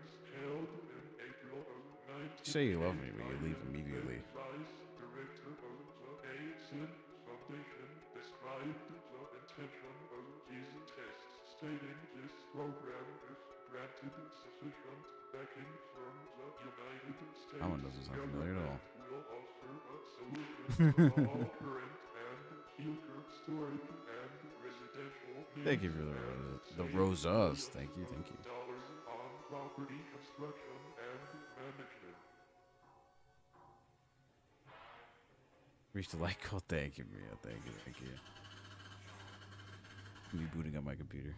Held in April of You say you love me, but you leave immediately. Vice Director of the ASIN Foundation described the intention of these tests, stating this program is granted sufficient backing from the United States. That one doesn't sound familiar at all. Will offer a solution to all current and future storage and residential needs. Thank you for the roses. Thank you. Thank you. Dollars on property construction and management. Reach the like code. Thank you, Mia. Thank you. Thank you. Me booting up my computer.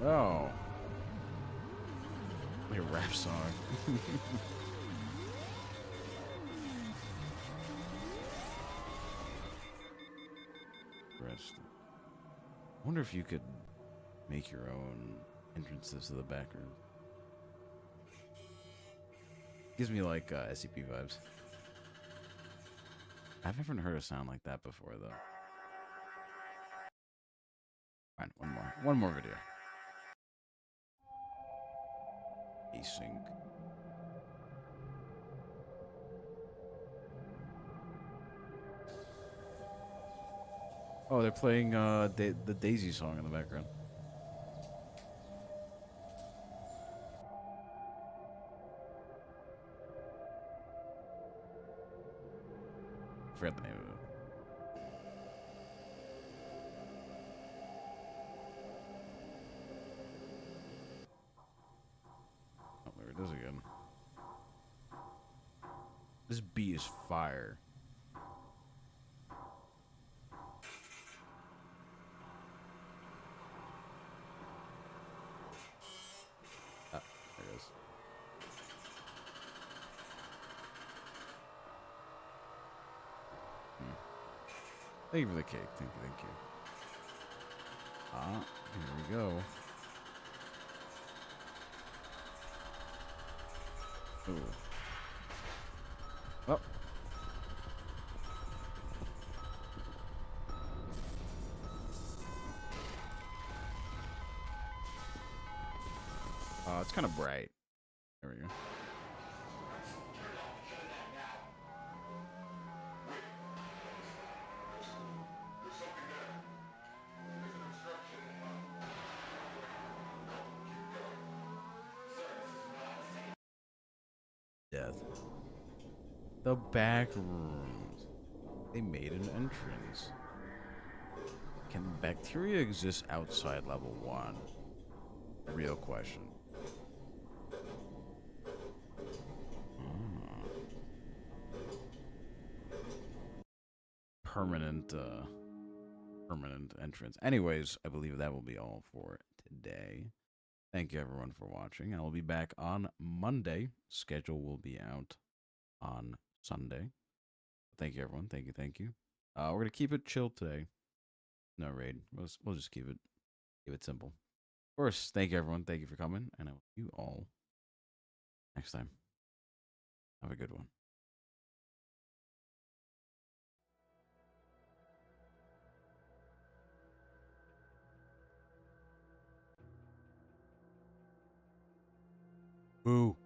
Oh. Like a rap song. Rest. I wonder if you could make your own entrances to the back room. Gives me like SCP vibes. I've never heard a sound like that before, though. Fine, one more video. Async. Oh, they're playing the Daisy song in the background. I forgot the name of it. Oh, there it is again. This beat is fire. Ah, there it is. Thank you for the cake. Thank you, thank you. Ah, here we go. Ooh. Oh. It's kind of bright. There we go. Death. The back rooms. They made an entrance. Can bacteria exist outside level 1? Real question. Permanent entrance. Anyways, I believe that will be all for today. Thank you everyone for watching. I will be back on Monday. Schedule will be out on Sunday. Thank you everyone. Thank you. We're gonna keep it chill today. No raid. We'll just keep it simple. Of course, thank you everyone. Thank you for coming, and I will see you all next time. Have a good one. Boo.